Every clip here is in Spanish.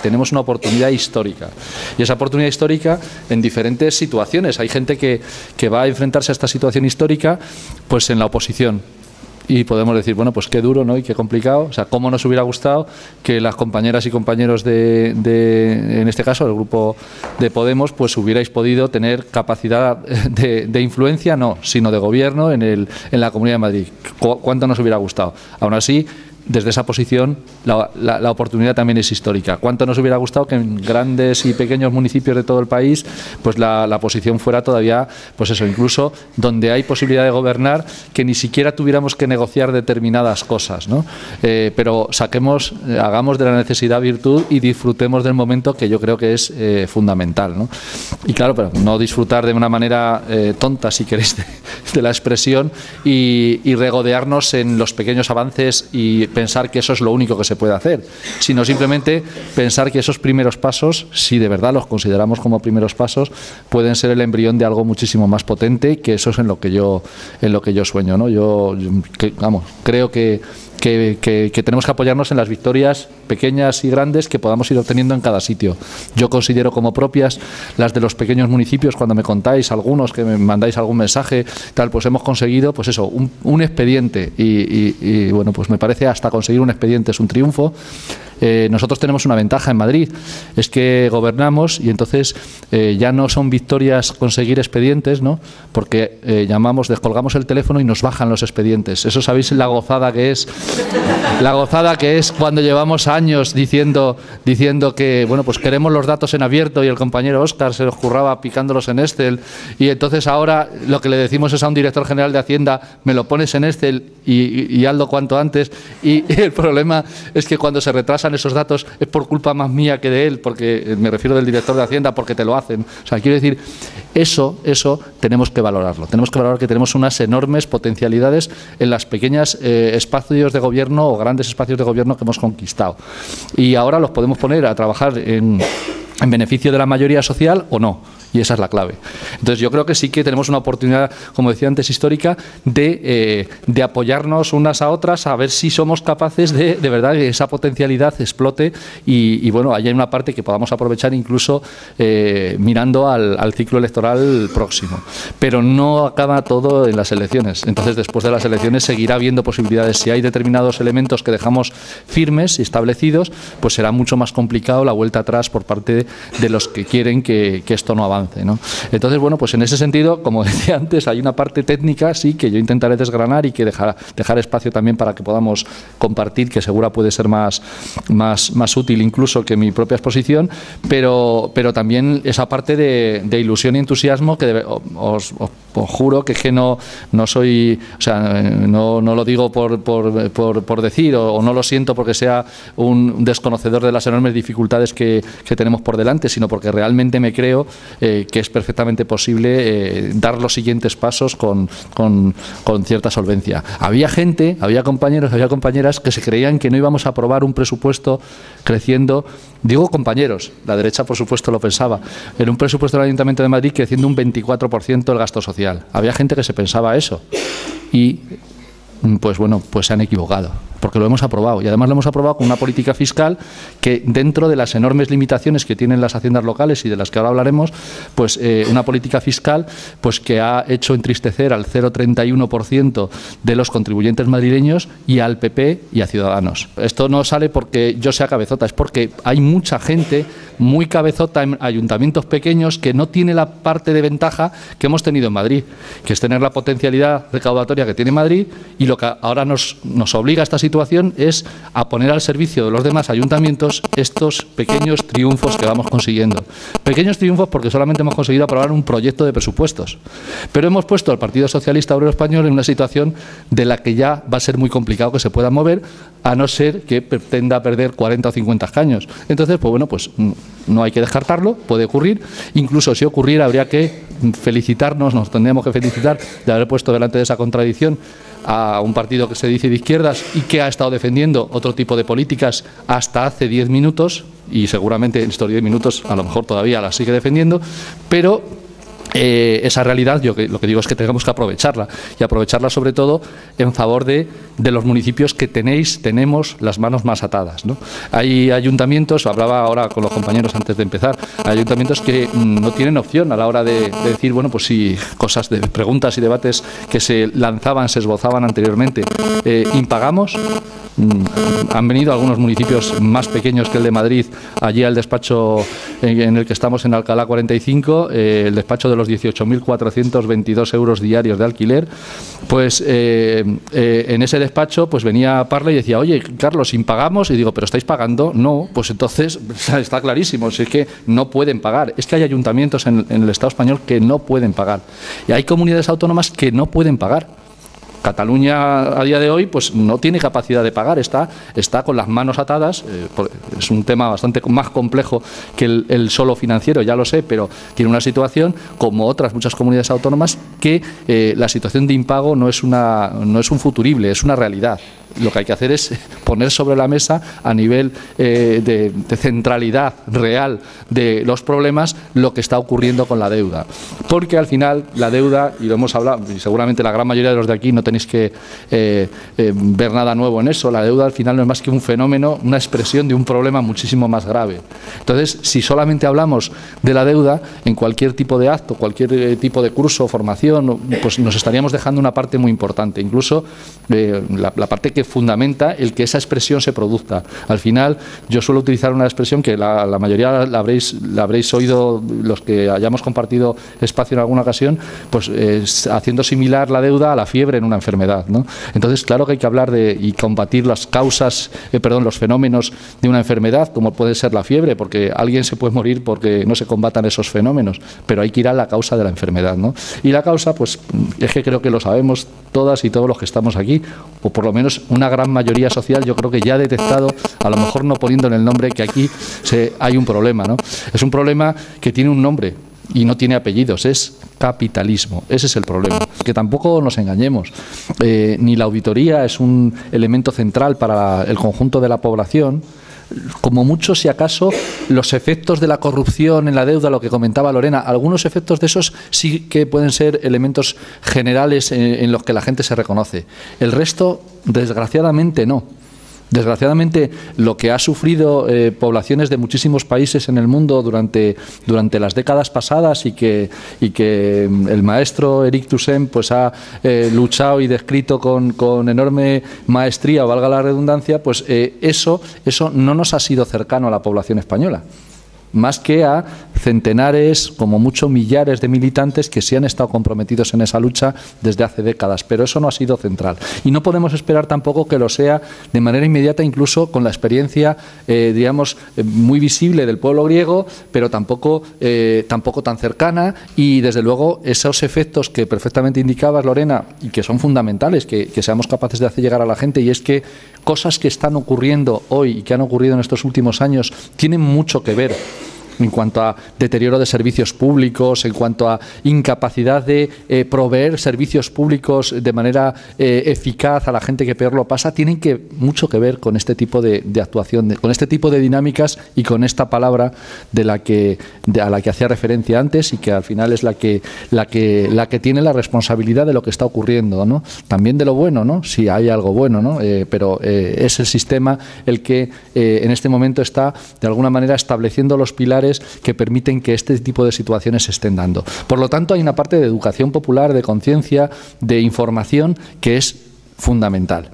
tenemos una oportunidad histórica. Y esa oportunidad histórica en diferentes situaciones. Hay gente que va a enfrentarse a esta situación histórica pues en la oposición. Y podemos decir, bueno, pues qué duro, ¿no? Y qué complicado. O sea, cómo nos hubiera gustado que las compañeras y compañeros en este caso, el grupo de Podemos, pues hubierais podido tener capacidad de influencia, no, sino de gobierno en la Comunidad de Madrid. ¿Cuánto nos hubiera gustado? Aún así, desde esa posición, la oportunidad también es histórica. ¿Cuánto nos hubiera gustado que en grandes y pequeños municipios de todo el país pues la posición fuera todavía, pues eso, incluso donde hay posibilidad de gobernar, que ni siquiera tuviéramos que negociar determinadas cosas, ¿no? Pero hagamos de la necesidad virtud y disfrutemos del momento, que yo creo que es fundamental, ¿no? Y claro, pero no disfrutar de una manera tonta, si queréis, de la expresión y regodearnos en los pequeños avances y pensar que eso es lo único que se puede hacer, sino simplemente pensar que esos primeros pasos, si de verdad los consideramos como primeros pasos, pueden ser el embrión de algo muchísimo más potente, que eso es en lo que yo sueño, ¿no? Creo que tenemos que apoyarnos en las victorias pequeñas y grandes que podamos ir obteniendo en cada sitio. Yo considero como propias las de los pequeños municipios. Cuando me contáis algunos, que me mandáis algún mensaje, tal, pues hemos conseguido, pues eso, un expediente y bueno, pues me parece hasta conseguir un expediente es un triunfo. Nosotros tenemos una ventaja en Madrid, es que gobernamos y entonces ya no son victorias conseguir expedientes, ¿no? Porque descolgamos el teléfono y nos bajan los expedientes. Eso sabéis la gozada que es cuando llevamos años diciendo que bueno, pues queremos los datos en abierto y el compañero Óscar se los curraba picándolos en Excel, y entonces ahora lo que le decimos es a un director general de Hacienda, me lo pones en Excel y hazlo cuanto antes, y el problema es que cuando se retrasan esos datos es por culpa más mía que de él, porque me refiero del director de Hacienda, porque te lo hacen. O sea, quiero decir, eso tenemos que valorarlo. Tenemos que valorar que tenemos unas enormes potencialidades en las pequeñas espacios de gobierno o grandes espacios de gobierno que hemos conquistado. Y ahora los podemos poner a trabajar en beneficio de la mayoría social o no. Y esa es la clave. Entonces yo creo que sí que tenemos una oportunidad, como decía antes, histórica de apoyarnos unas a otras, a ver si somos capaces de verdad que esa potencialidad explote y bueno, ahí hay una parte que podamos aprovechar incluso mirando al ciclo electoral próximo. Pero no acaba todo en las elecciones. Entonces después de las elecciones seguirá habiendo posibilidades. Si hay determinados elementos que dejamos firmes y establecidos, pues será mucho más complicado la vuelta atrás por parte de los que quieren que esto no avance, ¿no? Entonces, bueno, pues en ese sentido, como decía antes, hay una parte técnica, sí, que yo intentaré desgranar y que dejar espacio también para que podamos compartir, que segura puede ser más útil incluso que mi propia exposición, pero también esa parte de ilusión y entusiasmo que os juro que no soy, o sea, no lo digo por decir o no lo siento porque sea un desconocedor de las enormes dificultades que tenemos por delante, sino porque realmente me creo que es perfectamente posible dar los siguientes pasos con cierta solvencia. Había compañeros, había compañeras que se creían que no íbamos a aprobar un presupuesto creciendo, digo compañeros, la derecha por supuesto lo pensaba, en un presupuesto del Ayuntamiento de Madrid creciendo un 24% el gasto social. Había gente que se pensaba eso y pues bueno, pues se han equivocado, porque lo hemos aprobado y además lo hemos aprobado con una política fiscal que, dentro de las enormes limitaciones que tienen las haciendas locales y de las que ahora hablaremos, pues una política fiscal pues que ha hecho entristecer al 0,31% de los contribuyentes madrileños y al PP y a Ciudadanos. Esto no sale porque yo sea cabezota, es porque hay mucha gente muy cabezota en ayuntamientos pequeños que no tiene la parte de ventaja que hemos tenido en Madrid, que es tener la potencialidad recaudatoria que tiene Madrid, y lo que ahora nos obliga a esta situación es a poner al servicio de los demás ayuntamientos estos pequeños triunfos que vamos consiguiendo. Pequeños triunfos porque solamente hemos conseguido aprobar un proyecto de presupuestos, pero hemos puesto al Partido Socialista Obrero Español en una situación de la que ya va a ser muy complicado que se pueda mover, a no ser que pretenda perder 40 o 50 escaños. Entonces, pues bueno, pues no hay que descartarlo, puede ocurrir. Incluso si ocurriera, habría que felicitarnos, nos tendríamos que felicitar de haber puesto delante de esa contradicción a un partido que se dice de izquierdas y que ha estado defendiendo otro tipo de políticas hasta hace 10 minutos, y seguramente en estos 10 minutos a lo mejor todavía las sigue defendiendo, pero esa realidad, yo lo que digo es que tenemos que aprovecharla, y aprovecharla sobre todo en favor de los municipios que tenemos las manos más atadas, ¿no? Hay ayuntamientos, hablaba ahora con los compañeros antes de empezar, hay ayuntamientos que no tienen opción a la hora de decir, bueno, pues si cosas de preguntas y debates que se lanzaban, se esbozaban anteriormente, impagamos. Han venido algunos municipios más pequeños que el de Madrid allí al despacho en el que estamos en Alcalá 45, el despacho de los 18.422 euros diarios de alquiler. Pues en ese despacho pues venía Parla y decía, oye, Carlos, ¿impagamos? Y digo, ¿pero estáis pagando? No, pues entonces está clarísimo, si es que no pueden pagar. Es que hay ayuntamientos en el Estado español que no pueden pagar. Y hay comunidades autónomas que no pueden pagar. Cataluña a día de hoy pues no tiene capacidad de pagar, está con las manos atadas. Es un tema bastante más complejo que el solo financiero, ya lo sé, pero tiene una situación, como otras muchas comunidades autónomas, que la situación de impago no es un futurible, es una realidad. Lo que hay que hacer es poner sobre la mesa, a nivel de centralidad real de los problemas, lo que está ocurriendo con la deuda. Porque al final la deuda, y lo hemos hablado, y seguramente la gran mayoría de los de aquí no tenéis que ver nada nuevo en eso, la deuda al final no es más que un fenómeno, una expresión de un problema muchísimo más grave. Entonces, si solamente hablamos de la deuda en cualquier tipo de acto, cualquier tipo de curso, formación, pues nos estaríamos dejando una parte muy importante, incluso la parte que fundamenta el que esa expresión se produzca. Al final, yo suelo utilizar una expresión que la mayoría la habréis oído, los que hayamos compartido espacio en alguna ocasión, pues haciendo similar la deuda a la fiebre en una enfermedad, ¿no? Entonces, claro que hay que hablar y combatir las causas, los fenómenos de una enfermedad, como puede ser la fiebre, porque alguien se puede morir porque no se combatan esos fenómenos, pero hay que ir a la causa de la enfermedad, ¿no? Y la causa, pues, es que creo que lo sabemos todas y todos los que estamos aquí, o por lo menos una gran mayoría social, yo creo que ya ha detectado, a lo mejor no poniéndole el nombre, que aquí hay un problema, ¿no? Es un problema que tiene un nombre y no tiene apellidos, es capitalismo. Ese es el problema. Que tampoco nos engañemos. Ni la auditoría es un elemento central para el conjunto de la población. Como mucho, si acaso, los efectos de la corrupción en la deuda, lo que comentaba Lorena, algunos efectos de esos sí que pueden ser elementos generales en los que la gente se reconoce. El resto, desgraciadamente, no. Desgraciadamente, lo que ha sufrido poblaciones de muchísimos países en el mundo durante las décadas pasadas y que el maestro Eric Toussaint pues ha luchado y descrito con enorme maestría, valga la redundancia, pues eso no nos ha sido cercano a la población española, más que a centenares, como mucho millares de militantes que sí han estado comprometidos en esa lucha desde hace décadas, pero eso no ha sido central. Y no podemos esperar tampoco que lo sea de manera inmediata, incluso con la experiencia, digamos, muy visible del pueblo griego, pero tampoco tan cercana, y desde luego esos efectos que perfectamente indicabas, Lorena, y que son fundamentales, que seamos capaces de hacer llegar a la gente, y es que cosas que están ocurriendo hoy y que han ocurrido en estos últimos años tienen mucho que ver en cuanto a deterioro de servicios públicos, en cuanto a incapacidad de proveer servicios públicos de manera eficaz a la gente que peor lo pasa, tienen mucho que ver con este tipo de actuación, con este tipo de dinámicas y con esta palabra a la que hacía referencia antes, y que al final es la que tiene la responsabilidad de lo que está ocurriendo, ¿no? También de lo bueno, ¿no? Si hay algo bueno, ¿no? Pero es el sistema el que en este momento está de alguna manera estableciendo los pilares que permiten que este tipo de situaciones se estén dando. Por lo tanto, hay una parte de educación popular, de conciencia, de información, que es fundamental.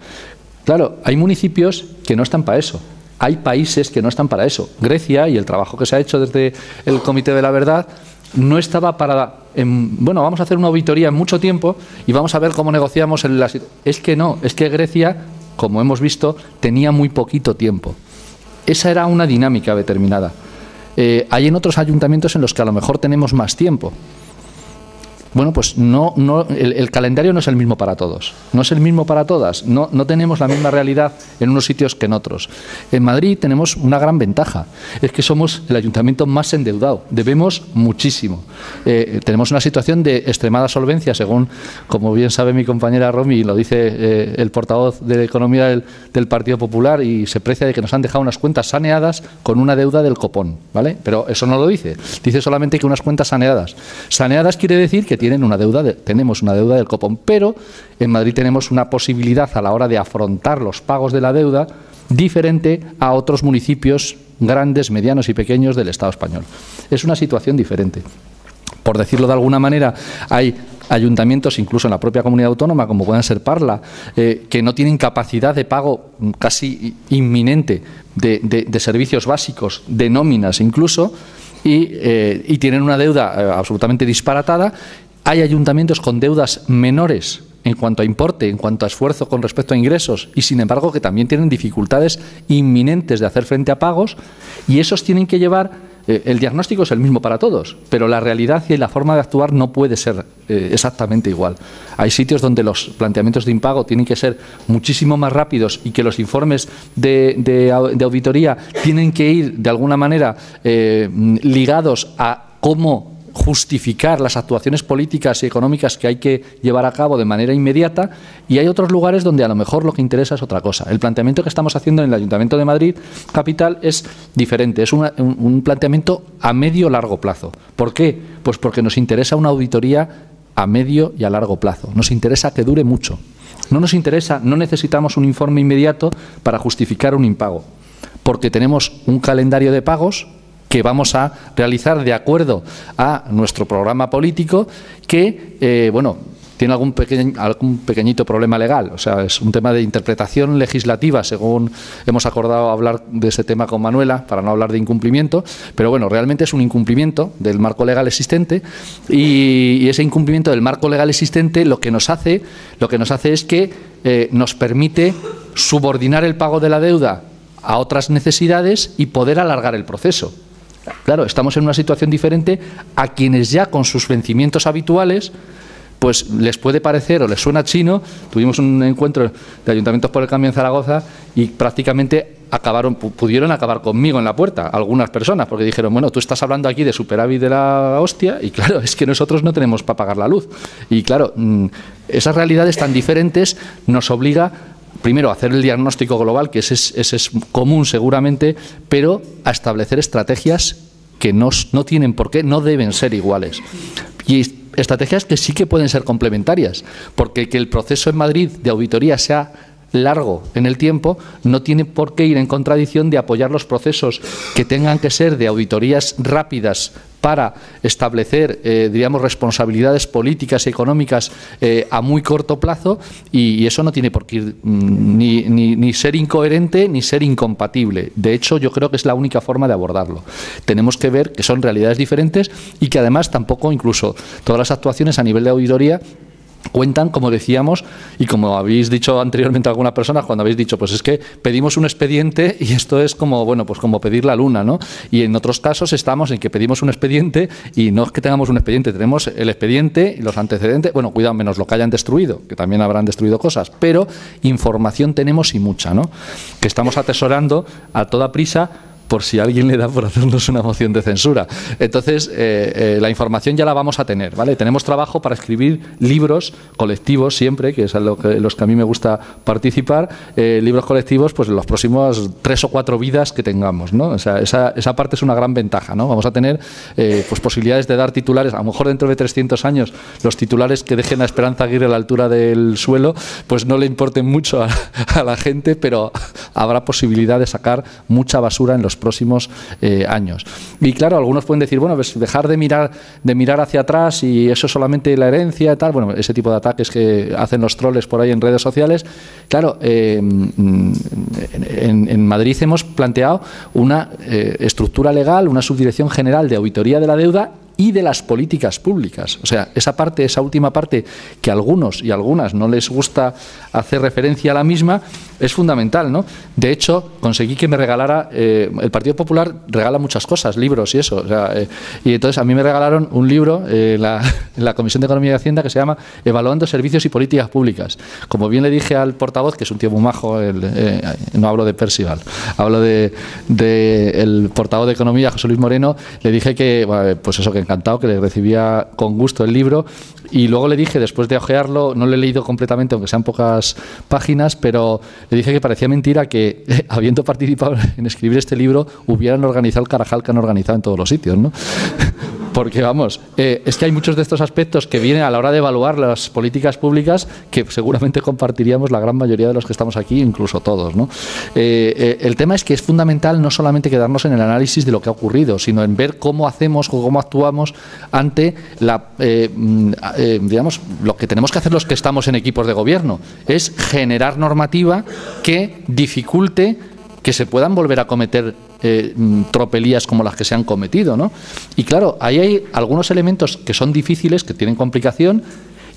Claro, hay municipios que no están para eso. Hay países que no están para eso. Grecia, y el trabajo que se ha hecho desde el Comité de la Verdad, no estaba para... vamos a hacer una auditoría en mucho tiempo y vamos a ver cómo negociamos en la... Es que no, es que Grecia, como hemos visto, tenía muy poquito tiempo. Esa era una dinámica determinada. Hay en otros ayuntamientos en los que a lo mejor tenemos más tiempo. Bueno, pues el calendario no es el mismo para todos, no es el mismo para todas, no tenemos la misma realidad en unos sitios que en otros. En Madrid tenemos una gran ventaja, es que somos el ayuntamiento más endeudado, debemos muchísimo. Tenemos una situación de extremada solvencia, según, como bien sabe mi compañera Romy, lo dice el portavoz de Economía del Partido Popular, y se precia de que nos han dejado unas cuentas saneadas con una deuda del copón, ¿vale? Pero eso no lo dice solamente que unas cuentas saneadas. Saneadas quiere decir que tenemos una deuda del copón, pero en Madrid tenemos una posibilidad a la hora de afrontar los pagos de la deuda diferente a otros municipios grandes, medianos y pequeños del Estado español. Es una situación diferente. Por decirlo de alguna manera, hay ayuntamientos, incluso en la propia comunidad autónoma, como pueden ser Parla, que no tienen capacidad de pago casi inminente de servicios básicos, de nóminas incluso, y tienen una deuda absolutamente disparatada. Hay ayuntamientos con deudas menores en cuanto a importe, en cuanto a esfuerzo con respecto a ingresos, y sin embargo que también tienen dificultades inminentes de hacer frente a pagos, y esos tienen que llevar. El diagnóstico es el mismo para todos, pero la realidad y la forma de actuar no puede ser exactamente igual. Hay sitios donde los planteamientos de impago tienen que ser muchísimo más rápidos y que los informes de auditoría tienen que ir de alguna manera ligados a cómo justificar las actuaciones políticas y económicas que hay que llevar a cabo de manera inmediata, y hay otros lugares donde a lo mejor lo que interesa es otra cosa. El planteamiento que estamos haciendo en el Ayuntamiento de Madrid capital es diferente, es un planteamiento a medio largo plazo. ¿Por qué? Pues porque nos interesa una auditoría a medio y a largo plazo, nos interesa que dure mucho. No necesitamos un informe inmediato para justificar un impago, porque tenemos un calendario de pagos que vamos a realizar de acuerdo a nuestro programa político, que, tiene algún pequeñito problema legal. O sea, es un tema de interpretación legislativa, según hemos acordado hablar de ese tema con Manuela, para no hablar de incumplimiento, pero bueno, realmente es un incumplimiento del marco legal existente, y ese incumplimiento del marco legal existente lo que nos hace es que nos permite subordinar el pago de la deuda a otras necesidades y poder alargar el proceso. Claro, estamos en una situación diferente a quienes ya con sus vencimientos habituales, pues les puede parecer o les suena chino. Tuvimos un encuentro de Ayuntamientos por el Cambio en Zaragoza y prácticamente pudieron acabar conmigo en la puerta algunas personas, porque dijeron, bueno, tú estás hablando aquí de superávit de la hostia, y claro, es que nosotros no tenemos para pagar la luz. Y claro, esas realidades tan diferentes nos obliga primero a hacer el diagnóstico global, que ese es común seguramente, pero a establecer estrategias que no tienen por qué, no deben ser iguales. Y estrategias que sí que pueden ser complementarias, porque que el proceso en Madrid de auditoría sea largo en el tiempo no tiene por qué ir en contradicción de apoyar los procesos que tengan que ser de auditorías rápidas para establecer, responsabilidades políticas y económicas a muy corto plazo, y eso no tiene por qué ir ni ser incoherente ni ser incompatible. De hecho, yo creo que es la única forma de abordarlo. Tenemos que ver que son realidades diferentes y que además tampoco, incluso todas las actuaciones a nivel de auditoría, cuentan, como decíamos, y como habéis dicho anteriormente algunas personas, cuando habéis dicho, pues es que pedimos un expediente y esto es como, bueno, pues como pedir la luna, ¿no? Y en otros casos estamos en que pedimos un expediente y no es que tengamos un expediente, tenemos el expediente y los antecedentes, bueno, cuidado, menos lo que hayan destruido, que también habrán destruido cosas, pero información tenemos y mucha, ¿no? Que estamos atesorando a toda prisa, por si a alguien le da por hacernos una moción de censura. Entonces, la información ya la vamos a tener, ¿vale? Tenemos trabajo para escribir libros colectivos siempre, que es los que a mí me gusta participar, libros colectivos, pues en los próximos 3 o 4 vidas que tengamos, ¿no? O sea, esa parte es una gran ventaja, ¿no? Vamos a tener pues posibilidades de dar titulares, a lo mejor dentro de 300 años, los titulares que dejen a Esperanza Aguirre a la altura del suelo, pues no le importen mucho a la gente, pero habrá posibilidad de sacar mucha basura en los próximos años. Y claro, algunos pueden decir, bueno, pues dejar de mirar hacia atrás y eso es solamente la herencia y tal, bueno, ese tipo de ataques que hacen los troles por ahí en redes sociales. Claro, en Madrid hemos planteado una estructura legal, una subdirección general de auditoría de la deuda y de las políticas públicas. O sea, esa última parte que a algunos y algunas no les gusta hacer referencia a la misma, es fundamental, ¿no? De hecho, conseguí que me regalara, el Partido Popular regala muchas cosas, libros y eso, o sea, y entonces a mí me regalaron un libro en la Comisión de Economía y Hacienda que se llama Evaluando Servicios y Políticas Públicas. Como bien le dije al portavoz, que es un tío muy majo, no hablo de Percival, hablo de el portavoz de Economía, José Luis Moreno, le dije que, pues eso, que encantado, que le recibía con gusto el libro, y luego le dije, después de ojearlo, no lo he leído completamente, aunque sean pocas páginas, pero le dije que parecía mentira que, habiendo participado en escribir este libro, hubieran organizado el Carajal que han organizado en todos los sitios, ¿no? Porque, vamos, es que hay muchos de estos aspectos que vienen a la hora de evaluar las políticas públicas que seguramente compartiríamos la gran mayoría de los que estamos aquí, incluso todos, ¿no? El tema es que es fundamental no solamente quedarnos en el análisis de lo que ha ocurrido, sino en ver cómo hacemos o cómo actuamos ante digamos, lo que tenemos que hacer los que estamos en equipos de gobierno, es generar normativa que dificulte que se puedan volver a cometer tropelías como las que se han cometido, ¿no? Y claro, ahí hay algunos elementos que son difíciles, que tienen complicación,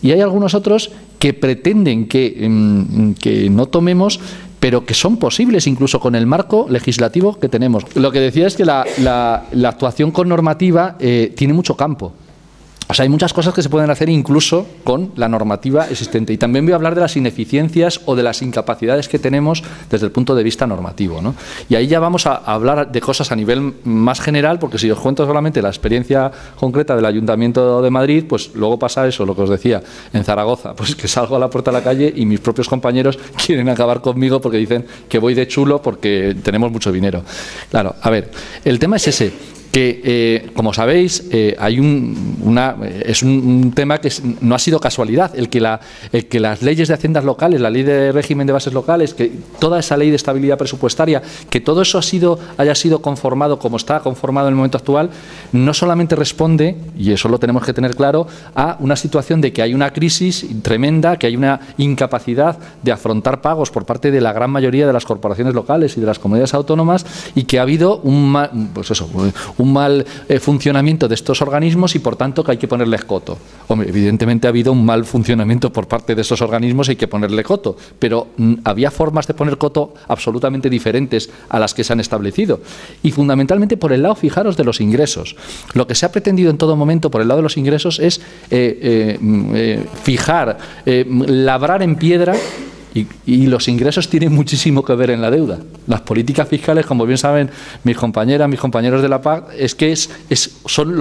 y hay algunos otros que pretenden que no tomemos, pero que son posibles incluso con el marco legislativo que tenemos. Lo que decía es que la actuación con normativa tiene mucho campo. O sea, hay muchas cosas que se pueden hacer incluso con la normativa existente. Y también voy a hablar de las ineficiencias o de las incapacidades que tenemos desde el punto de vista normativo, ¿no? Y ahí ya vamos a hablar de cosas a nivel más general, porque si os cuento solamente la experiencia concreta del Ayuntamiento de Madrid, pues luego pasa eso, lo que os decía, en Zaragoza, pues que salgo a la puerta de la calle y mis propios compañeros quieren acabar conmigo porque dicen que voy de chulo porque tenemos mucho dinero. Claro, a ver, el tema es ese. Que, como sabéis, hay es un tema que no ha sido casualidad, el que las leyes de haciendas locales, la ley de régimen de bases locales, que toda esa ley de estabilidad presupuestaria, que todo eso haya sido conformado como está conformado en el momento actual, no solamente responde, y eso lo tenemos que tener claro, a una situación de que hay una crisis tremenda, que hay una incapacidad de afrontar pagos por parte de la gran mayoría de las corporaciones locales y de las comunidades autónomas, y que ha habido un mal funcionamiento de estos organismos y, por tanto, que hay que ponerles coto. Hombre, evidentemente ha habido un mal funcionamiento por parte de estos organismos y hay que ponerle coto, pero había formas de poner coto absolutamente diferentes a las que se han establecido. Y fundamentalmente por el lado, fijaros, de los ingresos. Lo que se ha pretendido en todo momento por el lado de los ingresos es labrar en piedra. Y los ingresos tienen muchísimo que ver en la deuda. Las políticas fiscales, como bien saben mis compañeros de la PAC, es que son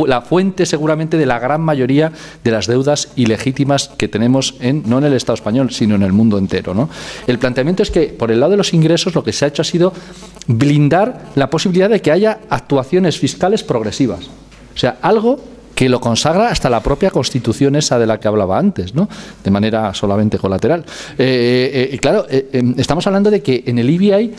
la fuente seguramente de la gran mayoría de las deudas ilegítimas que tenemos no en el Estado español, sino en el mundo entero, ¿no? El planteamiento es que por el lado de los ingresos lo que se ha hecho ha sido blindar la posibilidad de que haya actuaciones fiscales progresivas. O sea, algo que lo consagra hasta la propia Constitución esa de la que hablaba antes, ¿no? De manera solamente colateral. Claro, estamos hablando de que en el IBI,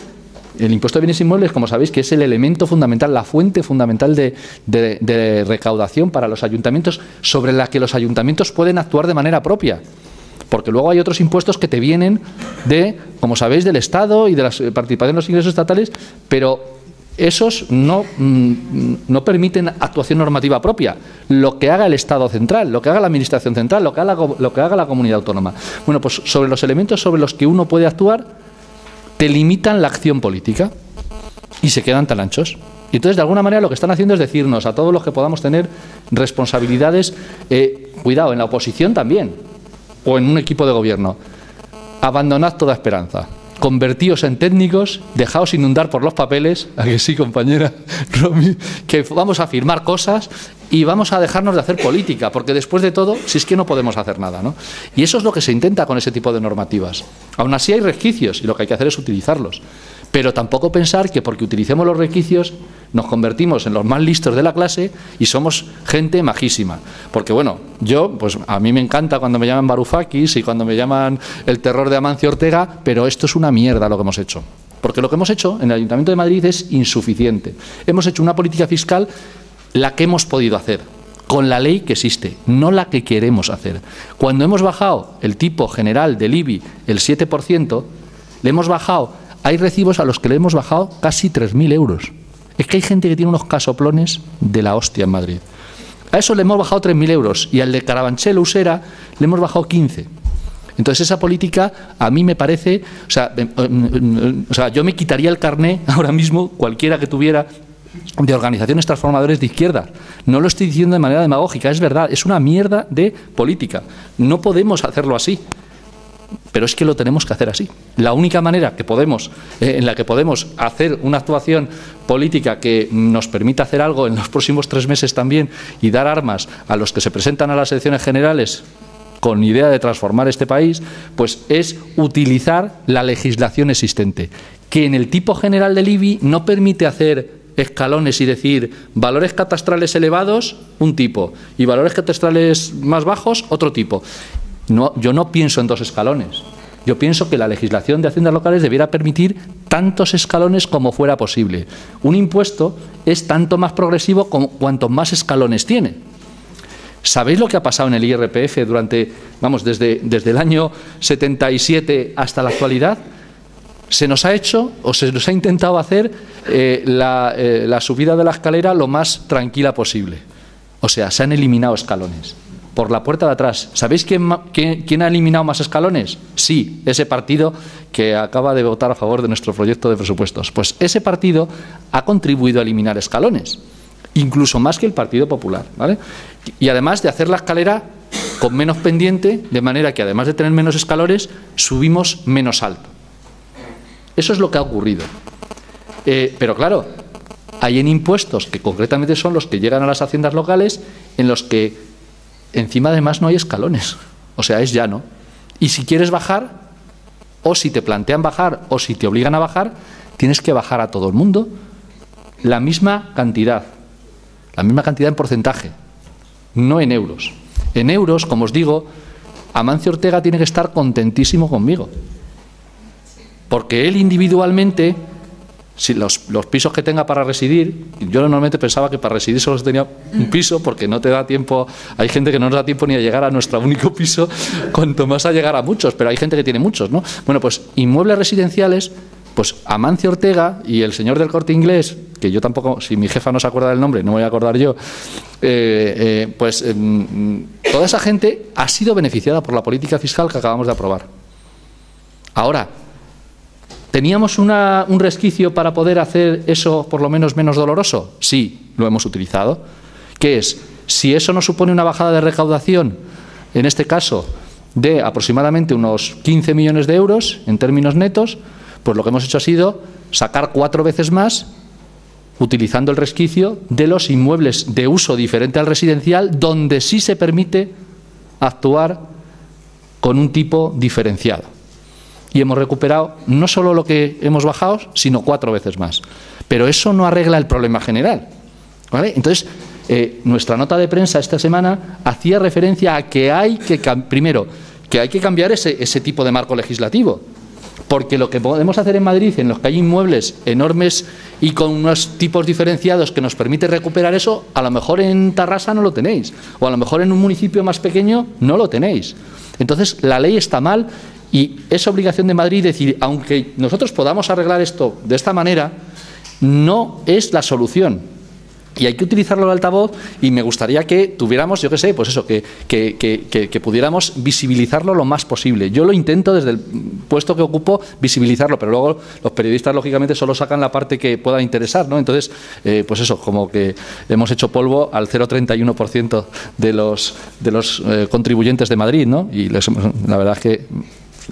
el impuesto de bienes inmuebles, como sabéis, que es el elemento fundamental, la fuente fundamental de recaudación para los ayuntamientos, sobre la que los ayuntamientos pueden actuar de manera propia. Porque luego hay otros impuestos que te vienen como sabéis, del Estado y de la participación en los ingresos estatales, pero esos no permiten actuación normativa propia. Lo que haga el Estado central, lo que haga la Administración central, lo que haga la comunidad autónoma. Bueno, pues sobre los elementos sobre los que uno puede actuar, te limitan la acción política y se quedan tan anchos. Y entonces, de alguna manera, lo que están haciendo es decirnos a todos los que podamos tener responsabilidades, cuidado, en la oposición también, o en un equipo de gobierno, abandonad toda esperanza. Convertíos en técnicos, dejaos inundar por los papeles, ¿a que sí, compañera Romy? Que vamos a firmar cosas y vamos a dejarnos de hacer política, porque después de todo, si es que no podemos hacer nada, ¿no? Y eso es lo que se intenta con ese tipo de normativas. Aún así hay resquicios y lo que hay que hacer es utilizarlos. Pero tampoco pensar que porque utilicemos los resquicios nos convertimos en los más listos de la clase y somos gente majísima. Porque bueno, pues a mí me encanta cuando me llaman Varoufakis y cuando me llaman el terror de Amancio Ortega, pero esto es una mierda lo que hemos hecho. Porque lo que hemos hecho en el Ayuntamiento de Madrid es insuficiente. Hemos hecho una política fiscal la que hemos podido hacer, con la ley que existe, no la que queremos hacer. Cuando hemos bajado el tipo general del IBI el 7%, le hemos bajado. Hay recibos a los que le hemos bajado casi 3.000 euros. Es que hay gente que tiene unos casoplones de la hostia en Madrid. A eso le hemos bajado 3.000 euros y al de Carabanchel Usera le hemos bajado 15. Entonces esa política a mí me parece, o sea, yo me quitaría el carné ahora mismo, cualquiera que tuviera, de organizaciones transformadoras de izquierda. No lo estoy diciendo de manera demagógica, es verdad, es una mierda de política. No podemos hacerlo así. Pero es que lo tenemos que hacer así. La única manera que podemos, en la que podemos hacer una actuación política que nos permita hacer algo en los próximos 3 meses también y dar armas a los que se presentan a las elecciones generales con idea de transformar este país, pues es utilizar la legislación existente, que en el tipo general del IBI no permite hacer escalones y decir valores catastrales elevados, un tipo, y valores catastrales más bajos, otro tipo. No, yo no pienso en 2 escalones. Yo pienso que la legislación de haciendas locales debiera permitir tantos escalones como fuera posible. Un impuesto es tanto más progresivo cuanto más escalones tiene. ¿Sabéis lo que ha pasado en el IRPF durante, desde el año 77 hasta la actualidad? Se nos ha hecho, o se nos ha intentado hacer la subida de la escalera lo más tranquila posible. O sea, se han eliminado escalones. Por la puerta de atrás. ¿Sabéis quién ha eliminado más escalones? Sí, ese partido que acaba de votar a favor de nuestro proyecto de presupuestos. Pues ese partido ha contribuido a eliminar escalones, incluso más que el Partido Popular, ¿vale? Y además de hacer la escalera con menos pendiente, de manera que además de tener menos escalones, subimos menos alto. Eso es lo que ha ocurrido. Pero claro, hay en impuestos, que concretamente son los que llegan a las haciendas locales, en los que encima además no hay escalones, o sea, es llano. Y si quieres bajar, o si te plantean bajar, o si te obligan a bajar, tienes que bajar a todo el mundo la misma cantidad en porcentaje, no en euros. En euros, como os digo, Amancio Ortega tiene que estar contentísimo conmigo, porque él individualmente, si los pisos que tenga para residir, yo normalmente pensaba que para residir solo se tenía un piso, porque no te da tiempo, hay gente que no nos da tiempo ni a llegar a nuestro único piso, cuanto más a llegar a muchos, pero hay gente que tiene muchos, ¿no? Bueno, pues inmuebles residenciales, pues Amancio Ortega y el señor del Corte Inglés, que yo tampoco, si mi jefa no se acuerda del nombre, no me voy a acordar yo, toda esa gente ha sido beneficiada por la política fiscal que acabamos de aprobar. Ahora, ¿teníamos un resquicio para poder hacer eso por lo menos menos doloroso? Sí, lo hemos utilizado. ¿Qué es? Si eso nos supone una bajada de recaudación, en este caso de aproximadamente unos 15 millones de euros en términos netos, pues lo que hemos hecho ha sido sacar 4 veces más, utilizando el resquicio de los inmuebles de uso diferente al residencial, donde sí se permite actuar con un tipo diferenciado. Y hemos recuperado no solo lo que hemos bajado, sino 4 veces más. Pero eso no arregla el problema general, ¿vale? Entonces, nuestra nota de prensa esta semana hacía referencia a que hay que, primero, que hay que cambiar ese tipo de marco legislativo. Porque lo que podemos hacer en Madrid, en los que hay inmuebles enormes y con unos tipos diferenciados que nos permite recuperar eso, a lo mejor en Tarrasa no lo tenéis, o a lo mejor en un municipio más pequeño no lo tenéis. Entonces, la ley está mal. Y es obligación de Madrid decir, aunque nosotros podamos arreglar esto de esta manera, no es la solución. Y hay que utilizarlo al altavoz, y me gustaría que tuviéramos, yo qué sé, pues eso, que pudiéramos visibilizarlo lo más posible. Yo lo intento desde el puesto que ocupo visibilizarlo, pero luego los periodistas lógicamente solo sacan la parte que pueda interesar, ¿no? Entonces, pues eso, como que hemos hecho polvo al 0,31% de los contribuyentes de Madrid, ¿no? Y la verdad es que,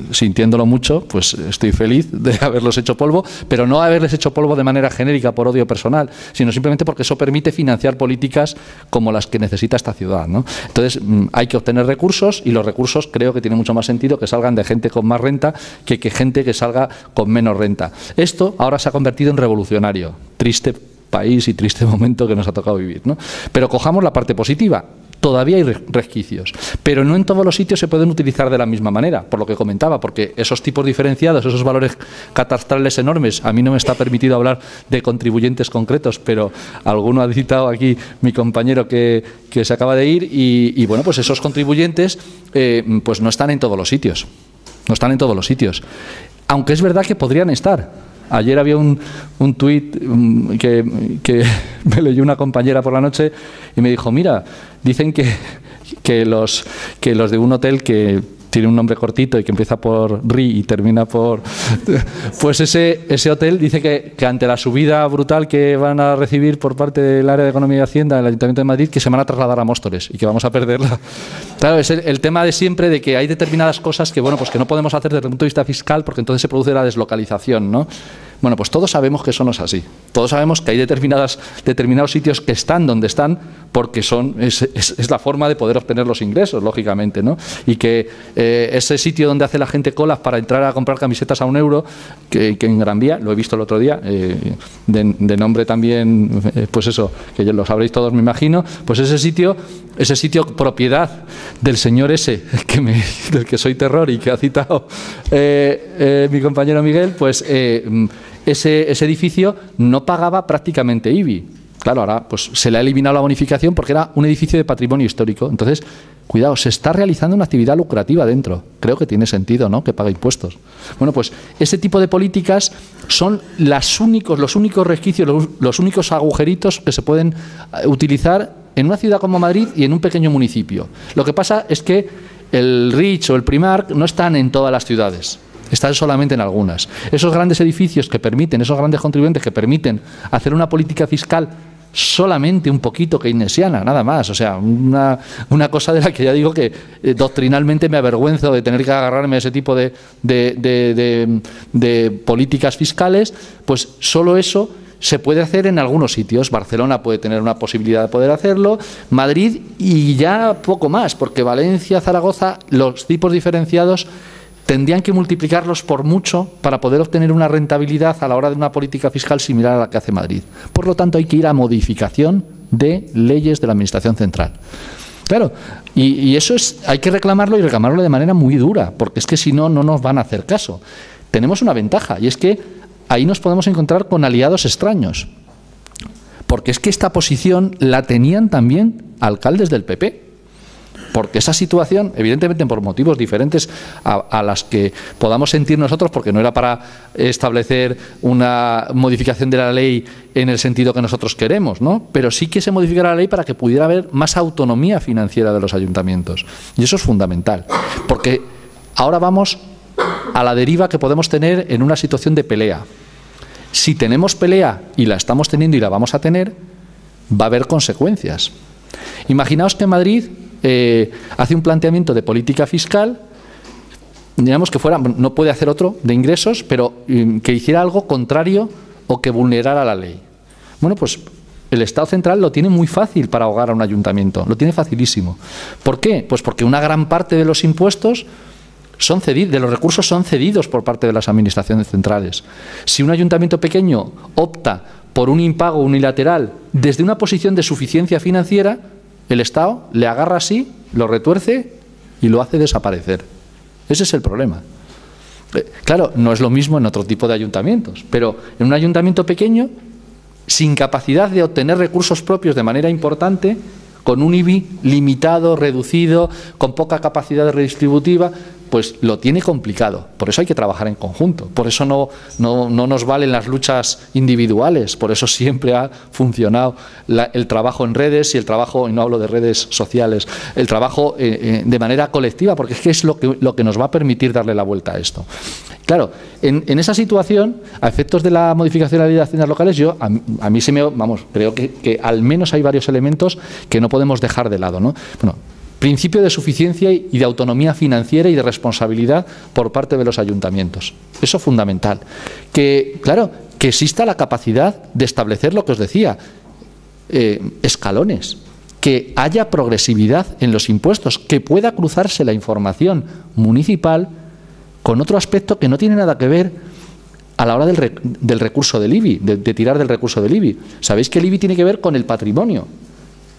sintiéndolo mucho, pues estoy feliz de haberlos hecho polvo, pero no haberles hecho polvo de manera genérica por odio personal, sino simplemente porque eso permite financiar políticas como las que necesita esta ciudad, ¿no? Entonces, hay que obtener recursos, y los recursos creo que tiene mucho más sentido que salgan de gente con más renta que gente que salga con menos renta. Esto ahora se ha convertido en revolucionario. Triste país y triste momento que nos ha tocado vivir, ¿no? Pero cojamos la parte positiva. Todavía hay resquicios, pero no en todos los sitios se pueden utilizar de la misma manera, por lo que comentaba, porque esos tipos diferenciados, esos valores catastrales enormes, a mí no me está permitido hablar de contribuyentes concretos, pero alguno ha citado aquí mi compañero que se acaba de ir, y bueno, pues esos contribuyentes pues no están en todos los sitios, no están en todos los sitios, aunque es verdad que podrían estar. Ayer había un tuit que me leyó una compañera por la noche y me dijo, mira, dicen que los de un hotel que tiene un nombre cortito y que empieza por RI y termina por... Pues ese hotel dice que ante la subida brutal que van a recibir por parte del área de Economía y Hacienda del Ayuntamiento de Madrid, que se van a trasladar a Móstoles y que vamos a perderla. Claro, es el tema de siempre de que hay determinadas cosas que, bueno, pues que no podemos hacer desde el punto de vista fiscal porque entonces se produce la deslocalización, ¿no? Bueno, pues todos sabemos que eso no es así. Todos sabemos que hay determinados sitios que están donde están porque es la forma de poder obtener los ingresos, lógicamente, ¿no? Y que ese sitio donde hace la gente colas para entrar a comprar camisetas a €1, que en Gran Vía, lo he visto el otro día, de nombre también, pues eso, que lo sabréis todos, me imagino, pues ese sitio propiedad del señor ese, del que soy terror y que ha citado mi compañero Miguel, pues ese edificio no pagaba prácticamente IBI. Claro, ahora pues se le ha eliminado la bonificación porque era un edificio de patrimonio histórico. Entonces, cuidado, se está realizando una actividad lucrativa dentro. Creo que tiene sentido, ¿no?, que pague impuestos. Bueno, pues ese tipo de políticas son los únicos resquicios, los únicos agujeritos que se pueden utilizar en una ciudad como Madrid y en un pequeño municipio. Lo que pasa es que el Rich o el Primark no están en todas las ciudades. Están solamente en algunas. Esos grandes edificios que permiten, esos grandes contribuyentes que permiten hacer una política fiscal solamente un poquito keynesiana, nada más. O sea, una cosa de la que ya digo que doctrinalmente me avergüenzo de tener que agarrarme a ese tipo de políticas fiscales, pues solo eso se puede hacer en algunos sitios. Barcelona puede tener una posibilidad de poder hacerlo, Madrid y ya poco más, porque Valencia, Zaragoza, los tipos diferenciados tendrían que multiplicarlos por mucho para poder obtener una rentabilidad a la hora de una política fiscal similar a la que hace Madrid. Por lo tanto, hay que ir a modificación de leyes de la Administración Central. Claro, y eso hay que reclamarlo y reclamarlo de manera muy dura, porque es que si no, no nos van a hacer caso. Tenemos una ventaja, y es que ahí nos podemos encontrar con aliados extraños, porque es que esta posición la tenían también alcaldes del PP. Porque esa situación, evidentemente por motivos diferentes a las que podamos sentir nosotros, porque no era para establecer una modificación de la ley en el sentido que nosotros queremos, ¿no? Pero sí que se modificara la ley para que pudiera haber más autonomía financiera de los ayuntamientos. Y eso es fundamental, porque ahora vamos a la deriva que podemos tener en una situación de pelea. Si tenemos pelea, y la estamos teniendo y la vamos a tener, va a haber consecuencias. Imaginaos que Madrid hace un planteamiento de política fiscal, digamos que no puede hacer otro de ingresos, pero que hiciera algo contrario o que vulnerara la ley. Bueno, pues el Estado central lo tiene muy fácil para ahogar a un ayuntamiento, lo tiene facilísimo. ¿Por qué? Pues porque una gran parte de los impuestos de los recursos son cedidos por parte de las administraciones centrales. Si un ayuntamiento pequeño opta por un impago unilateral desde una posición de suficiencia financiera, el Estado le agarra así, lo retuerce y lo hace desaparecer. Ese es el problema. Claro, no es lo mismo en otro tipo de ayuntamientos, pero en un ayuntamiento pequeño, sin capacidad de obtener recursos propios de manera importante, con un IBI limitado, reducido, con poca capacidad redistributiva, pues lo tiene complicado. Por eso hay que trabajar en conjunto. Por eso no nos valen las luchas individuales. Por eso siempre ha funcionado el trabajo en redes y el trabajo, y no hablo de redes sociales, el trabajo de manera colectiva, porque es que es lo que nos va a permitir darle la vuelta a esto. Claro, en esa situación, a efectos de la modificación de la ley de haciendas locales, a mí creo que al menos hay varios elementos que no podemos dejar de lado, ¿no? Bueno, principio de suficiencia y de autonomía financiera y de responsabilidad por parte de los ayuntamientos. Eso es fundamental. Que exista la capacidad de establecer lo que os decía, escalones, que haya progresividad en los impuestos, que pueda cruzarse la información municipal con otro aspecto que no tiene nada que ver a la hora del recurso del IBI, de tirar del recurso del IBI. Sabéis que el IBI tiene que ver con el patrimonio,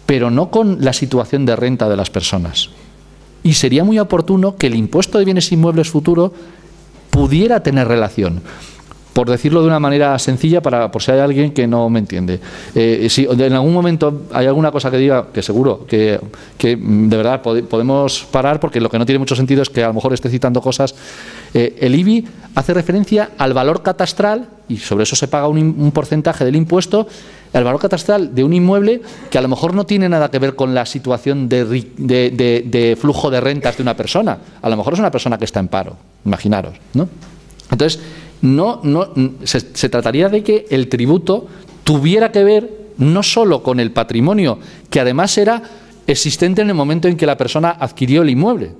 pero no con la situación de renta de las personas. Y sería muy oportuno que el impuesto de bienes inmuebles futuro pudiera tener relación. Por decirlo de una manera sencilla, por si hay alguien que no me entiende. Si en algún momento hay alguna cosa que diga, que seguro que de verdad podemos parar, porque lo que no tiene mucho sentido es que a lo mejor esté citando cosas. El IBI hace referencia al valor catastral, y sobre eso se paga un porcentaje del impuesto, al valor catastral de un inmueble que a lo mejor no tiene nada que ver con la situación de flujo de rentas de una persona. A lo mejor es una persona que está en paro, imaginaros, ¿no? Entonces, se trataría de que el tributo tuviera que ver no solo con el patrimonio, que además era existente en el momento en que la persona adquirió el inmueble,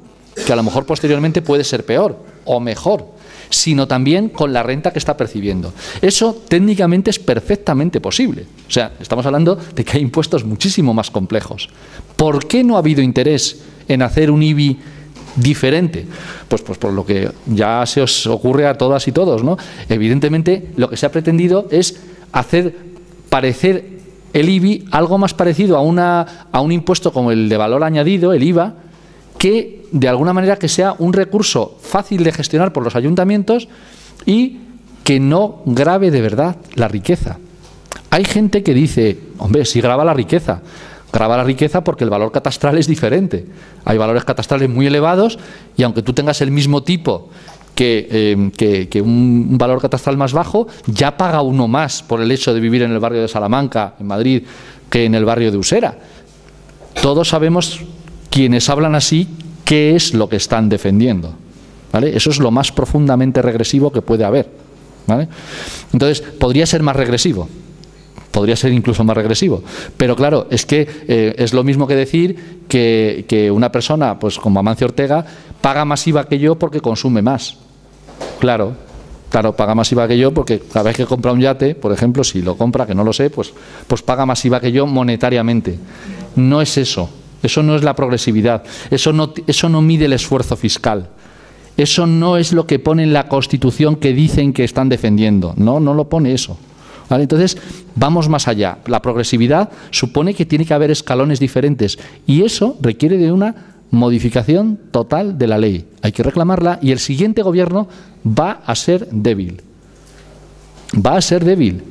que a lo mejor posteriormente puede ser peor o mejor, sino también con la renta que está percibiendo. Eso técnicamente es perfectamente posible. O sea, estamos hablando de que hay impuestos muchísimo más complejos. ¿Por qué no ha habido interés en hacer un IBI diferente? Pues por lo que ya se os ocurre a todas y todos, ¿no? Evidentemente, lo que se ha pretendido es hacer parecer el IBI algo más parecido a un impuesto como el de valor añadido, el IVA, que de alguna manera que sea un recurso fácil de gestionar por los ayuntamientos y que no grave de verdad la riqueza. Hay gente que dice, hombre, si grava la riqueza porque el valor catastral es diferente. Hay valores catastrales muy elevados y aunque tú tengas el mismo tipo que un valor catastral más bajo, ya paga uno más por el hecho de vivir en el barrio de Salamanca, en Madrid, que en el barrio de Usera. Todos sabemos, quienes hablan así, qué es lo que están defendiendo, ¿vale? Eso es lo más profundamente regresivo que puede haber, ¿vale? Entonces, podría ser más regresivo. Podría ser incluso más regresivo. Pero claro, es que es lo mismo que decir que una persona, pues como Amancio Ortega, paga más IVA que yo porque consume más. Claro, paga más IVA que yo porque cada vez que compra un yate, por ejemplo, si lo compra, que no lo sé, pues paga más IVA que yo monetariamente. No es eso. Eso no es la progresividad. Eso no mide el esfuerzo fiscal. Eso no es lo que pone en la Constitución que dicen que están defendiendo. No lo pone eso. ¿Vale? Entonces, vamos más allá. La progresividad supone que tiene que haber escalones diferentes y eso requiere de una modificación total de la ley. Hay que reclamarla y el siguiente gobierno va a ser débil. Va a ser débil.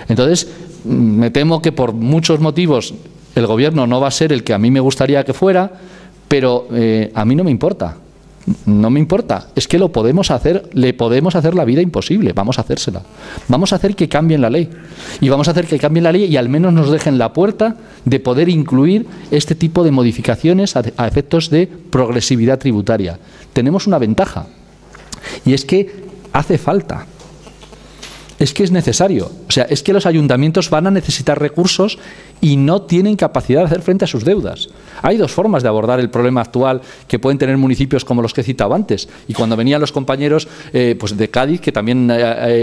Entonces, me temo que por muchos motivos el gobierno no va a ser el que a mí me gustaría que fuera, pero a mí no me importa. No me importa, es que lo podemos hacer, le podemos hacer la vida imposible, vamos a hacérsela. Vamos a hacer que cambien la ley. Y vamos a hacer que cambien la ley y al menos nos dejen la puerta de poder incluir este tipo de modificaciones a efectos de progresividad tributaria. Tenemos una ventaja y es que hace falta. Es que es necesario. O sea, es que los ayuntamientos van a necesitar recursos y no tienen capacidad de hacer frente a sus deudas. Hay dos formas de abordar el problema actual que pueden tener municipios como los que he citado antes. Y cuando venían los compañeros pues de Cádiz, que también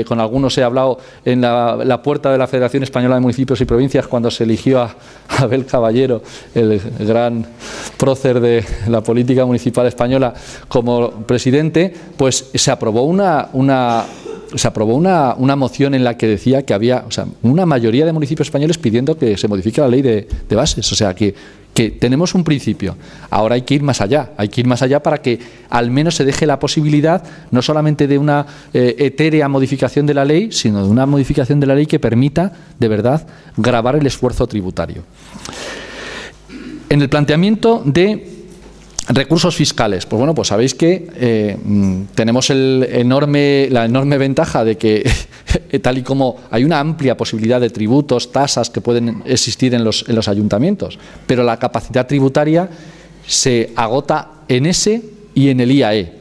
con algunos he hablado en la puerta de la Federación Española de Municipios y Provincias cuando se eligió a Abel Caballero, el gran prócer de la política municipal española, como presidente, pues se aprobó una moción en la que decía que había una mayoría de municipios españoles pidiendo que se modifique la ley de bases. O sea, que tenemos un principio. Ahora hay que ir más allá. Hay que ir más allá para que al menos se deje la posibilidad no solamente de una etérea modificación de la ley, sino de una modificación de la ley que permita, de verdad, gravar el esfuerzo tributario. En el planteamiento de recursos fiscales, pues bueno, pues sabéis que tenemos la enorme ventaja de que tal y como hay una amplia posibilidad de tributos, tasas que pueden existir en los ayuntamientos, pero la capacidad tributaria se agota en ese y en el IAE.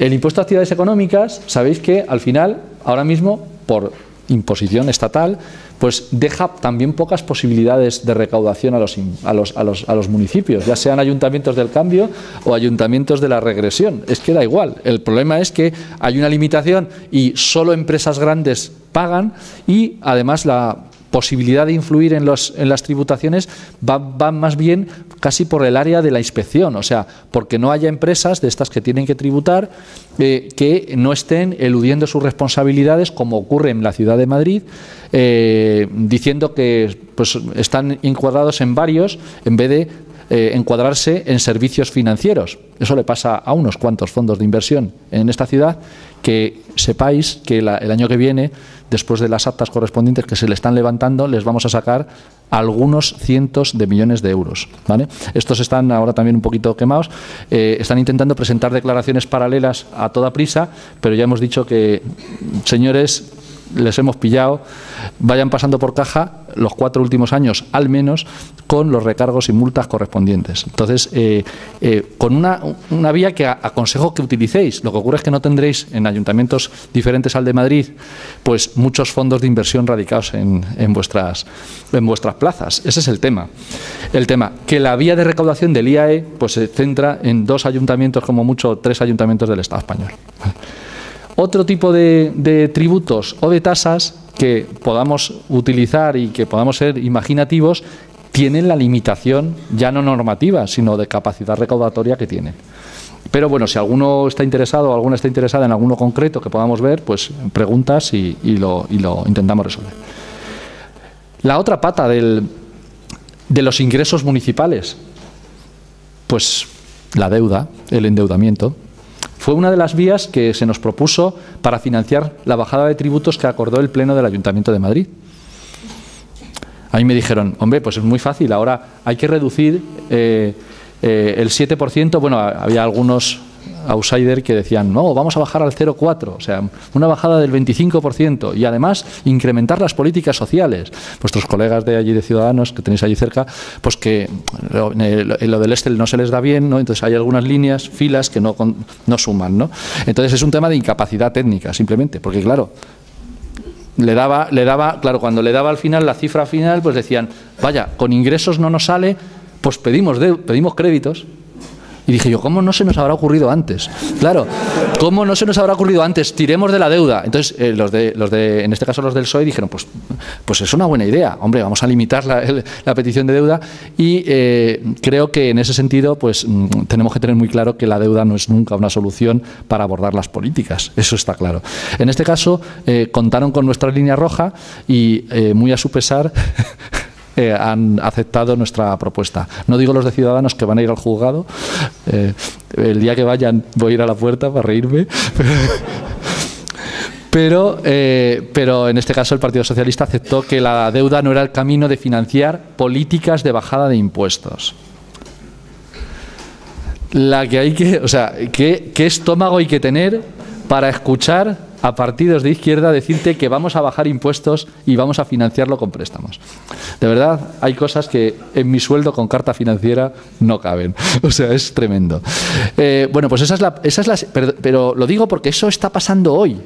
El impuesto a actividades económicas, sabéis que al final, ahora mismo, por imposición estatal, pues deja también pocas posibilidades de recaudación a los municipios, ya sean ayuntamientos del cambio o ayuntamientos de la regresión. Es que da igual. El problema es que hay una limitación y solo empresas grandes pagan y además la posibilidad de influir en las tributaciones va más bien casi por el área de la inspección, o sea, porque no haya empresas de estas que tienen que tributar que no estén eludiendo sus responsabilidades, como ocurre en la ciudad de Madrid, diciendo que pues están encuadrados en varios en vez de encuadrarse en servicios financieros. Eso le pasa a unos cuantos fondos de inversión en esta ciudad, que sepáis que el año que viene, después de las actas correspondientes que se le están levantando, les vamos a sacar algunos cientos de millones de euros, ¿vale? Estos están ahora también un poquito quemados, están intentando presentar declaraciones paralelas a toda prisa, pero ya hemos dicho que, señores, les hemos pillado, vayan pasando por caja los 4 últimos años al menos con los recargos y multas correspondientes. Entonces, con una vía que aconsejo que utilicéis. Lo que ocurre es que no tendréis en ayuntamientos diferentes al de Madrid pues muchos fondos de inversión radicados en vuestras plazas. Ese es el tema. El tema, que la vía de recaudación del IAE pues se centra en 2 ayuntamientos, como mucho 3 ayuntamientos del Estado español. Otro tipo de tributos o de tasas que podamos utilizar y que podamos ser imaginativos tienen la limitación ya no normativa, sino de capacidad recaudatoria que tienen. Pero bueno, si alguno está interesado o alguna está interesada en alguno concreto que podamos ver, pues preguntas y lo intentamos resolver. La otra pata de los ingresos municipales, pues la deuda, el endeudamiento. Fue una de las vías que se nos propuso para financiar la bajada de tributos que acordó el Pleno del Ayuntamiento de Madrid. A mí me dijeron, hombre, pues es muy fácil, ahora hay que reducir el 7%. Bueno, había algunos outsiders que decían, no, vamos a bajar al 0,4%, o sea, una bajada del 25%, y además incrementar las políticas sociales. Vuestros colegas de allí de Ciudadanos, que tenéis allí cerca, pues que lo del Estel no se les da bien, ¿no? Entonces hay algunas líneas, filas que no suman, ¿no? Entonces es un tema de incapacidad técnica, simplemente, porque claro, claro, cuando le daba al final la cifra final, pues decían, vaya, con ingresos no nos sale, pues pedimos créditos. Y dije yo, ¿cómo no se nos habrá ocurrido antes? Claro, ¿cómo no se nos habrá ocurrido antes? Tiremos de la deuda. Entonces, en este caso los del PSOE dijeron, pues es una buena idea. Hombre, vamos a limitar la petición de deuda, y creo que en ese sentido pues tenemos que tener muy claro que la deuda no es nunca una solución para abordar las políticas. Eso está claro. En este caso, contaron con nuestra línea roja y, muy a su pesar, han aceptado nuestra propuesta. No digo los de Ciudadanos, que van a ir al juzgado. El día que vayan voy a ir a la puerta para reírme. Pero en este caso el Partido Socialista aceptó que la deuda no era el camino de financiar políticas de bajada de impuestos. ¿Qué estómago hay que tener para escuchar a partidos de izquierda decirte que vamos a bajar impuestos y vamos a financiarlo con préstamos? De verdad, hay cosas que en mi sueldo con carta financiera no caben. O sea, es tremendo. Bueno, pues pero lo digo porque eso está pasando hoy.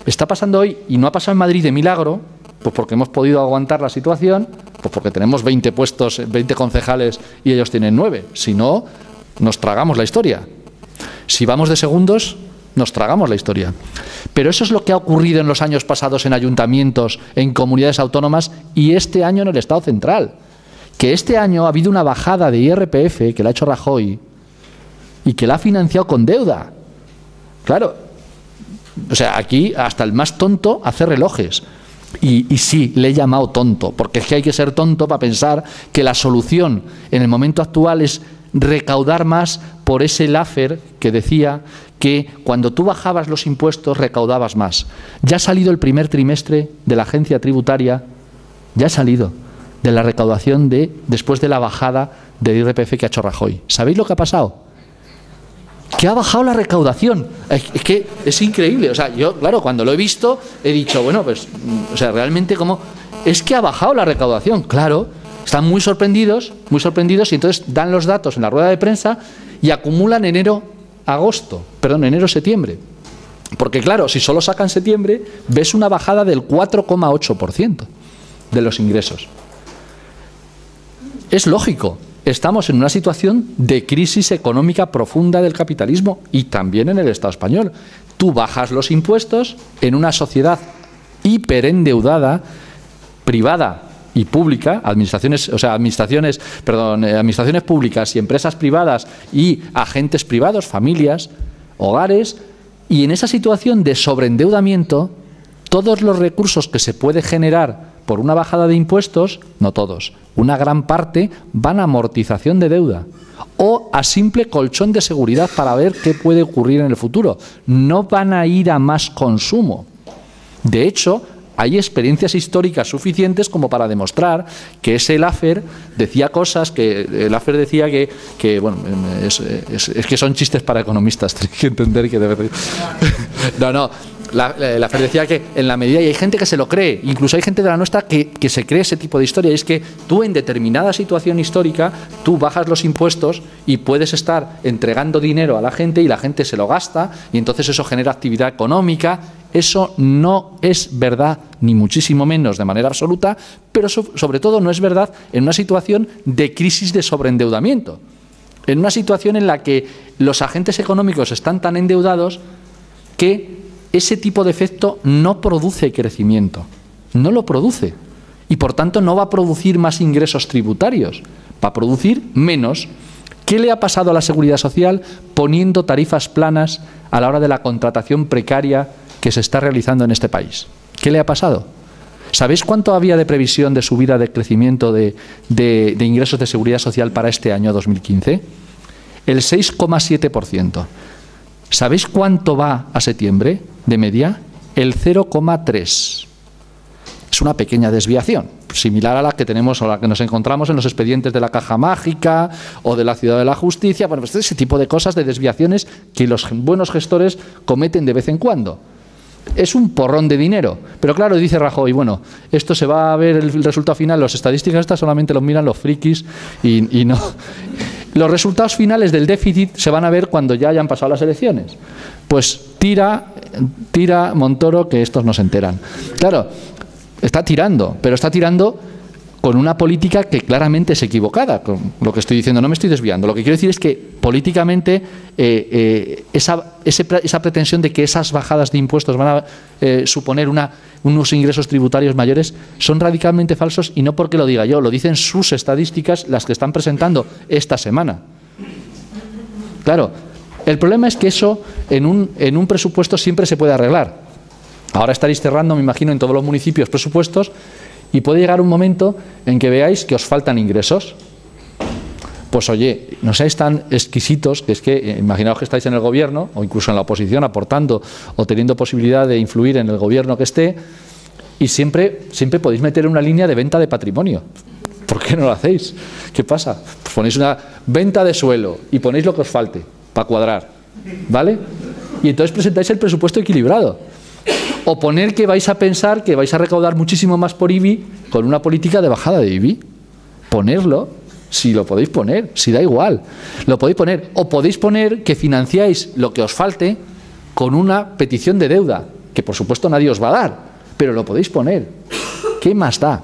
Está pasando hoy, y no ha pasado en Madrid de milagro, pues porque hemos podido aguantar la situación, pues porque tenemos 20 puestos, 20 concejales y ellos tienen 9. Si no, nos tragamos la historia. Si vamos de segundos, nos tragamos la historia. Pero eso es lo que ha ocurrido en los años pasados en ayuntamientos, en comunidades autónomas, y este año en el Estado central. Que este año ha habido una bajada de IRPF que la ha hecho Rajoy y que la ha financiado con deuda. Claro, o sea, aquí hasta el más tonto hace relojes. Y sí, le he llamado tonto, porque es que hay que ser tonto para pensar que la solución en el momento actual es recaudar más por ese Laffer que decía que cuando tú bajabas los impuestos recaudabas más. Ya ha salido el primer trimestre de la agencia tributaria, ya ha salido de la recaudación después de la bajada de IRPF que ha hecho Rajoy. ¿Sabéis lo que ha pasado? Que ha bajado la recaudación. Es que es increíble. O sea, yo, claro, cuando lo he visto, he dicho, bueno, pues, o sea, realmente, ¿cómo? Es que ha bajado la recaudación, claro. Están muy sorprendidos, y entonces dan los datos en la rueda de prensa y acumulan enero-septiembre. Porque claro, si solo sacan septiembre, ves una bajada del 4,8% de los ingresos. Es lógico. Estamos en una situación de crisis económica profunda del capitalismo, y también en el Estado español. Tú bajas los impuestos en una sociedad hiperendeudada, privada y pública, administraciones públicas y empresas privadas y agentes privados, familias, hogares, y en esa situación de sobreendeudamiento, todos los recursos que se puede generar por una bajada de impuestos, no todos, una gran parte van a amortización de deuda o a simple colchón de seguridad para ver qué puede ocurrir en el futuro. No van a ir a más consumo. De hecho, hay experiencias históricas suficientes como para demostrar que ese Laffer decía cosas que Laffer decía que bueno, es que son chistes para economistas, tenéis que entender que debe... No. Laffer decía que en la medida, y hay gente que se lo cree, incluso hay gente de la nuestra que se cree ese tipo de historia, y es que tú en determinada situación histórica, tú bajas los impuestos y puedes estar entregando dinero a la gente y la gente se lo gasta y entonces eso genera actividad económica. Eso no es verdad, ni muchísimo menos de manera absoluta, pero sobre todo no es verdad en una situación de crisis de sobreendeudamiento, en una situación en la que los agentes económicos están tan endeudados que ese tipo de efecto no produce crecimiento, no lo produce y por tanto no va a producir más ingresos tributarios, va a producir menos. ¿Qué le ha pasado a la Seguridad Social poniendo tarifas planas a la hora de la contratación precaria que se está realizando en este país? ¿Qué le ha pasado? ¿Sabéis cuánto había de previsión de subida de crecimiento de ingresos de Seguridad Social para este año 2015? El 6,7%. ¿Sabéis cuánto va a septiembre de media? El 0,3%. Es una pequeña desviación, similar a la que tenemos o la que nos encontramos en los expedientes de la Caja Mágica o de la Ciudad de la Justicia. Bueno, pues ese tipo de cosas, de desviaciones que los buenos gestores cometen de vez en cuando. Es un porrón de dinero. Pero claro, dice Rajoy, bueno, esto se va a ver el resultado final, las estadísticas estas solamente los miran los frikis y no... Los resultados finales del déficit se van a ver cuando ya hayan pasado las elecciones. Pues tira Montoro, que estos no se enteran. Claro, está tirando, pero está tirando con una política que claramente es equivocada, con lo que estoy diciendo, no me estoy desviando. Lo que quiero decir es que políticamente esa pretensión de que esas bajadas de impuestos van a suponer unos ingresos tributarios mayores son radicalmente falsos, y no porque lo diga yo, lo dicen sus estadísticas, las que están presentando esta semana. Claro, el problema es que eso en un presupuesto siempre se puede arreglar. Ahora estaréis cerrando, me imagino, en todos los municipios presupuestos, y puede llegar un momento en que veáis que os faltan ingresos. Pues oye, no seáis tan exquisitos, que es que imaginaos que estáis en el gobierno o incluso en la oposición aportando o teniendo posibilidad de influir en el gobierno que esté, y siempre podéis meter una línea de venta de patrimonio. ¿Por qué no lo hacéis? ¿Qué pasa? Pues ponéis una venta de suelo y ponéis lo que os falte para cuadrar, ¿vale? Y entonces presentáis el presupuesto equilibrado. O poner que vais a pensar que vais a recaudar muchísimo más por IBI con una política de bajada de IBI. Ponerlo, si lo podéis poner, si da igual, lo podéis poner. O podéis poner que financiáis lo que os falte con una petición de deuda, que por supuesto nadie os va a dar, pero lo podéis poner. ¿Qué más da?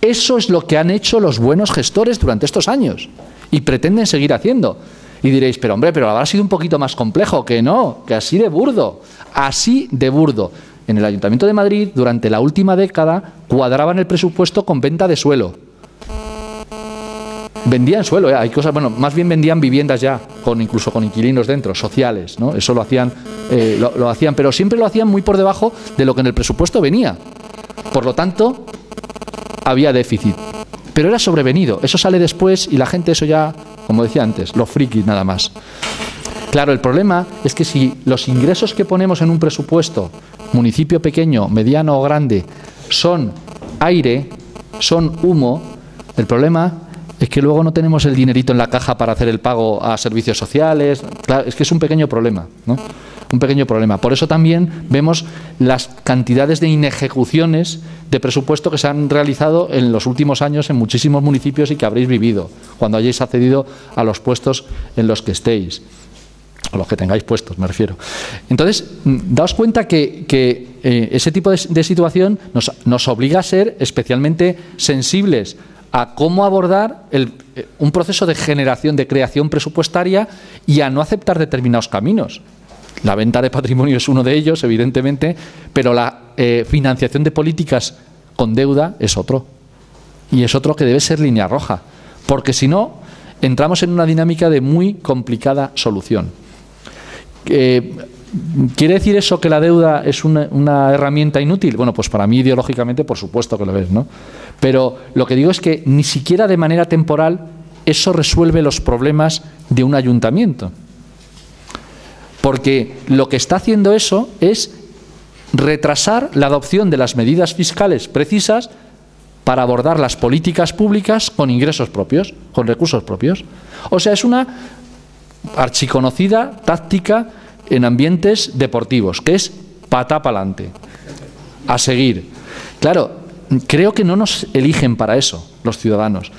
Eso es lo que han hecho los buenos gestores durante estos años y pretenden seguir haciendo. Y diréis, pero hombre, pero habrá sido un poquito más complejo. Que no, que así de burdo, así de burdo. En el Ayuntamiento de Madrid, durante la última década, cuadraban el presupuesto con venta de suelo. Vendían suelo, hay cosas, bueno, más bien vendían viviendas ya, incluso con inquilinos dentro, sociales, ¿no? Eso lo hacían, pero siempre lo hacían muy por debajo de lo que en el presupuesto venía. Por lo tanto, había déficit. Pero era sobrevenido, eso sale después y la gente eso ya, como decía antes, los frikis nada más. Claro, el problema es que si los ingresos que ponemos en un presupuesto, municipio pequeño, mediano o grande, son aire, son humo, el problema es que luego no tenemos el dinerito en la caja para hacer el pago a servicios sociales. Claro, es que es un pequeño problema, ¿no? Un pequeño problema. Por eso también vemos las cantidades de inejecuciones de presupuesto que se han realizado en los últimos años en muchísimos municipios y que habréis vivido cuando hayáis accedido a los puestos en los que estéis. O los que tengáis puestos, me refiero. Entonces, daos cuenta que ese tipo de situación nos obliga a ser especialmente sensibles a cómo abordar un proceso de generación, de creación presupuestaria, y a no aceptar determinados caminos. La venta de patrimonio es uno de ellos, evidentemente, pero la financiación de políticas con deuda es otro. Y es otro que debe ser línea roja, porque si no, entramos en una dinámica de muy complicada solución. ¿Quiere decir eso que la deuda es una herramienta inútil? Bueno, pues para mí ideológicamente por supuesto que lo es, ¿no? Pero lo que digo es que ni siquiera de manera temporal eso resuelve los problemas de un ayuntamiento. Porque lo que está haciendo eso es retrasar la adopción de las medidas fiscales precisas para abordar las políticas públicas con ingresos propios, con recursos propios. O sea, es una archiconocida táctica en ambientes deportivos, que es patá pa'lante, a seguir. Claro, creo que no nos eligen para eso los ciudadanos.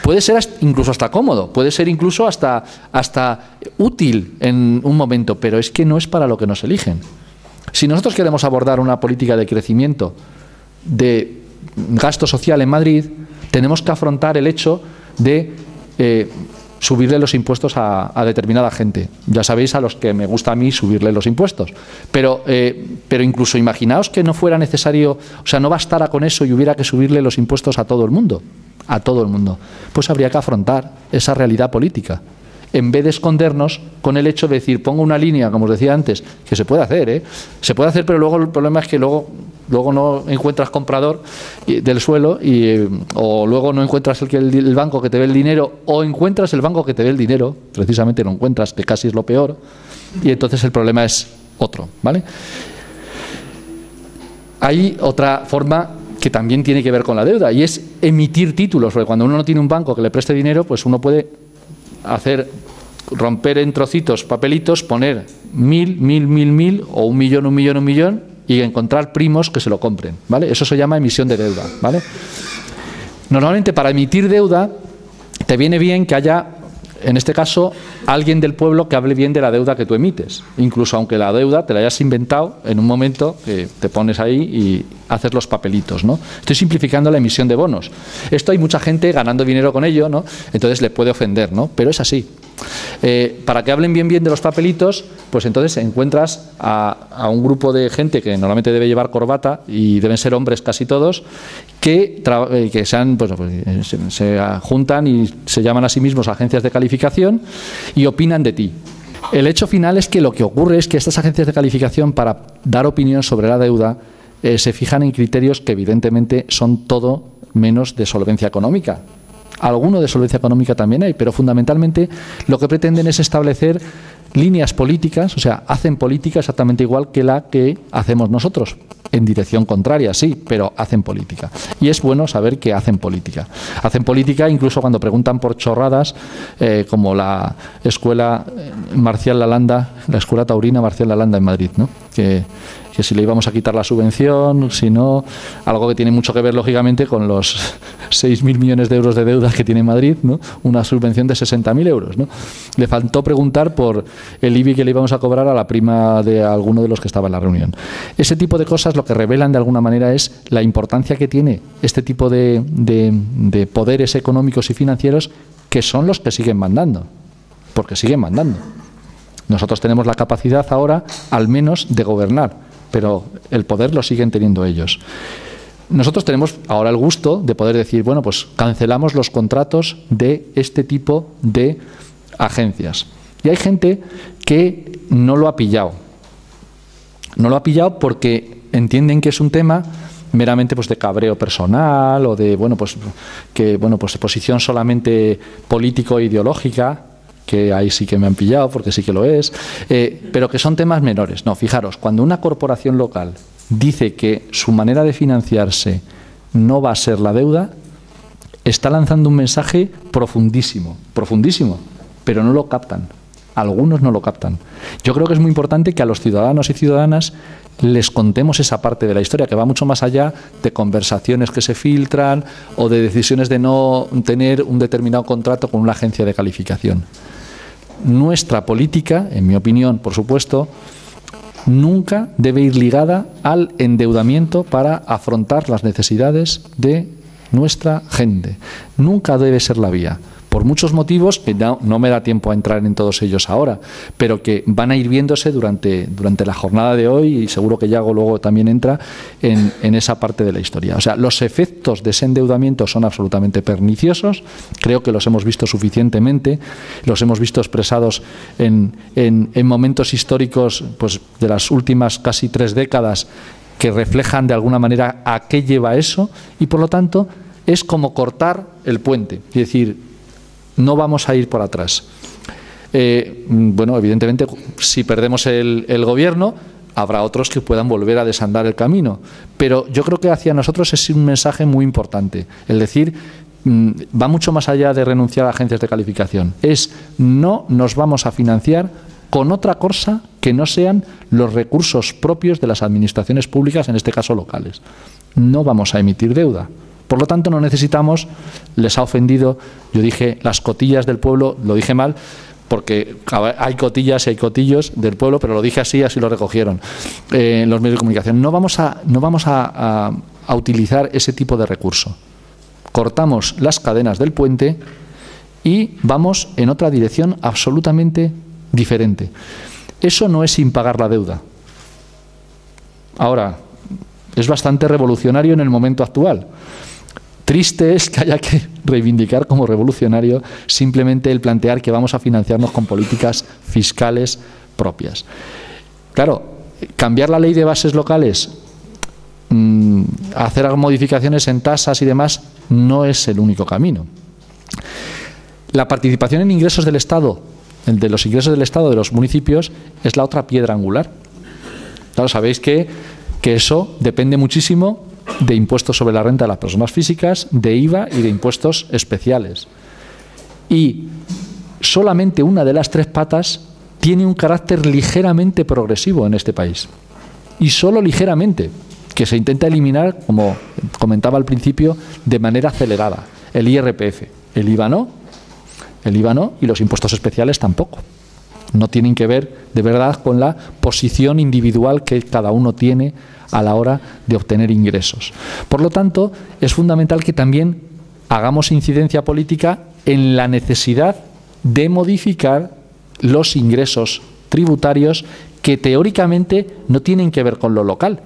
Puede ser incluso hasta cómodo, puede ser incluso hasta útil en un momento, pero es que no es para lo que nos eligen. Si nosotros queremos abordar una política de crecimiento, de gasto social en Madrid, tenemos que afrontar el hecho de subirle los impuestos a determinada gente. Ya sabéis a los que me gusta a mí subirle los impuestos. Pero incluso imaginaos que no fuera necesario, o sea, no bastara con eso y hubiera que subirle los impuestos a todo el mundo. A todo el mundo. Pues habría que afrontar esa realidad política. En vez de escondernos con el hecho de decir, pongo una línea, como os decía antes, que se puede hacer, ¿eh? Se puede hacer, pero luego el problema es que luego no encuentras comprador del suelo o luego no encuentras el banco que te dé el dinero, o encuentras el banco que te dé el dinero, precisamente lo encuentras, que casi es lo peor, y entonces el problema es otro, ¿vale? Hay otra forma que también tiene que ver con la deuda, y es emitir títulos, porque cuando uno no tiene un banco que le preste dinero, pues uno puede romper en trocitos papelitos, poner 1.000 o 1.000.000 y encontrar primos que se lo compren, ¿vale? Eso se llama emisión de deuda, ¿vale? Normalmente para emitir deuda te viene bien que haya, en este caso, alguien del pueblo que hable bien de la deuda que tú emites, incluso aunque la deuda te la hayas inventado en un momento que te pones ahí y haces los papelitos, ¿no? Estoy simplificando la emisión de bonos. Esto hay mucha gente ganando dinero con ello, ¿no? Entonces le puede ofender, ¿no? Pero es así. Para que hablen bien de los papelitos, pues entonces encuentras a un grupo de gente que normalmente debe llevar corbata, y deben ser hombres casi todos, que se juntan y se llaman a sí mismos agencias de calificación y opinan de ti. El hecho final es que lo que ocurre es que estas agencias de calificación, para dar opinión sobre la deuda, se fijan en criterios que evidentemente son todo menos de solvencia económica. Alguno de solvencia económica también hay, pero fundamentalmente lo que pretenden es establecer líneas políticas, o sea, hacen política exactamente igual que la que hacemos nosotros, en dirección contraria, sí, pero hacen política. Y es bueno saber que hacen política. Hacen política incluso cuando preguntan por chorradas, como la escuela Marcial Lalanda, la escuela taurina Marcial Lalanda en Madrid, ¿no? Que si le íbamos a quitar la subvención, si no, algo que tiene mucho que ver, lógicamente, con los 6.000 millones de euros de deuda que tiene Madrid, ¿no? Una subvención de 60.000 euros, ¿no? Le faltó preguntar por el IBI que le íbamos a cobrar a la prima de alguno de los que estaba en la reunión. Ese tipo de cosas lo que revelan de alguna manera es la importancia que tiene este tipo de poderes económicos y financieros, que son los que siguen mandando, porque siguen mandando. Nosotros tenemos la capacidad ahora, al menos, de gobernar, pero el poder lo siguen teniendo ellos. Nosotros tenemos ahora el gusto de poder decir, bueno, pues cancelamos los contratos de este tipo de agencias. Y hay gente que no lo ha pillado. No lo ha pillado porque entienden que es un tema meramente pues de cabreo personal o de posición solamente político e ideológica, que ahí sí que me han pillado porque sí que lo es, pero que son temas menores. No, fijaros, cuando una corporación local dice que su manera de financiarse no va a ser la deuda, está lanzando un mensaje profundísimo, pero no lo captan. Algunos no lo captan. Yo creo que es muy importante que a los ciudadanos y ciudadanas les contemos esa parte de la historia, que va mucho más allá de conversaciones que se filtran o de decisiones de no tener un determinado contrato con una agencia de calificación. Nuestra política, en mi opinión, por supuesto, nunca debe ir ligada al endeudamiento para afrontar las necesidades de nuestra gente. Nunca debe ser la vía. por muchos motivos que no me da tiempo a entrar en todos ellos ahora, pero que van a ir viéndose durante la jornada de hoy, y seguro que Yago luego también entra en esa parte de la historia. O sea, los efectos de ese endeudamiento son absolutamente perniciosos, creo que los hemos visto suficientemente, los hemos visto expresados en momentos históricos pues, de las últimas casi 3 décadas, que reflejan de alguna manera a qué lleva eso, y por lo tanto es como cortar el puente, es decir, no vamos a ir por atrás. Bueno, evidentemente, si perdemos el gobierno, habrá otros que puedan volver a desandar el camino. Pero yo creo que hacia nosotros es un mensaje muy importante. Es decir, va mucho más allá de renunciar a agencias de calificación. No nos vamos a financiar con otra cosa que no sean los recursos propios de las administraciones públicas, en este caso locales. No vamos a emitir deuda. Por lo tanto, no necesitamos, les ha ofendido, yo dije las cotillas del pueblo, lo dije mal, porque hay cotillas y hay cotillos del pueblo, pero lo dije así lo recogieron en los medios de comunicación. No vamos a utilizar ese tipo de recurso. Cortamos las cadenas del puente y vamos en otra dirección absolutamente diferente. Eso no es sin pagar la deuda. Ahora, es bastante revolucionario en el momento actual. Triste es que haya que reivindicar como revolucionario simplemente el plantear que vamos a financiarnos con políticas fiscales propias. Claro, cambiar la ley de bases locales, hacer modificaciones en tasas y demás, no es el único camino. La participación en ingresos del Estado, de los ingresos del Estado de los municipios, es la otra piedra angular. Claro, sabéis que eso depende muchísimo de impuestos sobre la renta de las personas físicas, de IVA y de impuestos especiales. Y solamente una de las 3 patas tiene un carácter ligeramente progresivo en este país. Y solo ligeramente, que se intenta eliminar, como comentaba al principio, de manera acelerada. El IRPF. El IVA no, y los impuestos especiales tampoco. No tienen que ver, de verdad, con la posición individual que cada uno tiene a la hora de obtener ingresos. Por lo tanto, es fundamental que también hagamos incidencia política en la necesidad de modificar los ingresos tributarios que teóricamente no tienen que ver con lo local,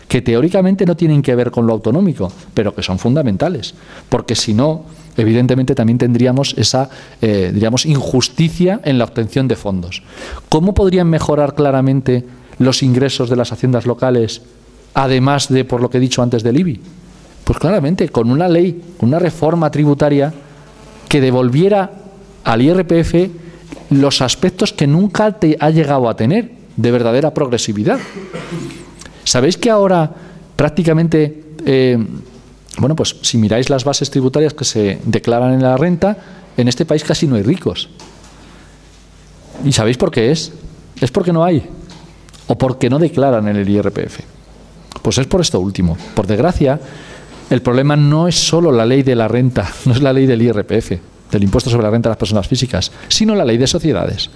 que teóricamente no tienen que ver con lo autonómico, pero que son fundamentales, porque si no, evidentemente también tendríamos esa, diríamos, injusticia en la obtención de fondos. ¿Cómo podrían mejorar claramente los ingresos de las haciendas locales, además de, por lo que he dicho antes, del IBI? Pues claramente, con una ley, una reforma tributaria que devolviera al IRPF los aspectos que nunca te ha llegado a tener, de verdadera progresividad. ¿Sabéis que ahora prácticamente, bueno, pues si miráis las bases tributarias que se declaran en la renta, en este país casi no hay ricos? ¿Y sabéis por qué es? Es porque no hay, o porque no declaran en el IRPF. Pues es por esto último. Por desgracia, el problema no es solo la ley de la renta, no es la ley del IRPF, del impuesto sobre la renta de las personas físicas, sino la ley de sociedades.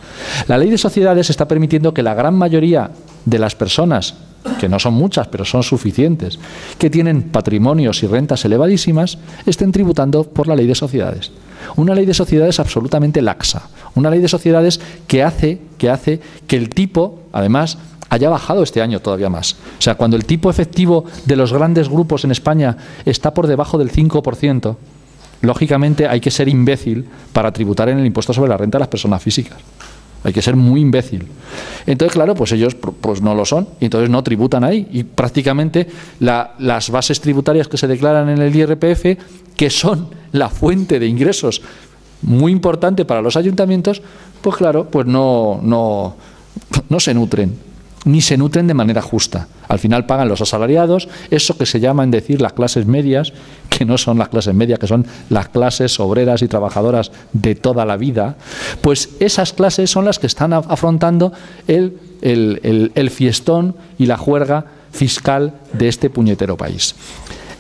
La ley de sociedades está permitiendo que la gran mayoría de las personas, que no son muchas, pero son suficientes, que tienen patrimonios y rentas elevadísimas, estén tributando por la ley de sociedades. Una ley de sociedades absolutamente laxa, una ley de sociedades que hace que el tipo, además, haya bajado este año todavía más. O sea, cuando el tipo efectivo de los grandes grupos en España está por debajo del 5%, lógicamente hay que ser imbécil para tributar en el impuesto sobre la renta de las personas físicas. Hay que ser muy imbécil. Entonces, claro, pues ellos pues no lo son, y entonces no tributan ahí. Y prácticamente las bases tributarias que se declaran en el IRPF, que son la fuente de ingresos muy importante para los ayuntamientos, pues claro, pues no se nutren, ni se nutren de manera justa. Al final pagan los asalariados, eso que se llaman decir las clases medias, que no son las clases medias, que son las clases obreras y trabajadoras de toda la vida, pues esas clases son las que están afrontando el fiestón y la juerga fiscal de este puñetero país.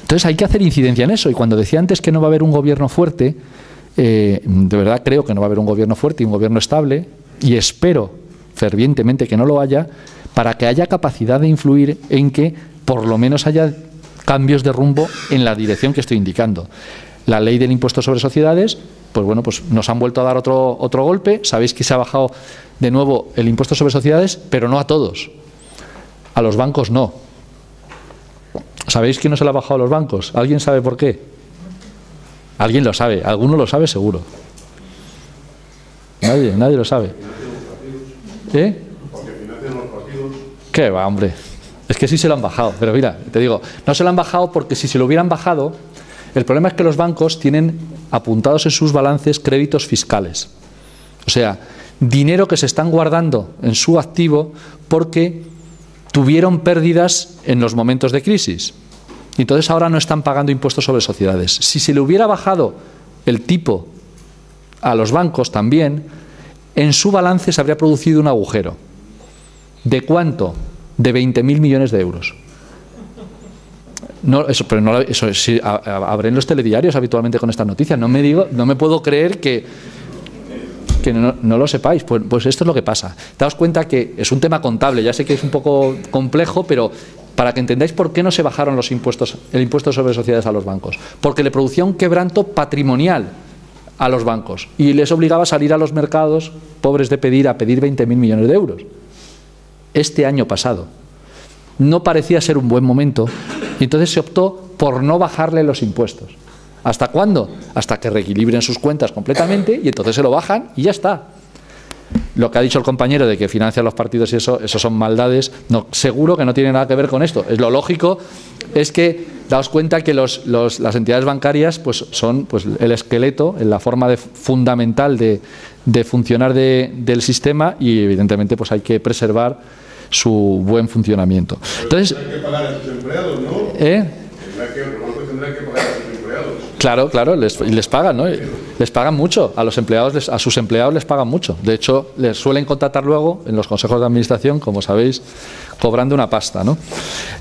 Entonces hay que hacer incidencia en eso, y cuando decía antes que no va a haber un gobierno fuerte, de verdad creo que no va a haber un gobierno fuerte y un gobierno estable, y espero fervientemente que no lo haya, para que haya capacidad de influir en que por lo menos haya cambios de rumbo en la dirección que estoy indicando. La ley del impuesto sobre sociedades pues bueno, pues nos han vuelto a dar otro golpe. Sabéis que se ha bajado de nuevo el impuesto sobre sociedades, pero no a todos. A los bancos no. ¿Sabéis quién no se lo ha bajado a los bancos? ¿Alguien sabe por qué? Alguien lo sabe, alguno lo sabe seguro. Nadie lo sabe. ¿Eh? Porque financian los partidos. ¿Qué va, hombre? Es que sí se lo han bajado, pero mira, te digo, no se lo han bajado porque si se lo hubieran bajado, el problema es que los bancos tienen apuntados en sus balances créditos fiscales. O sea, dinero que se están guardando en su activo porque tuvieron pérdidas en los momentos de crisis. Y entonces ahora no están pagando impuestos sobre sociedades. Si se le hubiera bajado el tipo a los bancos también, en su balance se habría producido un agujero. ¿De cuánto? De 20.000 millones de euros. No, eso, pero no, eso sí, habré en los telediarios habitualmente con estas noticias. No me puedo creer que no lo sepáis. Pues esto es lo que pasa. Daos cuenta que es un tema contable. Ya sé que es un poco complejo, pero para que entendáis por qué no se bajaron los impuestos, el impuesto sobre sociedades a los bancos. Porque le producía un quebranto patrimonial a los bancos y les obligaba a salir a los mercados, pobres de pedir, a pedir 20.000 millones de euros. Este año pasado no parecía ser un buen momento y entonces se optó por no bajarle los impuestos. ¿Hasta cuándo? Hasta que reequilibren sus cuentas completamente y entonces se lo bajan y ya está. Lo que ha dicho el compañero de que financian los partidos y eso son maldades. No, seguro que no tiene nada que ver con esto. Es lo lógico es que daos cuenta que las entidades bancarias pues son pues el esqueleto, en la forma fundamental de funcionar del sistema y evidentemente pues hay que preservar su buen funcionamiento. Entonces, tendrán que pagar a sus empleados, ¿no? Los bancos tendrán que pagar a sus empleados. Claro, les pagan, ¿no? Les pagan mucho, a sus empleados les pagan mucho. De hecho, les suelen contratar luego en los consejos de administración, como sabéis, cobrando una pasta, ¿no?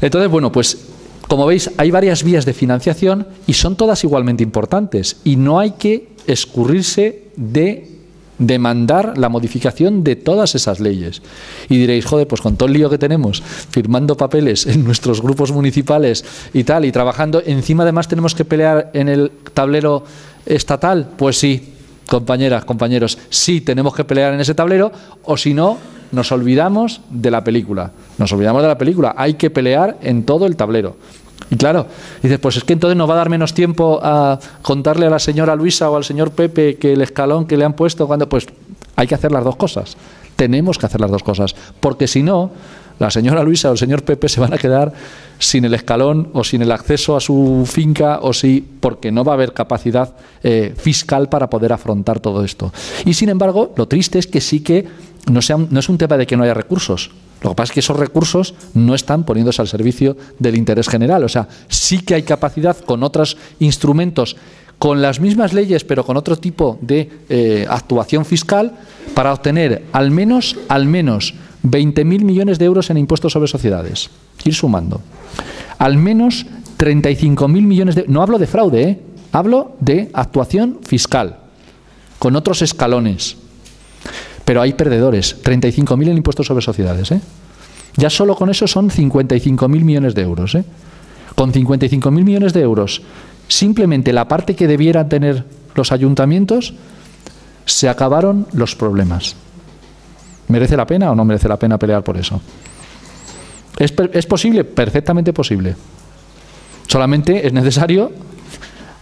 Entonces, bueno, pues como veis, hay varias vías de financiación y son todas igualmente importantes y no hay que escurrirse de demandar la modificación de todas esas leyes. Y diréis, joder, pues con todo el lío que tenemos, firmando papeles en nuestros grupos municipales y tal, y trabajando, encima además tenemos que pelear en el tablero estatal. Pues sí, compañeras, compañeros, sí tenemos que pelear en ese tablero, o si no, nos olvidamos de la película. Nos olvidamos de la película. Hay que pelear en todo el tablero. Y claro, dices, pues es que entonces nos va a dar menos tiempo a contarle a la señora Luisa o al señor Pepe que el escalón que le han puesto, cuando pues hay que hacer las dos cosas. Tenemos que hacer las dos cosas, porque si no, la señora Luisa o el señor Pepe se van a quedar sin el escalón o sin el acceso a su finca porque no va a haber capacidad fiscal para poder afrontar todo esto. Y sin embargo, lo triste es que sí que no es un tema de que no haya recursos. Lo que pasa es que esos recursos no están poniéndose al servicio del interés general. O sea, sí que hay capacidad con otros instrumentos, con las mismas leyes, pero con otro tipo de actuación fiscal, para obtener al menos 20.000 millones de euros en impuestos sobre sociedades. Ir sumando. Al menos 35.000 millones de euros. No hablo de fraude, hablo de actuación fiscal, con otros escalones. Pero hay perdedores, 35.000 en impuestos sobre sociedades. Ya solo con eso son 55.000 millones de euros. Con 55.000 millones de euros, simplemente la parte que debieran tener los ayuntamientos, se acabaron los problemas. ¿Merece la pena o no merece la pena pelear por eso? ¿Es posible? Perfectamente posible. Solamente es necesario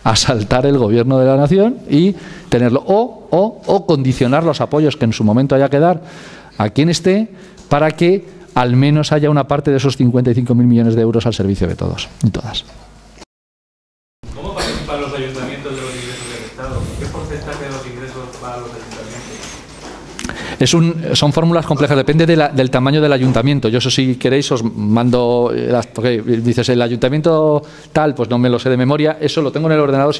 asaltar el gobierno de la nación y tenerlo o condicionar los apoyos que en su momento haya que dar a quien esté para que al menos haya una parte de esos 55.000 millones de euros al servicio de todos y todas. ¿Cómo participan los ayuntamientos de los ingresos del Estado? ¿Qué porcentaje de los ingresos va a los ayuntamientos? Son fórmulas complejas, depende del tamaño del ayuntamiento. Yo eso, si queréis, os mando, porque dices el ayuntamiento tal, pues no me lo sé de memoria, eso lo tengo en el ordenador,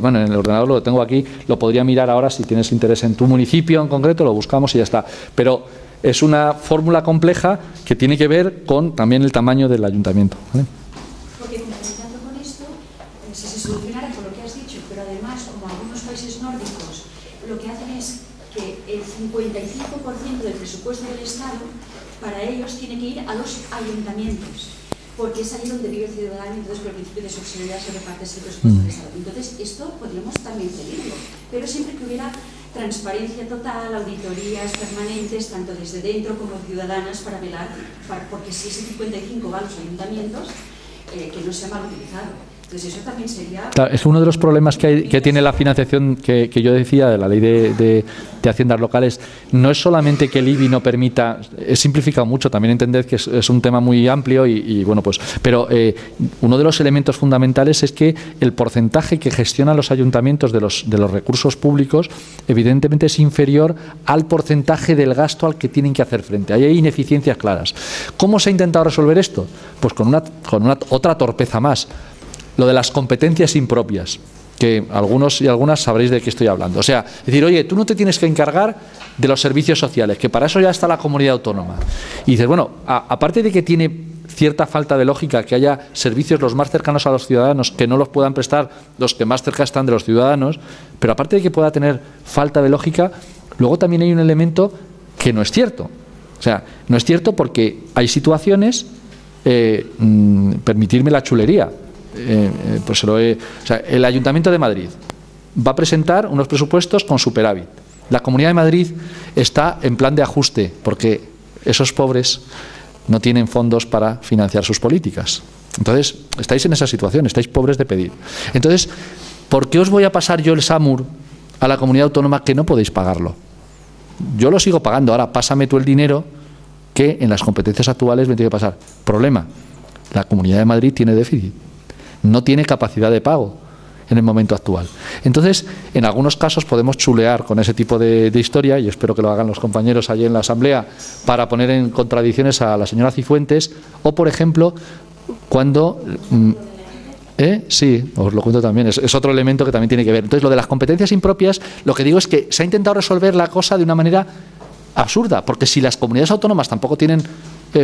bueno, en el ordenador lo tengo aquí, lo podría mirar ahora si tienes interés en tu municipio en concreto, lo buscamos y ya está. Pero es una fórmula compleja que tiene que ver con también el tamaño del ayuntamiento, ¿vale? Porque finalizando con esto, si se solucionara con lo que has dicho, pero además, como algunos países nórdicos, lo que hacen es que el 55% del presupuesto del Estado, para ellos, tiene que ir a los ayuntamientos. porque es ahí donde vive el ciudadano, entonces por el principio de subsidiariedad se reparte ese presupuesto del Estado. Entonces esto podríamos también pedirlo, pero siempre que hubiera transparencia total, auditorías permanentes, tanto desde dentro como ciudadanas, para velar, porque si ese 55 va a los ayuntamientos, que no sea mal utilizado. Entonces eso también sería... Claro, es uno de los problemas que tiene la financiación que yo decía de la ley de haciendas locales. No es solamente que el IBI no permita, he simplificado mucho, también entended que es un tema muy amplio y bueno, pues, pero uno de los elementos fundamentales es que el porcentaje que gestionan los ayuntamientos de los recursos públicos evidentemente es inferior al porcentaje del gasto al que tienen que hacer frente. Ahí hay ineficiencias claras. ¿Cómo se ha intentado resolver esto? Pues con una otra torpeza más. Lo de las competencias impropias, que algunos y algunas sabréis de qué estoy hablando. O sea, decir, oye, tú no te tienes que encargar de los servicios sociales, que para eso ya está la comunidad autónoma. Y dices, bueno, aparte de que tiene cierta falta de lógica que haya servicios los más cercanos a los ciudadanos que no los puedan prestar los que más cerca están de los ciudadanos, pero aparte de que pueda tener falta de lógica, luego también hay un elemento que no es cierto. O sea, no es cierto porque hay situaciones, permitirme la chulería, pues o sea, el Ayuntamiento de Madrid va a presentar unos presupuestos con superávit. La Comunidad de Madrid está en plan de ajuste porque esos pobres no tienen fondos para financiar sus políticas. Entonces, estáis en esa situación, estáis pobres de pedir. Entonces, ¿por qué os voy a pasar yo el SAMUR a la comunidad autónoma que no podéis pagarlo? Yo lo sigo pagando, ahora pásame tú el dinero que en las competencias actuales me tiene que pasar. Problema, la Comunidad de Madrid tiene déficit. No tiene capacidad de pago en el momento actual. Entonces, en algunos casos podemos chulear con ese tipo de historia, y espero que lo hagan los compañeros allí en la Asamblea, para poner en contradicciones a la señora Cifuentes, o, por ejemplo, cuando... Sí, os lo cuento también, es otro elemento que también tiene que ver. Entonces, lo de las competencias impropias, lo que digo es que se ha intentado resolver la cosa de una manera absurda, porque si las comunidades autónomas tampoco tienen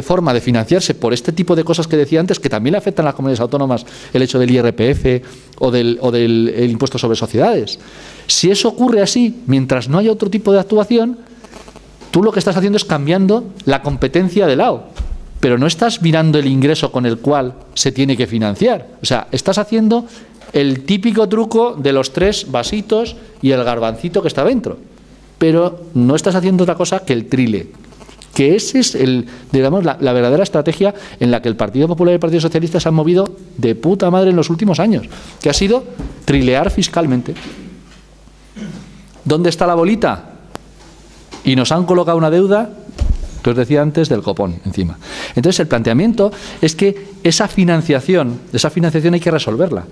forma de financiarse por este tipo de cosas que decía antes, que también le afectan a las comunidades autónomas, el hecho del IRPF o del impuesto sobre sociedades. Si eso ocurre así, mientras no haya otro tipo de actuación, tú lo que estás haciendo es cambiando la competencia de lado, pero no estás mirando el ingreso con el cual se tiene que financiar. O sea, estás haciendo el típico truco de los 3 vasitos y el garbancito que está dentro, pero no estás haciendo otra cosa que el trile, que ese es digamos, la verdadera estrategia en la que el Partido Popular y el Partido Socialista se han movido de puta madre en los últimos años, que ha sido trilear fiscalmente. ¿Dónde está la bolita? Y nos han colocado una deuda, que os decía antes, del copón encima. Entonces el planteamiento es que esa financiación hay que resolverla.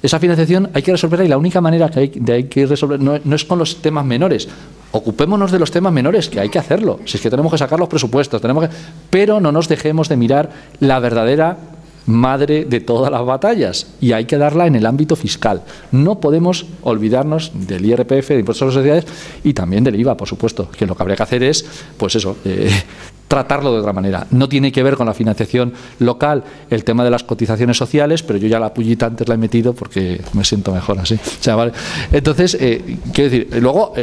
Esa financiación hay que resolverla y la única manera que hay que resolver no es con los temas menores. Ocupémonos de los temas menores, que hay que hacerlo. Si es que tenemos que sacar los presupuestos, pero no nos dejemos de mirar la verdadera madre de todas las batallas, y hay que darla en el ámbito fiscal. No podemos olvidarnos del IRPF, de impuestos sobre sociedades, y también del IVA, por supuesto, que lo que habría que hacer es, pues eso, tratarlo de otra manera. No tiene que ver con la financiación local el tema de las cotizaciones sociales, pero yo ya la pullita antes la he metido porque me siento mejor así. O sea, ¿vale? Entonces, quiero decir, luego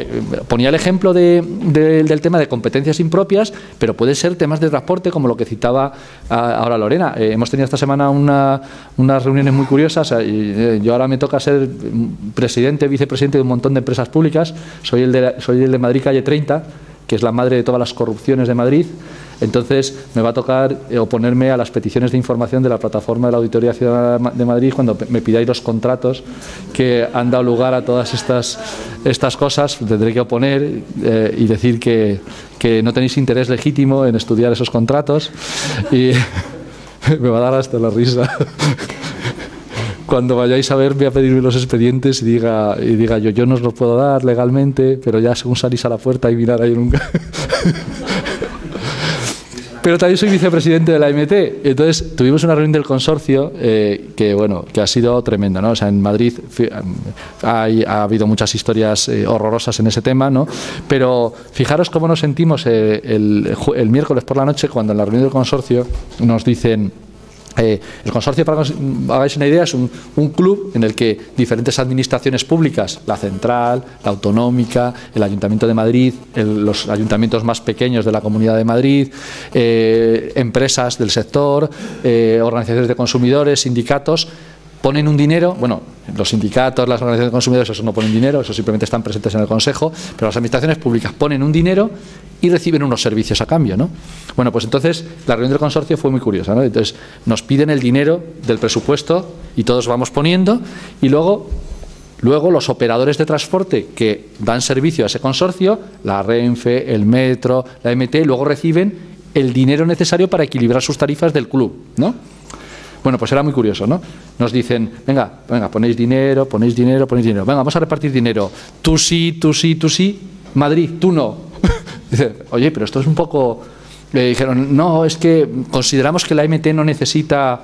ponía el ejemplo del tema de competencias impropias, pero puede ser temas de transporte, como lo que citaba ahora Lorena. Hemos tenido esta semana unas reuniones muy curiosas. Yo ahora me toca ser presidente, vicepresidente de un montón de empresas públicas. Soy el de Madrid Calle 30, que es la madre de todas las corrupciones de Madrid. Entonces me va a tocar oponerme a las peticiones de información de la plataforma de la Auditoría Ciudadana de Madrid cuando me pidáis los contratos que han dado lugar a todas estas cosas. Tendré que oponer y decir que no tenéis interés legítimo en estudiar esos contratos, y me va a dar hasta la risa. Cuando vayáis a verme a pedirme los expedientes y diga yo no os los puedo dar legalmente, pero ya según salís a la puerta y mirar ahí nunca. Pero también soy vicepresidente de la AMT. Entonces tuvimos una reunión del consorcio que ha sido tremenda, ¿no? O sea, en Madrid ha habido muchas historias horrorosas en ese tema, ¿no? Pero fijaros cómo nos sentimos el miércoles por la noche cuando en la reunión del consorcio nos dicen: El consorcio, para que hagáis una idea, es un club en el que diferentes administraciones públicas, la central, la autonómica, el Ayuntamiento de Madrid, los ayuntamientos más pequeños de la Comunidad de Madrid, empresas del sector, organizaciones de consumidores, sindicatos, ponen un dinero. Bueno, los sindicatos, las organizaciones de consumidores, eso no ponen dinero, eso simplemente están presentes en el Consejo, pero las administraciones públicas ponen un dinero y reciben unos servicios a cambio, ¿no? Bueno, pues entonces la reunión del consorcio fue muy curiosa, ¿no? Entonces nos piden el dinero del presupuesto y todos vamos poniendo, y luego los operadores de transporte que dan servicio a ese consorcio, la Renfe, el Metro, la MT, luego reciben el dinero necesario para equilibrar sus tarifas del club, ¿no? Bueno, pues era muy curioso, ¿no? Nos dicen, venga, ponéis dinero, venga, vamos a repartir dinero. Tú sí, Madrid, tú no. Dice, oye, pero esto es un poco... dijeron, no, es que consideramos que la MT no necesita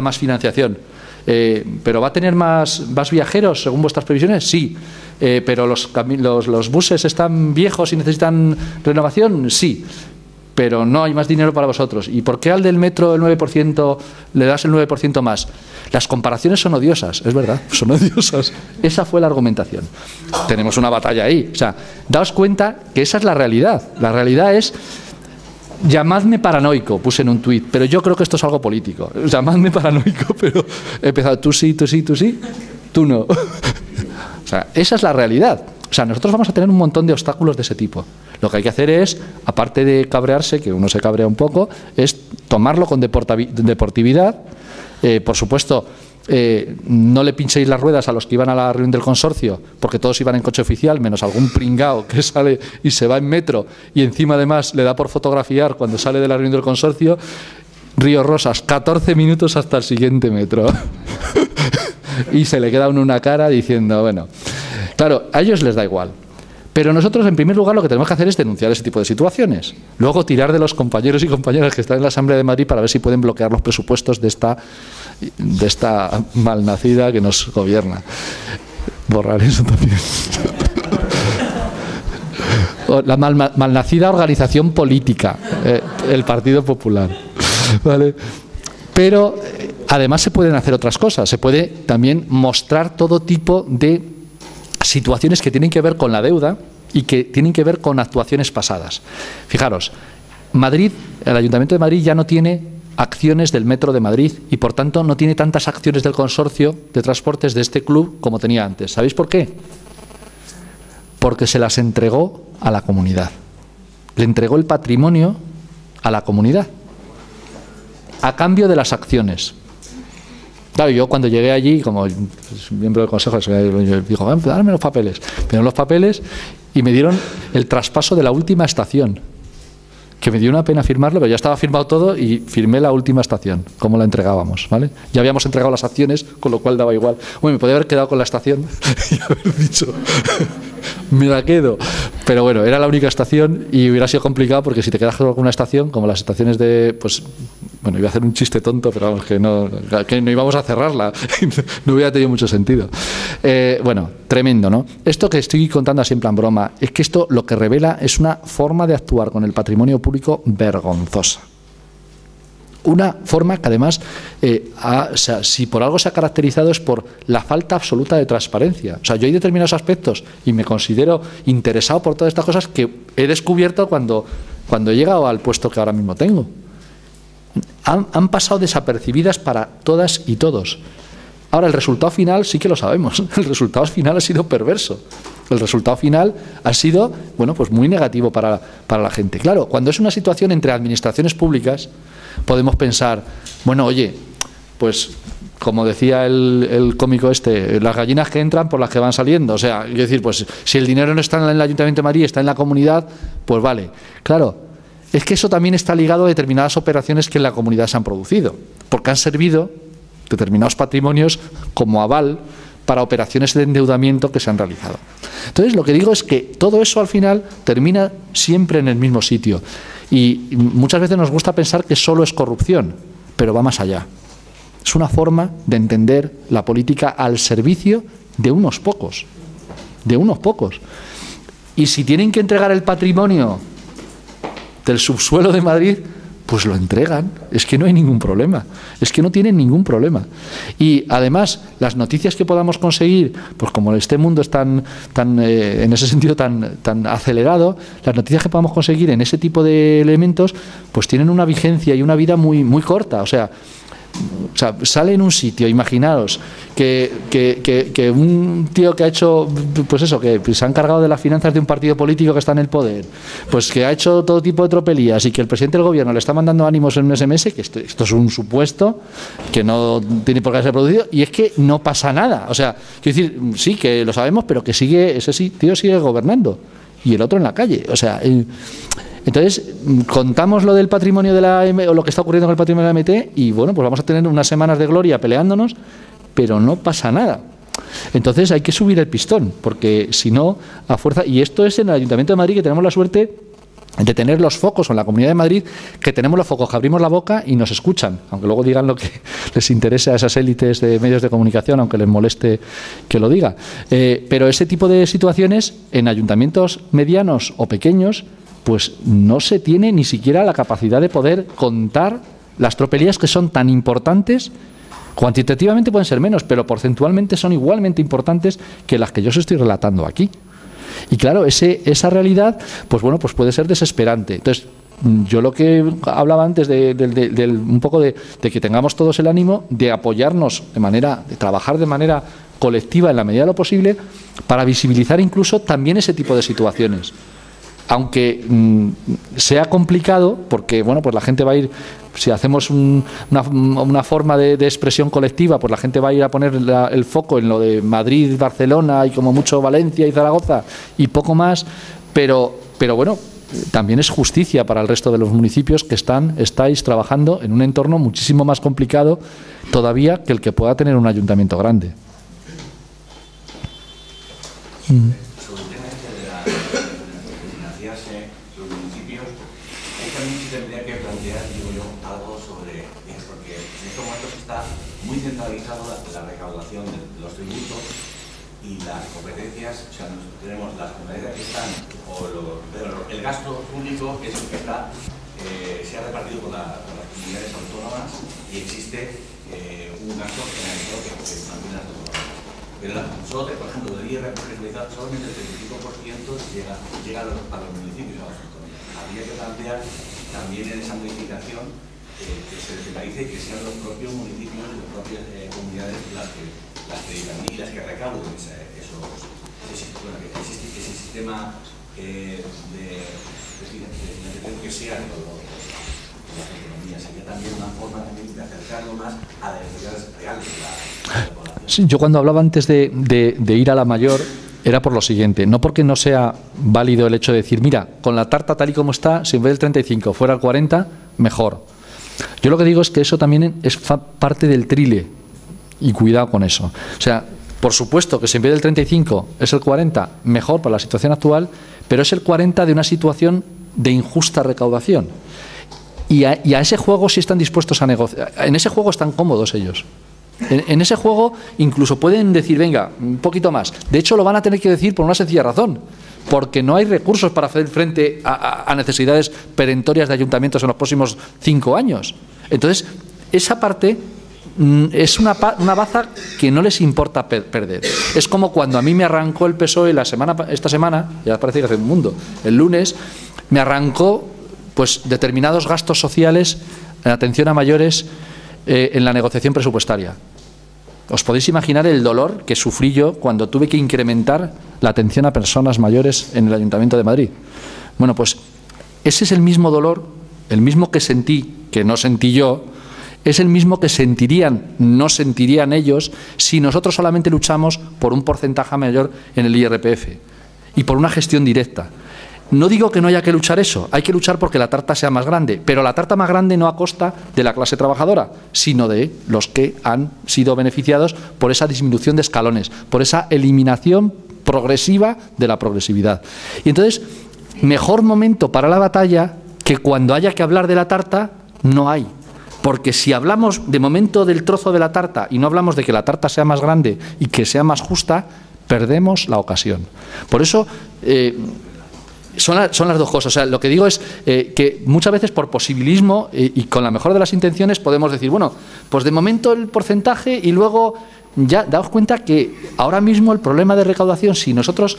más financiación. ¿Pero va a tener más viajeros según vuestras previsiones? Sí. ¿Pero los buses están viejos y necesitan renovación? Sí. Pero no hay más dinero para vosotros. ¿Y por qué al del metro el 9% le das el 9% más? Las comparaciones son odiosas, es verdad, son odiosas. Esa fue la argumentación. Tenemos una batalla ahí. O sea, daos cuenta que esa es la realidad. La realidad es, llamadme paranoico, puse en un tuit, pero yo creo que esto es algo político. Llamadme paranoico, pero he empezado tú sí, tú no. O sea, esa es la realidad. O sea, nosotros vamos a tener un montón de obstáculos de ese tipo. Lo que hay que hacer es, aparte de cabrearse, que uno se cabrea un poco, es tomarlo con deportividad. Por supuesto, no le pinchéis las ruedas a los que iban a la reunión del consorcio, porque todos iban en coche oficial, menos algún pringao que sale y se va en metro, y encima además le da por fotografiar cuando sale de la reunión del consorcio. Río Rosas, 14 minutos hasta el siguiente metro. Y se le queda uno una cara diciendo, bueno... Claro, a ellos les da igual. Pero nosotros, en primer lugar, lo que tenemos que hacer es denunciar ese tipo de situaciones. Luego, tirar de los compañeros y compañeras que están en la Asamblea de Madrid para ver si pueden bloquear los presupuestos de esta malnacida que nos gobierna. Borrar eso también. La malnacida organización política, el Partido Popular. ¿Vale? Pero, además, se pueden hacer otras cosas. Se puede también mostrar todo tipo de situaciones que tienen que ver con la deuda y que tienen que ver con actuaciones pasadas. Fijaros, Madrid, el Ayuntamiento de Madrid ya no tiene acciones del Metro de Madrid y por tanto no tiene tantas acciones del consorcio de transportes de este club como tenía antes. ¿Sabéis por qué? Porque se las entregó a la comunidad. Le entregó el patrimonio a la comunidad a cambio de las acciones. Claro, yo cuando llegué allí, como miembro del Consejo, dijo, dame los papeles. Me dieron los papeles y me dieron el traspaso de la última estación, que me dio una pena firmarlo, pero ya estaba firmado todo y firmé la última estación, como la entregábamos, ¿vale? Ya habíamos entregado las acciones, con lo cual daba igual. Bueno, me podía haber quedado con la estación y haber dicho, me la quedo. Pero bueno, era la única estación y hubiera sido complicado porque si te quedas con alguna estación, como las estaciones de, pues, bueno, iba a hacer un chiste tonto, pero vamos, que no íbamos a cerrarla, no hubiera tenido mucho sentido. Bueno, tremendo, ¿no? Esto que estoy contando así en plan broma, es que esto lo que revela es una forma de actuar con el patrimonio público vergonzosa. Una forma que además, o sea, si por algo se ha caracterizado es por la falta absoluta de transparencia. O sea, yo hay determinados aspectos y me considero interesado por todas estas cosas que he descubierto cuando he llegado al puesto que ahora mismo tengo. Han pasado desapercibidas para todas y todos. Ahora, el resultado final sí que lo sabemos. El resultado final ha sido perverso. El resultado final ha sido, bueno, pues muy negativo para la gente. Claro, cuando es una situación entre administraciones públicas, podemos pensar, bueno, oye, pues como decía el cómico este, las gallinas que entran por las que van saliendo. O sea, es decir, pues si el dinero no está en el Ayuntamiento de Madrid, está en la comunidad, pues vale. Claro, es que eso también está ligado a determinadas operaciones que en la comunidad se han producido, porque han servido determinados patrimonios como aval para operaciones de endeudamiento que se han realizado. Entonces, lo que digo es que todo eso al final termina siempre en el mismo sitio. Y muchas veces nos gusta pensar que solo es corrupción, pero va más allá. Es una forma de entender la política al servicio de unos pocos. De unos pocos. Y si tienen que entregar el patrimonio del subsuelo de Madrid, pues lo entregan. Es que no hay ningún problema. Es que no tienen ningún problema. Y además, las noticias que podamos conseguir, pues como este mundo es tan en ese sentido tan acelerado, las noticias que podamos conseguir en ese tipo de elementos, pues tienen una vigencia y una vida muy, muy corta. O sea, sale en un sitio, imaginaos que un tío que ha hecho, pues eso, que se ha encargado de las finanzas de un partido político que está en el poder, pues que ha hecho todo tipo de tropelías y que el presidente del gobierno le está mandando ánimos en un SMS, que esto es un supuesto que no tiene por qué ser producido, y es que no pasa nada. O sea, quiero decir, sí, que lo sabemos, pero que sigue, ese sí, tío sigue gobernando y el otro en la calle. O sea, entonces, contamos lo del patrimonio de la o lo que está ocurriendo con el patrimonio de la MT y bueno, pues vamos a tener unas semanas de gloria peleándonos, pero no pasa nada. Entonces hay que subir el pistón, porque si no, a fuerza, y esto es en el Ayuntamiento de Madrid, que tenemos la suerte de tener los focos, o en la Comunidad de Madrid, que tenemos los focos, que abrimos la boca y nos escuchan, aunque luego digan lo que les interese a esas élites de medios de comunicación, aunque les moleste que lo diga. Pero ese tipo de situaciones, en ayuntamientos medianos o pequeños, pues no se tiene ni siquiera la capacidad de poder contar las tropelías que son tan importantes. Cuantitativamente pueden ser menos, pero porcentualmente son igualmente importantes que las que yo os estoy relatando aquí. Y claro, esa realidad, pues bueno, pues puede ser desesperante. Entonces, yo lo que hablaba antes un poco de que tengamos todos el ánimo de apoyarnos de trabajar de manera colectiva en la medida de lo posible para visibilizar incluso también ese tipo de situaciones. Aunque sea complicado, porque bueno, pues la gente va a ir, si hacemos una forma de expresión colectiva, pues la gente va a ir a poner el foco en lo de Madrid, Barcelona y como mucho Valencia y Zaragoza y poco más, pero bueno, también es justicia para el resto de los municipios que estáis trabajando en un entorno muchísimo más complicado todavía que el que pueda tener un ayuntamiento grande. La recaudación de los tributos y las competencias, o sea, tenemos las competencias que están, el gasto público es el que está, se ha repartido con las comunidades autónomas y existe un gasto generalizado que mantiene las autónomas. Pero por ejemplo, del IRPF solamente el 35% llega a los municipios, a las autonomías. Habría que plantear también en esa modificación que se descentralice y que sean los propios municipios y las propias comunidades las que digan y las que recauden ese sistema de financiación que sea de las autonomías. Sería también una forma también de acercarlo más a las necesidades reales de la población. Sí, yo cuando hablaba antes de ir a la mayor era por lo siguiente, no porque no sea válido el hecho de decir, mira, con la tarta tal y como está, si en vez del 35 fuera el 40, mejor. Yo lo que digo es que eso también es parte del trile y cuidado con eso. O sea, por supuesto que si en vez del 35 es el 40, mejor para la situación actual, pero es el 40 de una situación de injusta recaudación. Y a ese juego sí están dispuestos a negociar. En ese juego están cómodos ellos. En ese juego incluso pueden decir, venga, un poquito más. De hecho, lo van a tener que decir por una sencilla razón. Porque no hay recursos para hacer frente a necesidades perentorias de ayuntamientos en los próximos 5 años. Entonces, esa parte es una baza que no les importa perder. Es como cuando a mí me arrancó el PSOE esta semana, ya parece que hace un mundo, el lunes, me arrancó pues determinados gastos sociales en atención a mayores en la negociación presupuestaria. Os podéis imaginar el dolor que sufrí yo cuando tuve que incrementar la atención a personas mayores en el Ayuntamiento de Madrid. Bueno, pues ese es el mismo dolor, el mismo que sentí, que no sentí yo, es el mismo que no sentirían ellos si nosotros solamente luchamos por un porcentaje mayor en el IRPF y por una gestión directa. No digo que no haya que luchar eso, hay que luchar porque la tarta sea más grande, pero la tarta más grande no a costa de la clase trabajadora, sino de los que han sido beneficiados por esa disminución de escalones, por esa eliminación progresiva de la progresividad. Y entonces, mejor momento para la batalla que cuando haya que hablar de la tarta, no hay. Porque si hablamos de momento del trozo de la tarta y no hablamos de que la tarta sea más grande y que sea más justa, perdemos la ocasión. Por eso Son las dos cosas. O sea, lo que digo es que muchas veces por posibilismo y con la mejor de las intenciones podemos decir, bueno, pues de momento el porcentaje y luego ya daos cuenta que ahora mismo el problema de recaudación, si nosotros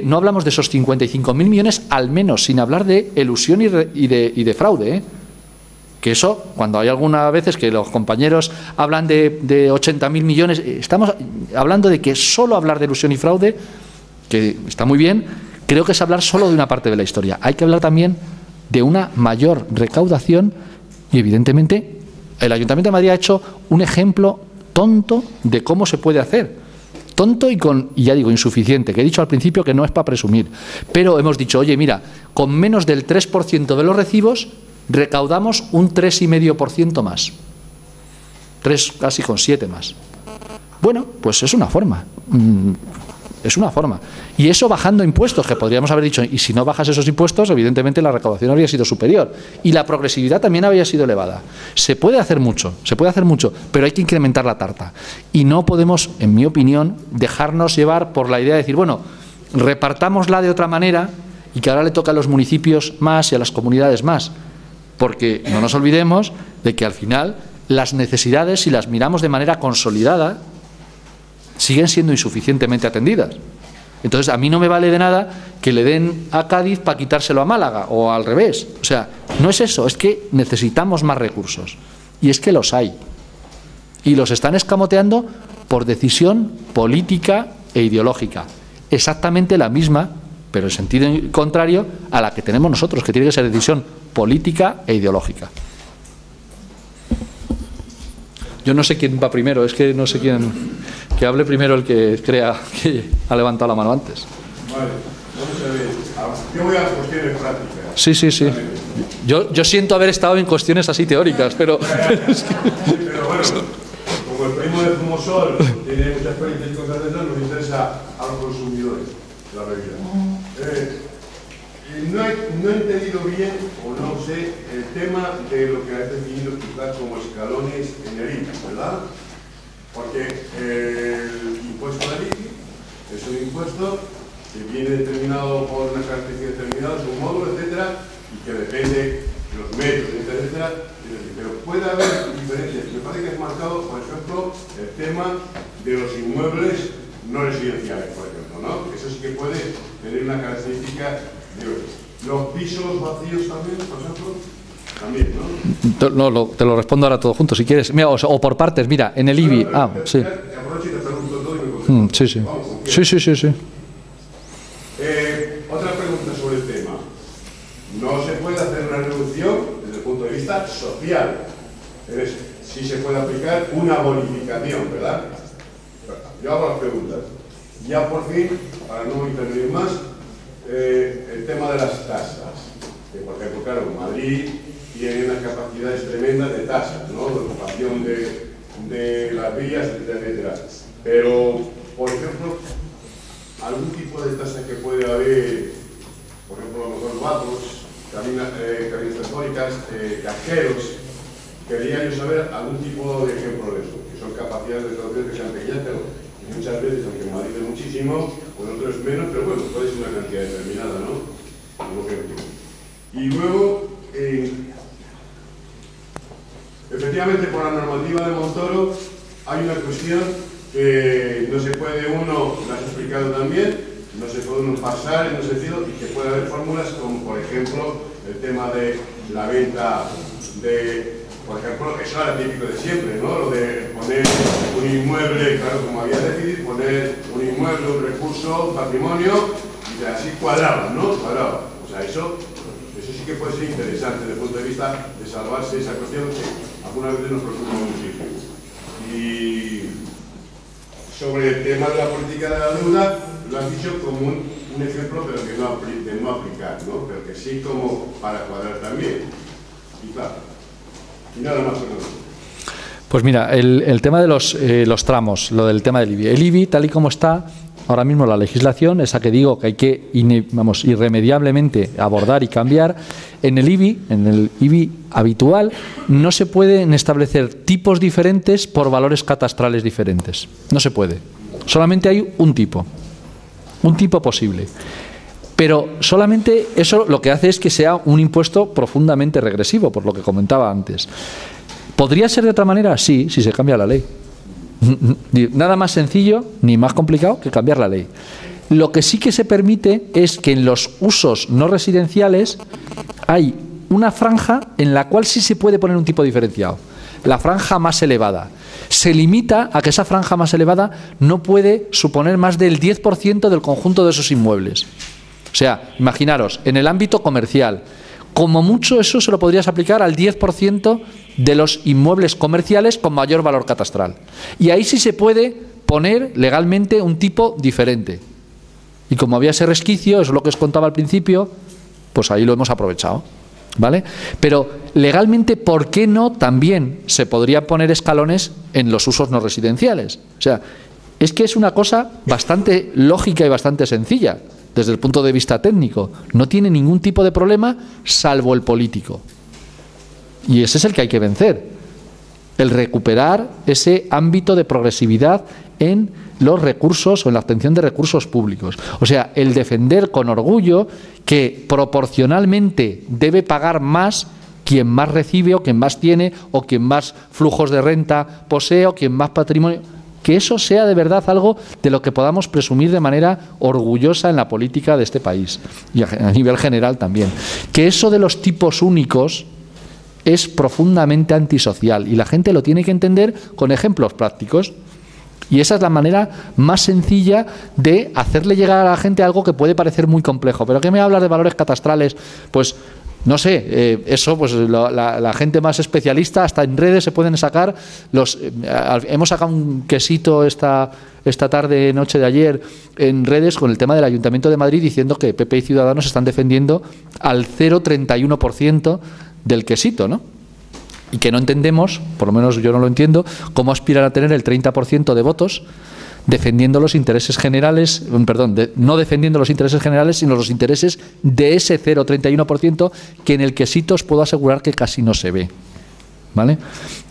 no hablamos de esos 55.000 millones, al menos sin hablar de elusión y de fraude, que eso, cuando hay algunas veces que los compañeros hablan de 80.000 millones, estamos hablando de que solo hablar de elusión y fraude, que está muy bien, creo que es hablar solo de una parte de la historia. Hay que hablar también de una mayor recaudación y, evidentemente, el Ayuntamiento de Madrid ha hecho un ejemplo tonto de cómo se puede hacer. Tonto y ya digo, insuficiente, que he dicho al principio que no es para presumir. Pero hemos dicho, oye, mira, con menos del 3% de los recibos recaudamos un 3,5% más. 3 casi con 7 más. Bueno, pues es una forma. Es una forma. Y eso bajando impuestos, que podríamos haber dicho, y si no bajas esos impuestos, evidentemente la recaudación habría sido superior. Y la progresividad también habría sido elevada. Se puede hacer mucho, pero hay que incrementar la tarta. Y no podemos, en mi opinión, dejarnos llevar por la idea de decir, bueno, repartámosla de otra manera y que ahora le toca a los municipios más y a las comunidades más. Porque no nos olvidemos de que al final las necesidades, si las miramos de manera consolidada, siguen siendo insuficientemente atendidas. Entonces, a mí no me vale de nada que le den a Cádiz para quitárselo a Málaga, o al revés. O sea, no es eso, es que necesitamos más recursos. Y es que los hay. Y los están escamoteando por decisión política e ideológica. Exactamente la misma, pero en sentido contrario a la que tenemos nosotros, que tiene que ser decisión política e ideológica. Yo no sé quién va primero, es que no sé quién... Que hable primero el que crea que ha levantado la mano antes. Vale, vamos a ver. Yo voy a las cuestiones prácticas. Sí. Yo siento haber estado en cuestiones así teóricas, pero... Pero bueno, como el primo de Zumosol tiene mucha experiencia y cosas de esas, nos interesa a los consumidores la bebida. No he entendido bien, o no sé, el tema de lo que has definido quizás como escalones en el IVA, ¿verdad? Porque el impuesto del IVA es un impuesto que viene determinado por una característica determinada, un módulo, etcétera, y que depende de los medios, etcétera. Pero puede haber diferencias. Me parece que has marcado, por ejemplo, el tema de los inmuebles no residenciales, por ejemplo, ¿no? Eso sí que puede tener una característica de los pisos vacíos también, por ejemplo. También, ¿no? No, te lo respondo ahora todo junto, si quieres. Mira, o por partes, mira, en el IBI. Sí. Aprovecho y te pregunto todo y me contestas. Sí. Otra pregunta sobre el tema. No se puede hacer una reducción desde el punto de vista social. Es si se puede aplicar una bonificación, ¿verdad? Yo hago las preguntas. Ya por fin, para no intervenir más, el tema de las tasas. Que por ejemplo, claro, Madrid tiene unas capacidades tremendas de tasas, ¿no? De ocupación de las vías, etcétera. Pero, por ejemplo, algún tipo de tasa que puede haber, por ejemplo, a lo mejor vatos, cabinas telefónicas, cajeros, quería yo saber algún tipo de ejemplo de eso, que son capacidades de recaudación que sean pequeñas, pero muchas veces, aunque en Madrid es muchísimo, pues otros es menos, pero bueno, puede ser una cantidad determinada, ¿no? Como ejemplo. Y luego, efectivamente, por la normativa de Montoro hay una cuestión que no se puede uno, lo has explicado también, no se puede uno pasar en ese sentido y que puede haber fórmulas como, por ejemplo, el tema de la venta de, por ejemplo, eso era típico de siempre, ¿no? Lo de poner un inmueble, claro, como había decidido, poner un inmueble, un recurso, un patrimonio, y así cuadraba, ¿no? Cuadraba. O sea, eso sí que puede ser interesante desde el punto de vista de salvarse esa cuestión que algunas veces nos preocupa muchísimo. Y sobre el tema de la política de la deuda, lo has dicho como un ejemplo, pero que de no aplicar, ¿no? Pero que sí como para cuadrar también. Y claro, y nada más. Pues mira, el tema de los tramos, lo del tema del IBI. El IBI, tal y como está ahora mismo la legislación, esa que digo que hay que irremediablemente abordar y cambiar, en el IBI habitual no se pueden establecer tipos diferentes por valores catastrales diferentes. No se puede. Solamente hay un tipo posible. Pero solamente eso lo que hace es que sea un impuesto profundamente regresivo, por lo que comentaba antes. ¿Podría ser de otra manera? Sí, si se cambia la ley. Nada más sencillo ni más complicado que cambiar la ley. Lo que sí que se permite es que en los usos no residenciales hay una franja en la cual sí se puede poner un tipo diferenciado. La franja más elevada. Se limita a que esa franja más elevada no puede suponer más del 10% del conjunto de esos inmuebles. O sea, imaginaros, en el ámbito comercial, como mucho eso se lo podrías aplicar al 10% de los inmuebles comerciales con mayor valor catastral. Y ahí sí se puede poner legalmente un tipo diferente. Y como había ese resquicio, eso es lo que os contaba al principio, pues ahí lo hemos aprovechado. ¿Vale? Pero legalmente, ¿por qué no también se podrían poner escalones en los usos no residenciales? O sea, es que es una cosa bastante lógica y bastante sencilla desde el punto de vista técnico. No tiene ningún tipo de problema salvo el político. Y ese es el que hay que vencer. El recuperar ese ámbito de progresividad en los recursos o en la obtención de recursos públicos. O sea, el defender con orgullo que proporcionalmente debe pagar más quien más recibe o quien más tiene o quien más flujos de renta posee o quien más patrimonio. Que eso sea de verdad algo de lo que podamos presumir de manera orgullosa en la política de este país y a nivel general también. Que eso de los tipos únicos es profundamente antisocial y la gente lo tiene que entender con ejemplos prácticos. Y esa es la manera más sencilla de hacerle llegar a la gente algo que puede parecer muy complejo. ¿Pero qué me hablas de valores catastrales? Pues no sé, eso pues la gente más especialista, hasta en redes se pueden sacar los... hemos sacado un quesito esta tarde, noche de ayer, en redes con el tema del Ayuntamiento de Madrid diciendo que PP y Ciudadanos están defendiendo al 0,31% del quesito, ¿no? Y que no entendemos, por lo menos yo no lo entiendo, cómo aspiran a tener el 30% de votos defendiendo los intereses generales, no defendiendo los intereses generales, sino los intereses de ese 0,31% que en el quesito os puedo asegurar que casi no se ve. ¿Vale?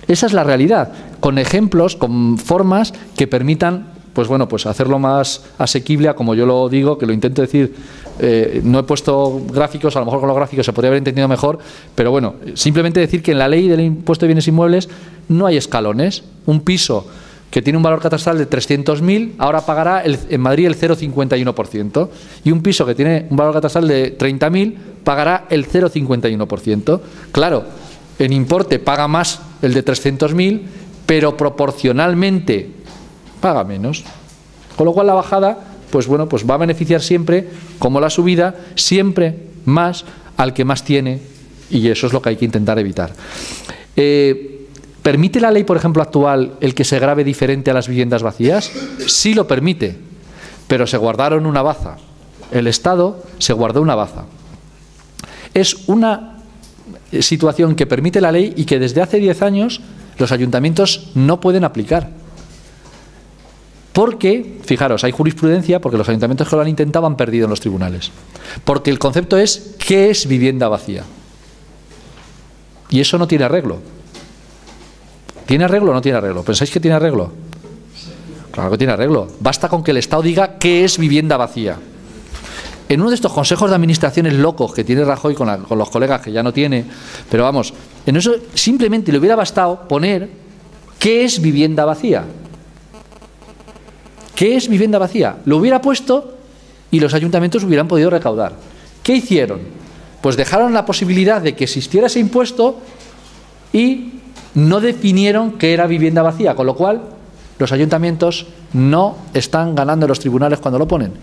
Esa es la realidad, con ejemplos, con formas que permitan pues hacerlo más asequible a como yo lo digo, que lo intento decir, no he puesto gráficos, a lo mejor con los gráficos se podría haber entendido mejor, pero bueno, simplemente decir que en la ley del impuesto de bienes inmuebles no hay escalones. Un piso que tiene un valor catastral de 300.000, ahora pagará en Madrid el 0,51%, y un piso que tiene un valor catastral de 30.000 pagará el 0,51%. Claro, en importe paga más el de 300.000, pero proporcionalmente paga menos. Con lo cual la bajada, pues va a beneficiar siempre, como la subida, siempre más al que más tiene, y eso es lo que hay que intentar evitar. ¿Permite la ley, por ejemplo, actual el que se grave diferente a las viviendas vacías? Sí lo permite, pero se guardaron una baza. El Estado se guardó una baza. Es una situación que permite la ley y que desde hace 10 años los ayuntamientos no pueden aplicar. Porque, fijaros, hay jurisprudencia porque los ayuntamientos que lo han intentado han perdido en los tribunales. Porque el concepto es ¿qué es vivienda vacía? Y eso no tiene arreglo. ¿Tiene arreglo o no tiene arreglo? ¿Pensáis que tiene arreglo? Claro que tiene arreglo. Basta con que el Estado diga qué es vivienda vacía. En uno de estos consejos de administraciones locos que tiene Rajoy con los colegas que ya no tiene, pero vamos, en eso simplemente le hubiera bastado poner qué es vivienda vacía. ¿Qué es vivienda vacía? Lo hubiera puesto y los ayuntamientos hubieran podido recaudar. ¿Qué hicieron? Pues dejaron la posibilidad de que existiera ese impuesto y no definieron qué era vivienda vacía, con lo cual los ayuntamientos no están ganando en los tribunales cuando lo ponen.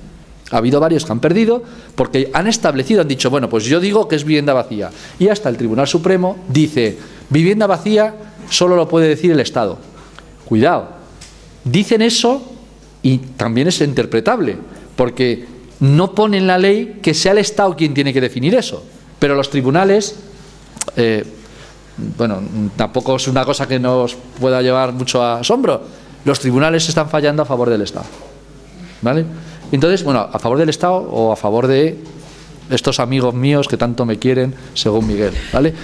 Ha habido varios que han perdido porque han establecido, han dicho, bueno, pues yo digo que es vivienda vacía. Y hasta el Tribunal Supremo dice, vivienda vacía solo lo puede decir el Estado. Cuidado, dicen eso y también es interpretable, porque no pone en la ley que sea el Estado quien tiene que definir eso. Pero los tribunales, tampoco es una cosa que nos pueda llevar mucho a asombro. Los tribunales están fallando a favor del Estado. ¿Vale? Entonces, a favor del Estado o a favor de estos amigos míos que tanto me quieren, según Miguel. ¿Vale?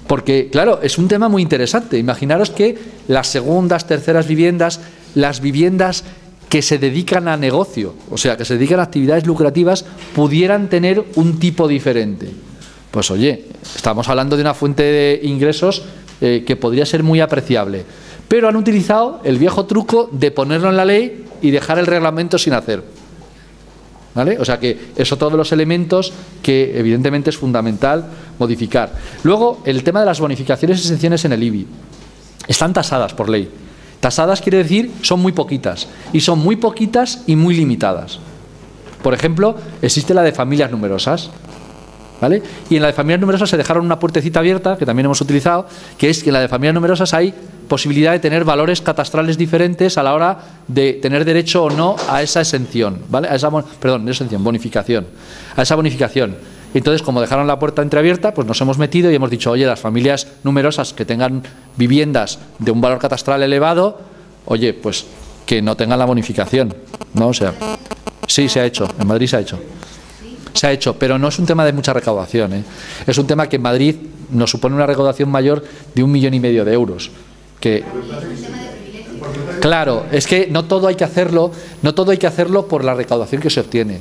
Porque, claro, es un tema muy interesante. Imaginaros que las segundas, terceras viviendas, las viviendas que se dedican a negocio, o sea, que se dedican a actividades lucrativas, pudieran tener un tipo diferente. Pues oye, estamos hablando de una fuente de ingresos que podría ser muy apreciable. Pero han utilizado el viejo truco de ponerlo en la ley y dejar el reglamento sin hacer. ¿Vale? O sea que eso, todos los elementos que evidentemente es fundamental modificar. Luego, el tema de las bonificaciones y exenciones en el IBI. Están tasadas por ley. Tasadas quiere decir son muy poquitas. Y son muy poquitas y muy limitadas. Por ejemplo, existe la de familias numerosas. ¿Vale? Y en la de familias numerosas se dejaron una puertecita abierta, que también hemos utilizado, que es que en la de familias numerosas hay posibilidad de tener valores catastrales diferentes a la hora de tener derecho o no a esa exención, ¿vale? A esa, perdón, no exención, bonificación. A esa bonificación. Entonces, como dejaron la puerta entreabierta, pues nos hemos metido y hemos dicho, oye, las familias numerosas que tengan viviendas de un valor catastral elevado, oye, pues que no tengan la bonificación, ¿no? O sea, sí, se ha hecho, en Madrid se ha hecho. Se ha hecho, pero no es un tema de mucha recaudación, ¿eh? Es un tema que en Madrid nos supone una recaudación mayor de 1,5 millones de euros. Que, claro, es que no todo hay que hacerlo por la recaudación que se obtiene,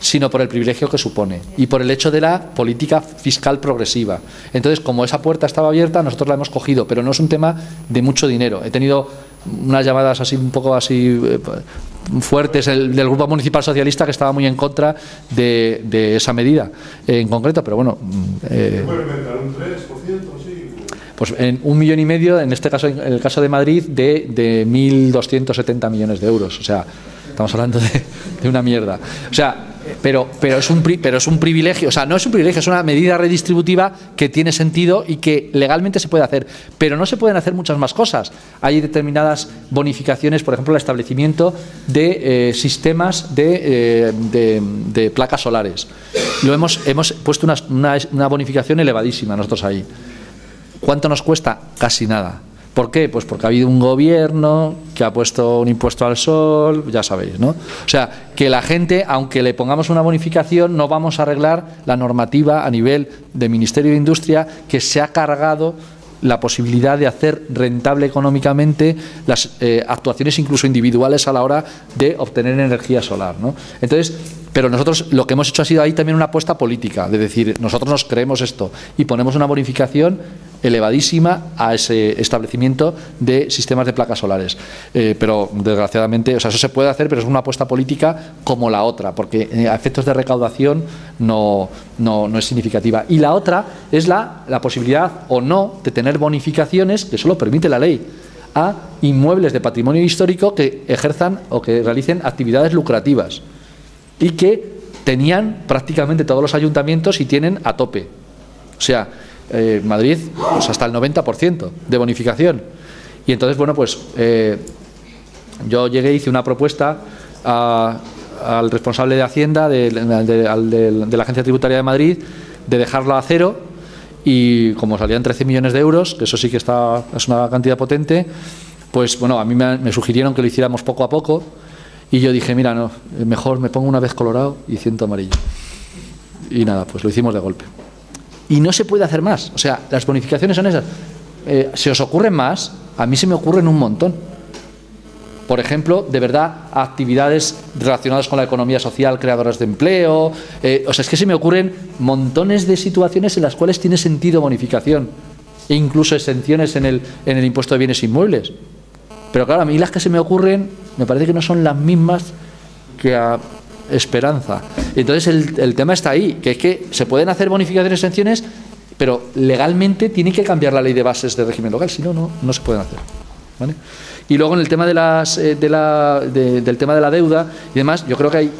sino por el privilegio que supone y por el hecho de la política fiscal progresiva. Entonces, como esa puerta estaba abierta, nosotros la hemos cogido, pero no es un tema de mucho dinero. He tenido unas llamadas así un poco así fuertes del Grupo Municipal Socialista, que estaba muy en contra de esa medida en concreto, pero bueno. ¿Se puede inventar un 3%? Sí. Pues en 1,5 millones, en este caso, en el caso de Madrid, de 1.270 millones de euros. O sea, estamos hablando de una mierda. O sea, pero es un privilegio, o sea, no es un privilegio, es una medida redistributiva que tiene sentido y que legalmente se puede hacer, pero no se pueden hacer muchas más cosas. Hay determinadas bonificaciones, por ejemplo, el establecimiento de sistemas de placas solares. Hemos puesto una bonificación elevadísima nosotros ahí. ¿Cuánto nos cuesta? Casi nada. ¿Por qué? Pues porque ha habido un gobierno que ha puesto un impuesto al sol, ya sabéis, ¿no? O sea, que la gente, aunque le pongamos una bonificación, no vamos a arreglar la normativa a nivel de Ministerio de Industria, que se ha cargado la posibilidad de hacer rentable económicamente las actuaciones incluso individuales a la hora de obtener energía solar, ¿no? Entonces, pero nosotros lo que hemos hecho ha sido ahí también una apuesta política, de decir, nosotros nos creemos esto y ponemos una bonificación elevadísima a ese establecimiento de sistemas de placas solares. Pero desgraciadamente, o sea, eso se puede hacer, pero es una apuesta política como la otra, porque a efectos de recaudación no es significativa. Y la otra es la posibilidad o no de tener bonificaciones, que eso lo permite la ley, a inmuebles de patrimonio histórico que ejerzan o que realicen actividades lucrativas y que tenían prácticamente todos los ayuntamientos y tienen a tope. O sea, Madrid, pues hasta el 90% de bonificación. Y entonces, bueno, pues yo llegué, hice una propuesta al responsable de Hacienda de la Agencia Tributaria de Madrid de dejarlo a cero, y como salían 13 millones de euros, que eso sí que es una cantidad potente, pues bueno, a mí me sugirieron que lo hiciéramos poco a poco, y yo dije, mira, no, mejor me pongo una vez colorado y 100 amarillo. Y nada, pues lo hicimos de golpe. Y no se puede hacer más. O sea, las bonificaciones son esas. ¿Se os ocurren más? A mí se me ocurren un montón. Por ejemplo, de verdad, actividades relacionadas con la economía social, creadoras de empleo. O sea, es que se me ocurren montones de situaciones en las cuales tiene sentido bonificación. E incluso exenciones en el impuesto de bienes inmuebles. Pero claro, a mí las que se me ocurren me parece que no son las mismas que a Esperanza. Entonces el tema está ahí, que es que se pueden hacer bonificaciones y exenciones, pero legalmente tiene que cambiar la ley de bases de régimen local, si no, no se pueden hacer, ¿vale? Y luego en el tema del tema de la deuda y demás, yo creo que hay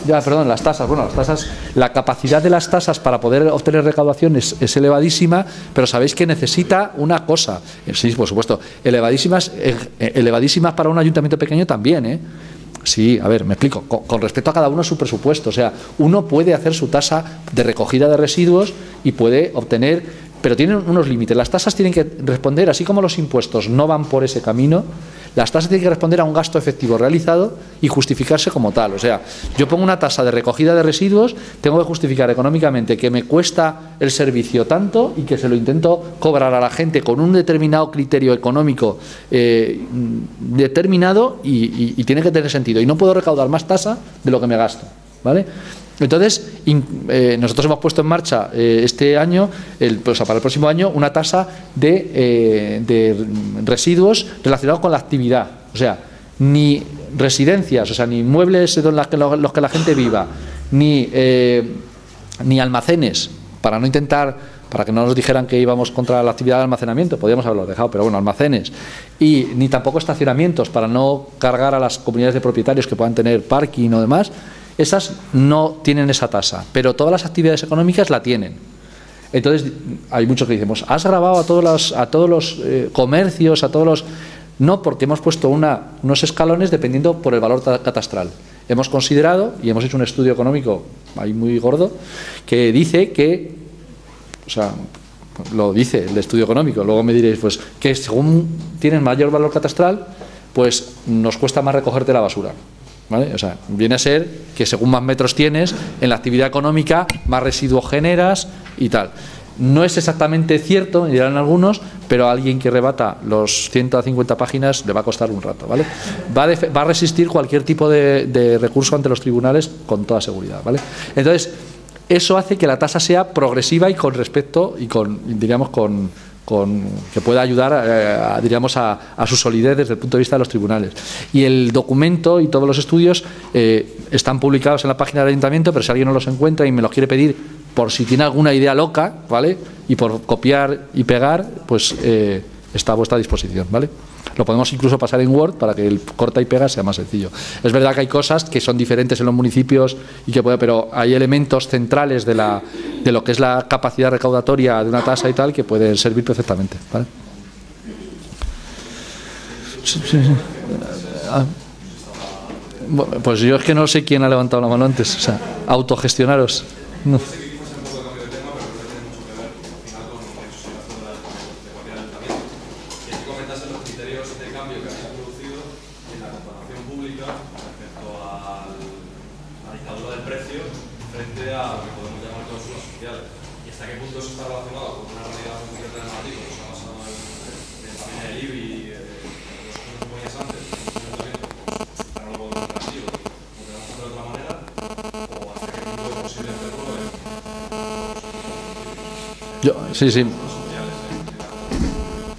las tasas. Bueno, las tasas, la capacidad de las tasas para poder obtener recaudación es elevadísima, pero sabéis que necesita una cosa, sí, por supuesto, elevadísimas para un ayuntamiento pequeño también, ¿eh? Sí, a ver, me explico. Con respecto a cada uno su presupuesto. O sea, uno puede hacer su tasa de recogida de residuos y puede obtener pero tienen unos límites. Las tasas tienen que responder, así como los impuestos no van por ese camino, las tasas tienen que responder a un gasto efectivo realizado y justificarse como tal. O sea, yo pongo una tasa de recogida de residuos, tengo que justificar económicamente que me cuesta el servicio tanto y que se lo intento cobrar a la gente con un determinado criterio económico determinado y tiene que tener sentido. Y no puedo recaudar más tasa de lo que me gasto, ¿vale? Entonces, nosotros hemos puesto en marcha este año, para el próximo año, una tasa de residuos relacionados con la actividad. O sea, ni residencias, o sea, ni muebles en los que la gente viva, ni almacenes, para que no nos dijeran que íbamos contra la actividad de almacenamiento, podríamos haberlo dejado, pero bueno, almacenes, y ni tampoco estacionamientos, para no cargar a las comunidades de propietarios que puedan tener parking o demás. Esas no tienen esa tasa, pero todas las actividades económicas la tienen. Entonces, hay muchos que dicen, pues, ¿has grabado a todos los comercios, a todos los...? No, porque hemos puesto unos escalones dependiendo por el valor catastral. Hemos considerado, y hemos hecho un estudio económico ahí muy gordo, que dice que, o sea, lo dice el estudio económico, luego me diréis, pues, que según tienen mayor valor catastral, pues nos cuesta más recogerte la basura. ¿Vale? O sea, viene a ser que según más metros tienes en la actividad económica, más residuos generas y tal. No es exactamente cierto, dirán algunos, pero a alguien que rebata los 150 páginas le va a costar un rato, ¿vale? Va a resistir cualquier tipo de recurso ante los tribunales con toda seguridad, ¿vale? Entonces, eso hace que la tasa sea progresiva y con respecto y que pueda ayudar a su solidez desde el punto de vista de los tribunales. Y el documento y todos los estudios están publicados en la página del ayuntamiento, pero si alguien no los encuentra y me los quiere pedir por si tiene alguna idea loca, ¿vale? Y por copiar y pegar, pues está a vuestra disposición, ¿vale? Lo podemos incluso pasar en Word para que el corta y pega sea más sencillo. Es verdad que hay cosas que son diferentes en los municipios pero hay elementos centrales de lo que es la capacidad recaudatoria de una tasa y tal que pueden servir perfectamente, ¿vale? Sí. Pues yo es que no sé quién ha levantado la mano antes. O sea, autogestionaros. No. Sí.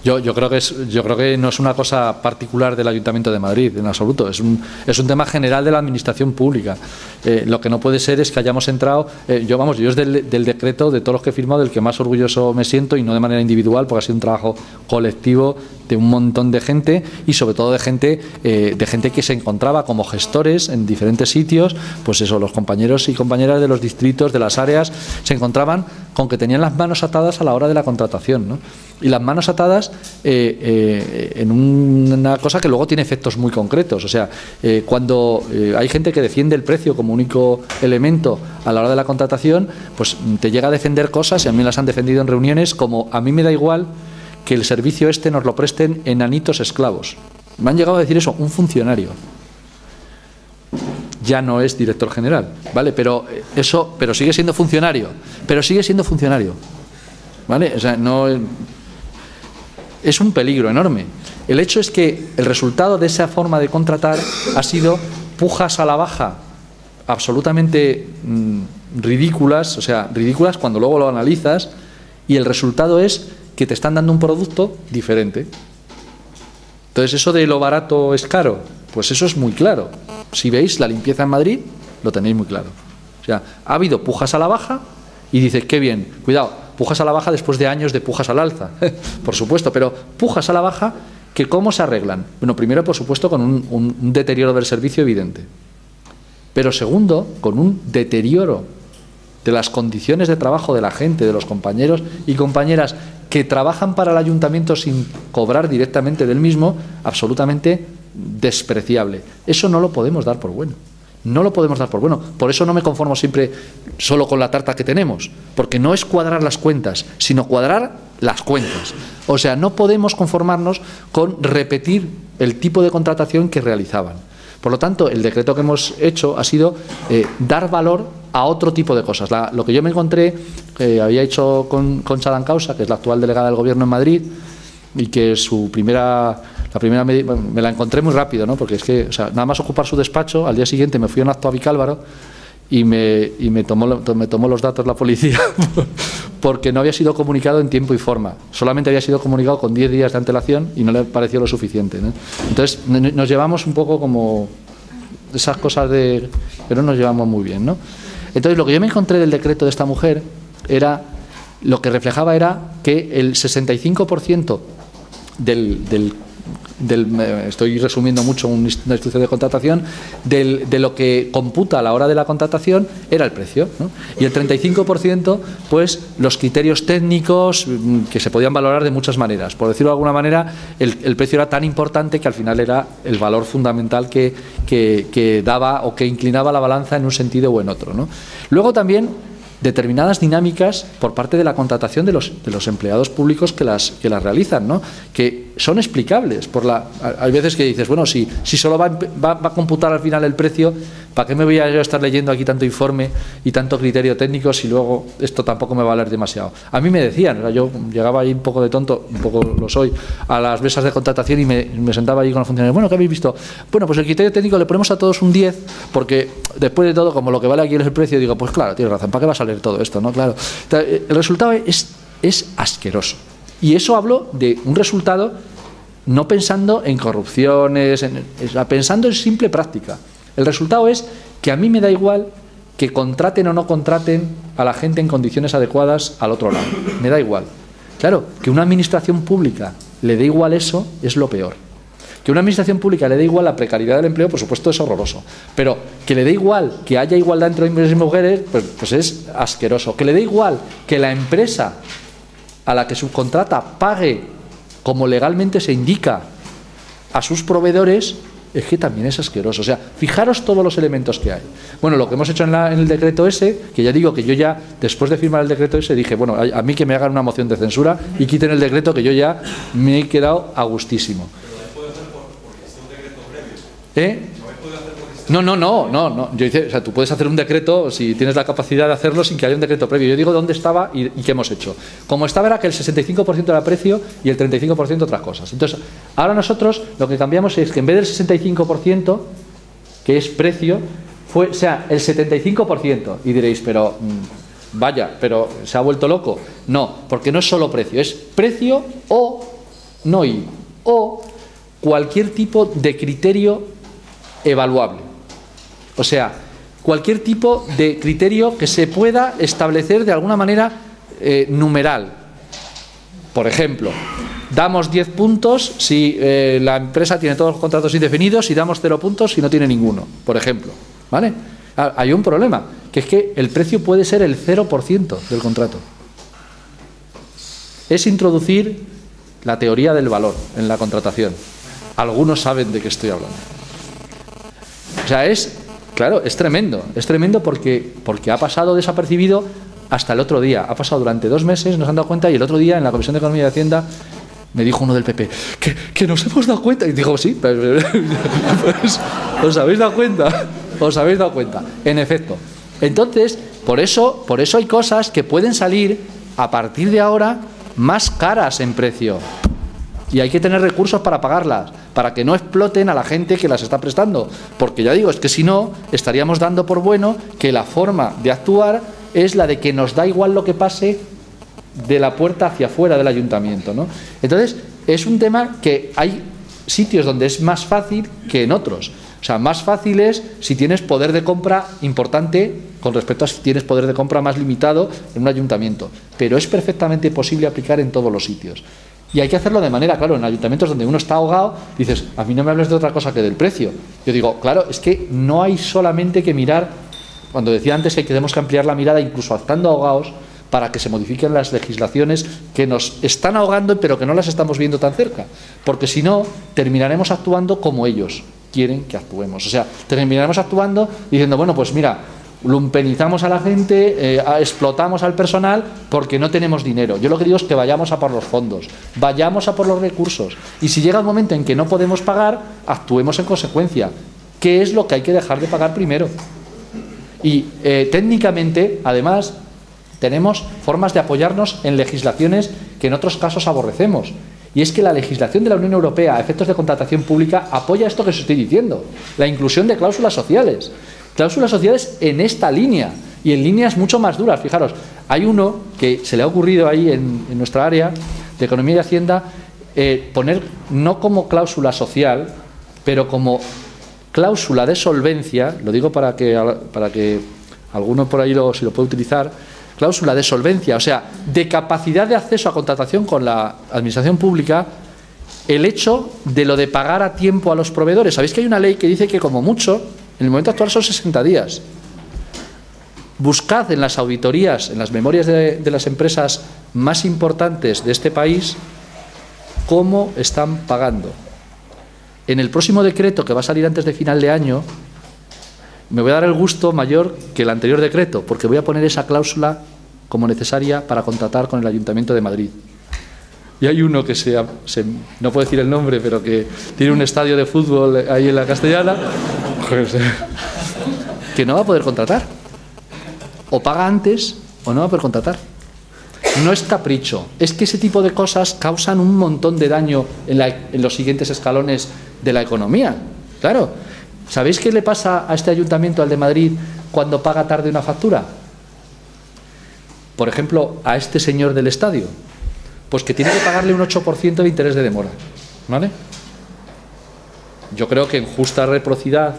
Yo creo que no es una cosa particular del Ayuntamiento de Madrid, en absoluto. Es un tema general de la administración pública. Lo que no puede ser es que hayamos entrado. Yo es del decreto de todos los que he firmado del que más orgulloso me siento, y no de manera individual, porque ha sido un trabajo colectivo de un montón de gente y sobre todo de gente que se encontraba como gestores en diferentes sitios. Pues eso, los compañeros y compañeras de los distritos, de las áreas, se encontraban con que tenían las manos atadas a la hora de la contratación, ¿no? Y las manos atadas en una cosa que luego tiene efectos muy concretos. O sea, cuando hay gente que defiende el precio como único elemento a la hora de la contratación, pues te llega a defender cosas, y a mí las han defendido en reuniones, como a mí me da igual que el servicio nos lo presten enanitos esclavos. Me han llegado a decir eso, un funcionario. Ya no es director general, ¿vale? Pero sigue siendo funcionario. ¿Vale? O sea, no es un peligro enorme. El hecho es que el resultado de esa forma de contratar ha sido pujas a la baja absolutamente ridículas, o sea, ridículas cuando luego lo analizas, y el resultado es que te están dando un producto diferente. Entonces, eso de lo barato es caro, pues eso es muy claro. Si veis la limpieza en Madrid, lo tenéis muy claro. O sea, ha habido pujas a la baja y dices, qué bien, cuidado, pujas a la baja después de años de pujas al alza, por supuesto, pero pujas a la baja, que ¿cómo se arreglan? Bueno, primero, por supuesto, con un deterioro del servicio evidente, pero segundo, con un deterioro de las condiciones de trabajo de la gente, de los compañeros y compañeras que trabajan para el ayuntamiento sin cobrar directamente del mismo, absolutamente despreciable. Eso no lo podemos dar por bueno. No lo podemos dar por bueno. Por eso no me conformo siempre solo con la tarta que tenemos, porque no es cuadrar las cuentas, sino cuadrar las cuentas. O sea, no podemos conformarnos con repetir el tipo de contratación que realizaban. Por lo tanto, el decreto que hemos hecho ha sido dar valor a otro tipo de cosas. Lo que yo me encontré, había hecho con Concha Dancausa, que es la actual delegada del Gobierno en Madrid, y que la primera me la encontré muy rápido, ¿no? Porque es que, o sea, nada más ocupar su despacho, al día siguiente me fui a un acto a Vicálvaro y me tomó los datos la policía porque no había sido comunicado en tiempo y forma. Solamente había sido comunicado con 10 días de antelación y no le pareció lo suficiente, ¿no? Entonces nos llevamos un poco como esas cosas pero nos llevamos muy bien, ¿no? Entonces lo que yo me encontré del decreto de esta mujer lo que reflejaba era que el 65% estoy resumiendo mucho una instrucción de contratación, de lo que computa a la hora de la contratación era el precio, ¿no? Y el 35%, pues los criterios técnicos que se podían valorar de muchas maneras. Por decirlo de alguna manera, el precio era tan importante que al final era el valor fundamental que daba o que inclinaba la balanza en un sentido o en otro, ¿no? Luego también determinadas dinámicas por parte de la contratación de los empleados públicos que las realizan, ¿no? Que son explicables. Hay veces que dices, bueno, si solo va a computar al final el precio, ¿para qué me voy a yo estar leyendo aquí tanto informe y tanto criterio técnico si luego esto tampoco me va a valer demasiado? A mí me decían, o sea, yo llegaba ahí un poco de tonto, un poco lo soy, a las mesas de contratación y me sentaba ahí con los funcionarios. Bueno, ¿qué habéis visto? Bueno, pues el criterio técnico le ponemos a todos un 10, porque después de todo, como lo que vale aquí es el precio, digo, pues claro, tienes razón, ¿para qué va a salir todo esto, no? Claro. El resultado es asqueroso. Y eso hablo de un resultado no pensando en corrupciones, pensando en simple práctica. El resultado es que a mí me da igual que contraten o no contraten a la gente en condiciones adecuadas al otro lado. Me da igual. Claro, que una administración pública le dé igual eso es lo peor. Que una administración pública le dé igual la precariedad del empleo, por supuesto, es horroroso. Pero que le dé igual que haya igualdad entre hombres y mujeres, pues es asqueroso. Que le dé igual que la empresa a la que subcontrata pague como legalmente se indica a sus proveedores, es que también es asqueroso. O sea, fijaros todos los elementos que hay. Bueno, lo que hemos hecho en el decreto ese, que ya digo que yo ya, después de firmar el decreto ese, dije, bueno, a mí que me hagan una moción de censura y quiten el decreto, que yo ya me he quedado a gustísimo. No. Yo dice, o sea, tú puedes hacer un decreto si tienes la capacidad de hacerlo sin que haya un decreto previo. Yo digo dónde estaba y qué hemos hecho. Como estaba era que el 65% era precio y el 35% otras cosas. Entonces, ahora nosotros lo que cambiamos es que en vez del 65%, que es precio, sea el 75%. Y diréis, pero vaya, pero ¿se ha vuelto loco? No, porque no es solo precio, es precio o cualquier tipo de criterio evaluable. O sea, cualquier tipo de criterio que se pueda establecer de alguna manera numeral. Por ejemplo, damos 10 puntos si la empresa tiene todos los contratos indefinidos y damos 0 puntos si no tiene ninguno, por ejemplo. ¿Vale? Hay un problema, que es que el precio puede ser el 0% del contrato. Es introducir la teoría del valor en la contratación. Algunos saben de qué estoy hablando. O sea, claro, es tremendo porque ha pasado desapercibido hasta el otro día. Ha pasado durante 2 meses, nos han dado cuenta, y el otro día en la Comisión de Economía y Hacienda me dijo uno del PP, que nos hemos dado cuenta. Y digo, sí, pues, ¿os habéis dado cuenta? ¿Os habéis dado cuenta? En efecto. Entonces, por eso hay cosas que pueden salir a partir de ahora más caras en precio. Y hay que tener recursos para pagarlas, para que no exploten a la gente que las está prestando. Porque ya digo, es que si no, estaríamos dando por bueno que la forma de actuar es la de que nos da igual lo que pase de la puerta hacia afuera del ayuntamiento, ¿no? Entonces, es un tema que hay sitios donde es más fácil que en otros. O sea, más fácil es si tienes poder de compra importante con respecto a si tienes poder de compra más limitado en un ayuntamiento. Pero es perfectamente posible aplicar en todos los sitios. Y hay que hacerlo de manera, claro, en ayuntamientos donde uno está ahogado, dices, a mí no me hables de otra cosa que del precio. Yo digo, claro, es que no hay solamente que mirar, cuando decía antes que tenemos que ampliar la mirada incluso estando ahogados, para que se modifiquen las legislaciones que nos están ahogando pero que no las estamos viendo tan cerca. Porque si no, terminaremos actuando como ellos. quieren que actuemos. O sea, terminaremos actuando diciendo, bueno, pues mira, lumpenizamos a la gente, explotamos al personal porque no tenemos dinero. Yo lo que digo es que vayamos a por los fondos, vayamos a por los recursos, y si llega el momento en que no podemos pagar, actuemos en consecuencia. ¿Qué es lo que hay que dejar de pagar primero? Y técnicamente, además, tenemos formas de apoyarnos en legislaciones que en otros casos aborrecemos. Y es que la legislación de la Unión Europea a efectos de contratación pública apoya esto que os estoy diciendo, la inclusión de cláusulas sociales. Cláusulas sociales en esta línea y en líneas mucho más duras. Fijaros, hay uno que se le ha ocurrido ahí en nuestra área de Economía y Hacienda poner no como cláusula social, pero como cláusula de solvencia, lo digo para que alguno por ahí si lo puede utilizar, cláusula de solvencia, o sea, de capacidad de acceso a contratación con la administración pública, el hecho de lo de pagar a tiempo a los proveedores. Sabéis que hay una ley que dice que como mucho, en el momento actual son 60 días. Buscad en las auditorías, en las memorias de las empresas más importantes de este país, cómo están pagando. En el próximo decreto, que va a salir antes de final de año, me voy a dar el gusto mayor que el anterior decreto, porque voy a poner esa cláusula como necesaria para contratar con el Ayuntamiento de Madrid. Y hay uno que no puedo decir el nombre, pero que tiene un estadio de fútbol ahí en la Castellana, que no va a poder contratar. O paga antes o no va a poder contratar. No es capricho, es que ese tipo de cosas causan un montón de daño en los siguientes escalones de la economía. Claro, ¿sabéis qué le pasa a este ayuntamiento, al de Madrid, cuando paga tarde una factura? Por ejemplo, a este señor del estadio, pues que tiene que pagarle un 8% de interés de demora, ¿vale? Yo creo que en justa reciprocidad,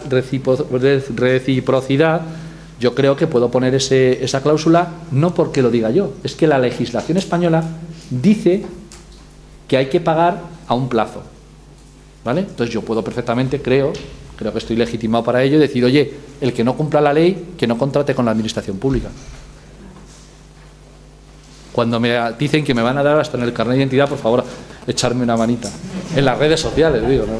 yo creo que puedo poner esa cláusula, no porque lo diga yo, es que la legislación española dice que hay que pagar a un plazo, ¿vale? Entonces yo puedo perfectamente, creo que estoy legitimado para ello, decir, oye, el que no cumpla la ley, que no contrate con la administración pública. Cuando me dicen que me van a dar hasta en el carnet de identidad, por favor, echarme una manita. En las redes sociales, digo, ¿no?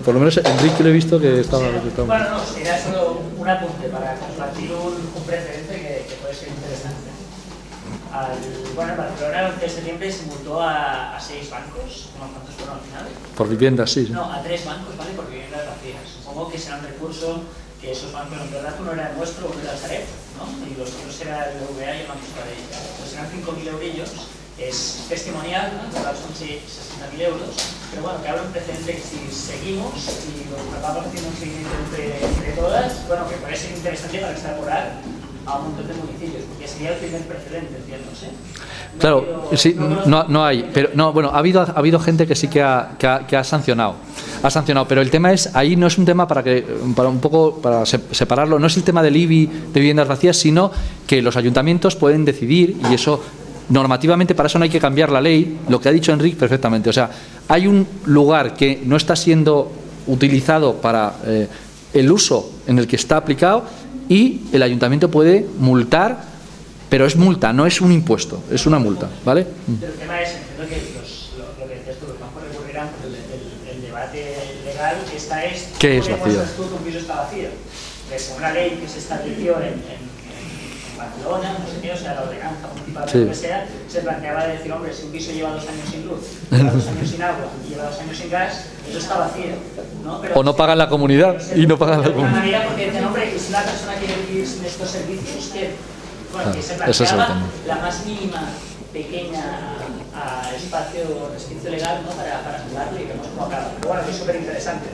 Por lo menos Enrique lo he visto que estaba... Bueno, no, sería solo un apunte para compartir un precedente que puede ser interesante. Bueno, en Barcelona el 11 de septiembre se multó a 6 bancos, ¿cuántos fueron al final? Por viviendas, sí. No, a 3 bancos, ¿vale? Por viviendas vacías. Supongo que será un recurso que esos bancos, en verdad, uno era el nuestro, uno era el Sareb, ¿no? Y los otros era el BVA y el Banco Sabadell. Pues eran 5.000 eurillos. Es testimonial, ¿no? Son 60.000 euros, pero bueno, que habla un precedente que si seguimos y lo acabamos haciendo un seguimiento entre todas, bueno, que puede ser interesante para extrapolar a un montón de municipios, porque sería el primer precedente, entiendo, ¿sí? Claro, sí, no hay, pero no, bueno, ha habido gente que sí que ha sancionado, pero el tema es, ahí no es un tema para separarlo, no es el tema del IBI de viviendas vacías, sino que los ayuntamientos pueden decidir, y eso normativamente para eso no hay que cambiar la ley, lo que ha dicho Enrique perfectamente, o sea, hay un lugar que no está siendo utilizado para el uso en el que está aplicado y el ayuntamiento puede multar, pero es multa, no es un impuesto, es una multa, ¿vale? El tema es, entiendo que lo que decías tú, los bancos recurrirán por el debate legal que está es ¿qué es vacío? Tú que un piso está vacío, que según una ley que se estableció en Barcelona, no sé qué, o sea, la ordenanza municipal, sí, lo que sea, se planteaba decir, hombre, si un piso lleva 2 años sin luz, lleva 2 años sin agua y lleva 2 años sin gas, eso está vacío, ¿no? Pero, o no pagan la comunidad y no pagan la comunidad. De alguna manera, porque dicen, hombre, que si una persona quiere vivir sin estos servicios, bueno, que se eso es planteaba la más mínima, pequeña espacio, resquicio legal, ¿no? para anularlo y vemos cómo acaba. Pero bueno, es súper interesante.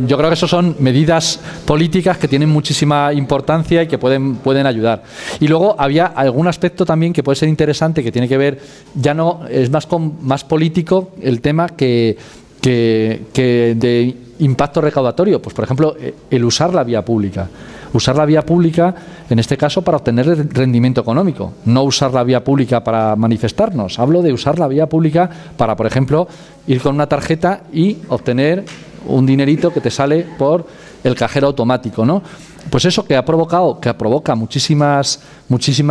Yo creo que eso son medidas políticas que tienen muchísima importancia y que pueden ayudar. Y luego había algún aspecto también que puede ser interesante, que tiene que ver, ya no es más político el tema que de impacto recaudatorio. Pues por ejemplo, el usar la vía pública. Usar la vía pública, en este caso, para obtener rendimiento económico. No usar la vía pública para manifestarnos. Hablo de usar la vía pública para, por ejemplo, ir con una tarjeta y obtener un dinerito que te sale por el cajero automático, ¿no? Pues eso que provoca muchísimas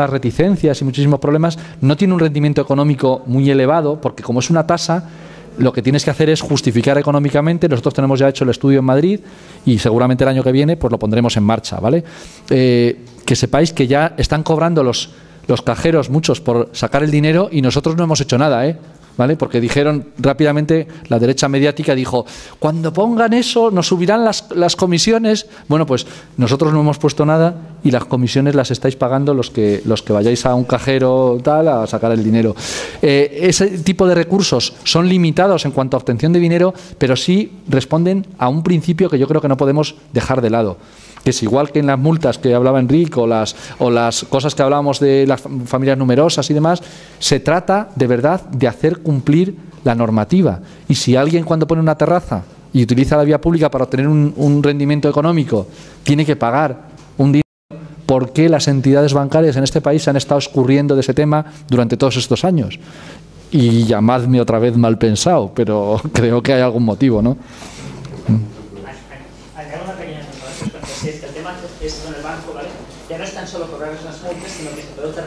reticencias y muchísimos problemas, no tiene un rendimiento económico muy elevado, porque como es una tasa, lo que tienes que hacer es justificar económicamente. Nosotros tenemos ya hecho el estudio en Madrid y seguramente el año que viene pues lo pondremos en marcha, ¿vale? Que sepáis que ya están cobrando los cajeros, muchos, por sacar el dinero y nosotros no hemos hecho nada, ¿vale? Porque dijeron rápidamente, la derecha mediática dijo, cuando pongan eso nos subirán las comisiones. Bueno, pues nosotros no hemos puesto nada y las comisiones las estáis pagando los que vayáis a un cajero tal a sacar el dinero. Ese tipo de recursos son limitados en cuanto a obtención de dinero, pero sí responden a un principio que yo creo que no podemos dejar de lado, que es igual que en las multas que hablaba Enrique o las cosas que hablábamos de las familias numerosas y demás. Se trata de verdad de hacer cumplir la normativa, y si alguien cuando pone una terraza y utiliza la vía pública para obtener un rendimiento económico tiene que pagar un dinero, ¿por qué las entidades bancarias en este país se han estado escurriendo de ese tema durante todos estos años? Y llamadme otra vez mal pensado, pero creo que hay algún motivo, ¿no? Si es que el tema es con el banco, ¿vale? Ya no es tan solo cobrar unas multas, sino que se produce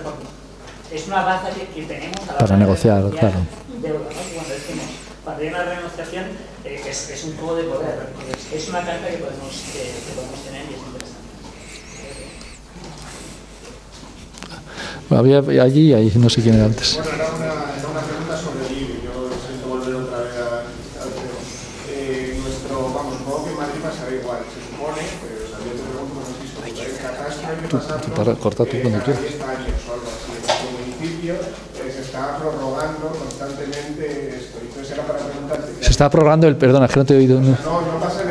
es una baza que tenemos a la para negociar, claro. Deuda, ¿no? Cuando decimos, cuando hay una renegociación, es un juego de poder. Es una carta que podemos tener y es interesante. Había allí, ahí no sé quién era antes. Bueno, era una pregunta sobre el IBI. Yo siento volver otra vez al tema. Supongo que en Madrid pasará igual. Se supone, pero yo te pregunto, no sé si el catastro hay que pasarlo Corta tú cuando quieras. 10 años o algo así. En nuestro municipio se está prorrogando constantemente esto. Entonces era para preguntarte. Se está prorrogando perdona, es que no te he oído. No pasan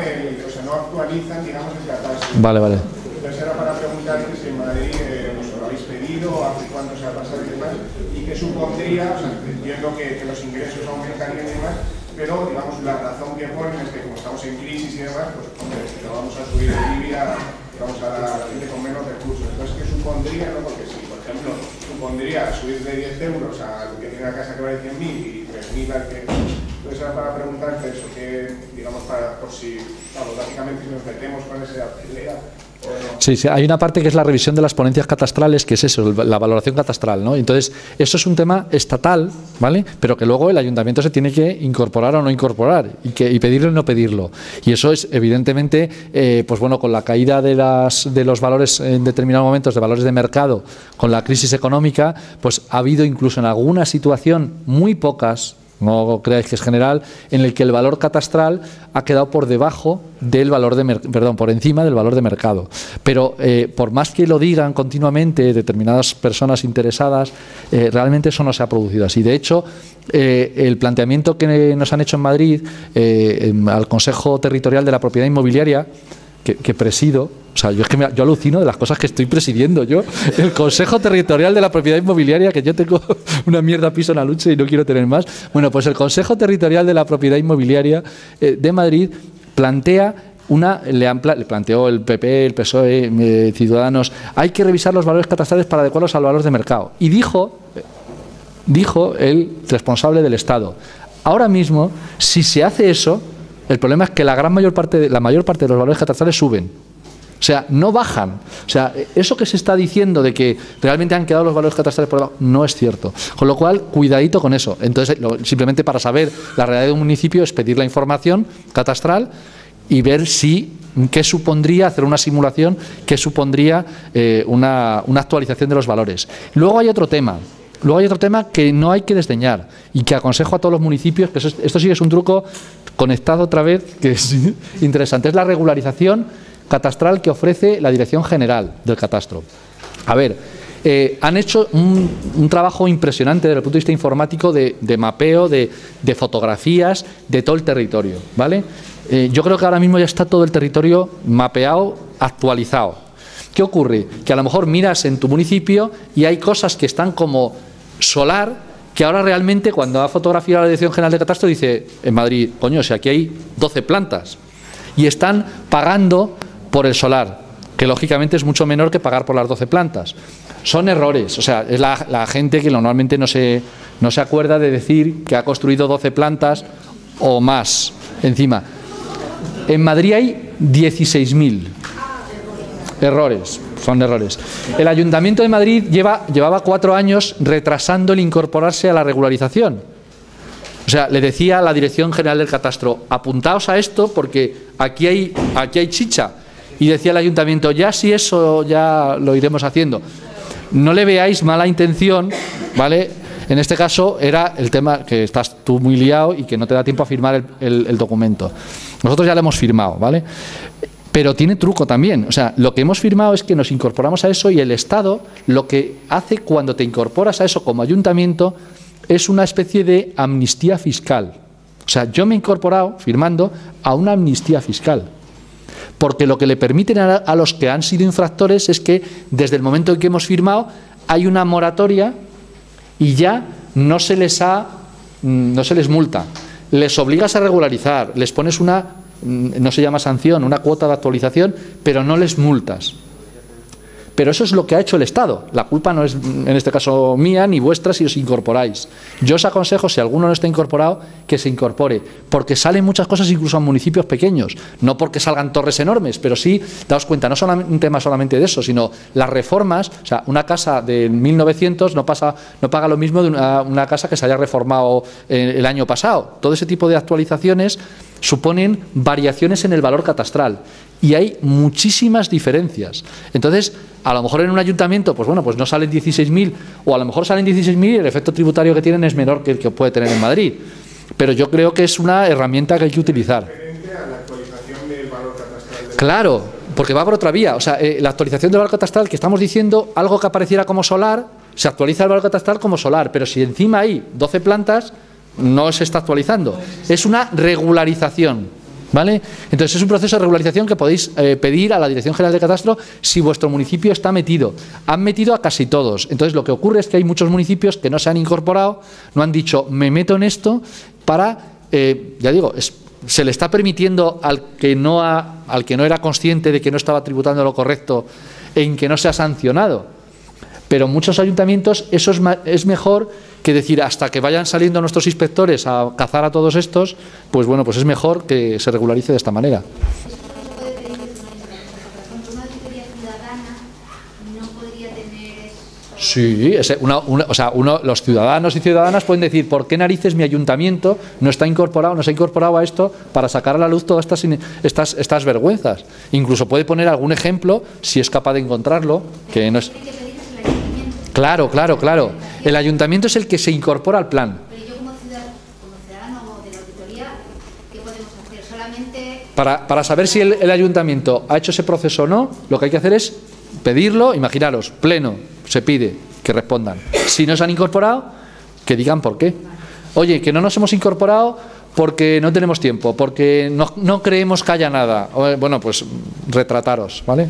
no actualizan, digamos, el catastro. Vale. Entonces era para preguntarte si en Madrid os lo habéis pedido, hace cuánto se ha pasado y demás, y qué supondría, entiendo que los ingresos aumentarían y demás, pero digamos la razón que ponen es que como estamos en crisis y demás, pues hombre, no vamos a subir el IBI vamos a la gente con menos recursos. Entonces, ¿qué supondría? ¿No? Porque si, por ejemplo, supondría subir de 10 euros a lo que tiene la casa que vale 100.000 y 3.000 al que... Entonces era para preguntarte eso, que digamos, por si, básicamente si nos metemos con esa pelea. Sí, hay una parte que es la revisión de las ponencias catastrales, que es eso, la valoración catastral, ¿no? Entonces, eso es un tema estatal, ¿vale? Pero que luego el ayuntamiento se tiene que incorporar o no incorporar, y pedirlo o no pedirlo. Y eso es, evidentemente, pues bueno, con la caída de los valores en determinados momentos, de valores de mercado, con la crisis económica, pues ha habido incluso en alguna situación, muy pocas, no creáis que es general, en el que el valor catastral ha quedado por debajo del valor por encima del valor de mercado. Pero por más que lo digan continuamente determinadas personas interesadas, realmente eso no se ha producido así. De hecho, el planteamiento que nos han hecho en Madrid al Consejo Territorial de la Propiedad Inmobiliaria, que presido, o sea, yo alucino de las cosas que estoy presidiendo yo, el Consejo Territorial de la Propiedad Inmobiliaria, que yo tengo una mierda piso en la lucha y no quiero tener más. Bueno, pues el Consejo Territorial de la Propiedad Inmobiliaria de Madrid plantea le planteó el PP, el PSOE, Ciudadanos, hay que revisar los valores catastrales para adecuarlos al valor de mercado. Y dijo el responsable del Estado, ahora mismo, si se hace eso, el problema es que la mayor parte de los valores catastrales suben. O sea, no bajan. O sea, eso que se está diciendo de que realmente han quedado los valores catastrales por debajo, no es cierto. Con lo cual, cuidadito con eso. Entonces, simplemente para saber la realidad de un municipio es pedir la información catastral y ver qué supondría hacer una simulación, qué supondría una actualización de los valores. Luego hay otro tema que no hay que desdeñar y que aconsejo a todos los municipios, que esto sí es un truco conectado otra vez, que es interesante, es la regularización catastral que ofrece la Dirección General del Catastro. A ver, han hecho un trabajo impresionante desde el punto de vista informático de mapeo, de fotografías de todo el territorio, ¿vale? Yo creo que ahora mismo ya está todo el territorio mapeado, actualizado. ¿Qué ocurre? Que a lo mejor miras en tu municipio y hay cosas que están como solar, que ahora realmente cuando ha fotografiado la Dirección General de Catastro dice, en Madrid, coño, si aquí hay 12 plantas y están pagando por el solar, que lógicamente es mucho menor que pagar por las 12 plantas. Son errores, o sea, es la gente que normalmente no se acuerda de decir que ha construido 12 plantas o más encima. En Madrid hay 16.000 errores. Son errores. El Ayuntamiento de Madrid llevaba 4 años retrasando el incorporarse a la regularización. O sea, le decía a la Dirección General del Catastro, apuntaos a esto porque aquí hay chicha. Y decía el ayuntamiento, ya si eso ya lo iremos haciendo. No le veáis mala intención, ¿vale? En este caso era el tema que estás tú muy liado y que no te da tiempo a firmar el documento. Nosotros ya lo hemos firmado, ¿vale? Pero tiene truco también. O sea, lo que hemos firmado es que nos incorporamos a eso y el Estado lo que hace cuando te incorporas a eso como ayuntamiento es una especie de amnistía fiscal. O sea, yo me he incorporado firmando a una amnistía fiscal. Porque lo que le permiten a los que han sido infractores es que desde el momento en que hemos firmado hay una moratoria y ya no se les multa. Les obligas a regularizar, les pones una, no se llama sanción, una cuota de actualización, pero no les multas. Pero eso es lo que ha hecho el Estado. La culpa no es, en este caso, mía ni vuestra si os incorporáis. Yo os aconsejo, si alguno no está incorporado, que se incorpore. Porque salen muchas cosas incluso en municipios pequeños. No porque salgan torres enormes, pero sí, daos cuenta, no solamente un tema solamente de eso, sino las reformas. O sea, una casa de 1900 no paga lo mismo de una casa que se haya reformado el año pasado. Todo ese tipo de actualizaciones suponen variaciones en el valor catastral. Y hay muchísimas diferencias. Entonces, a lo mejor en un ayuntamiento, pues bueno, pues no salen 16.000, o a lo mejor salen 16.000 y el efecto tributario que tienen es menor que el que puede tener en Madrid. Pero yo creo que es una herramienta que hay que utilizar. Diferente a la actualización del valor catastral. Claro, porque va por otra vía. O sea, la actualización del valor catastral, que estamos diciendo, algo que apareciera como solar, se actualiza el valor catastral como solar, pero si encima hay 12 plantas, no se está actualizando. Es una regularización. ¿Vale? Entonces es un proceso de regularización que podéis pedir a la Dirección General de Catastro si vuestro municipio está metido. Han metido a casi todos. Entonces lo que ocurre es que hay muchos municipios que no se han incorporado, no han dicho me meto en esto para, ya digo, se le está permitiendo al que no era consciente de que no estaba tributando lo correcto en que no se ha sancionado. Pero en muchos ayuntamientos eso es mejor que decir, hasta que vayan saliendo nuestros inspectores a cazar a todos estos, pues bueno, pues es mejor que se regularice de esta manera. Sí, los ciudadanos y ciudadanas pueden decir, ¿por qué narices mi ayuntamiento no se ha incorporado a esto para sacar a la luz todas estas vergüenzas? Incluso puede poner algún ejemplo, si es capaz de encontrarlo, que no es... Claro. El ayuntamiento es el que se incorpora al plan. Pero yo como ciudadano de la auditoría, ¿qué podemos hacer? Solamente... Para saber si el ayuntamiento ha hecho ese proceso o no, lo que hay que hacer es pedirlo, imaginaros, pleno, se pide que respondan. Si no se han incorporado, que digan por qué. Oye, que no nos hemos incorporado porque no tenemos tiempo, porque no creemos que haya nada. Bueno, pues retrataros, ¿vale?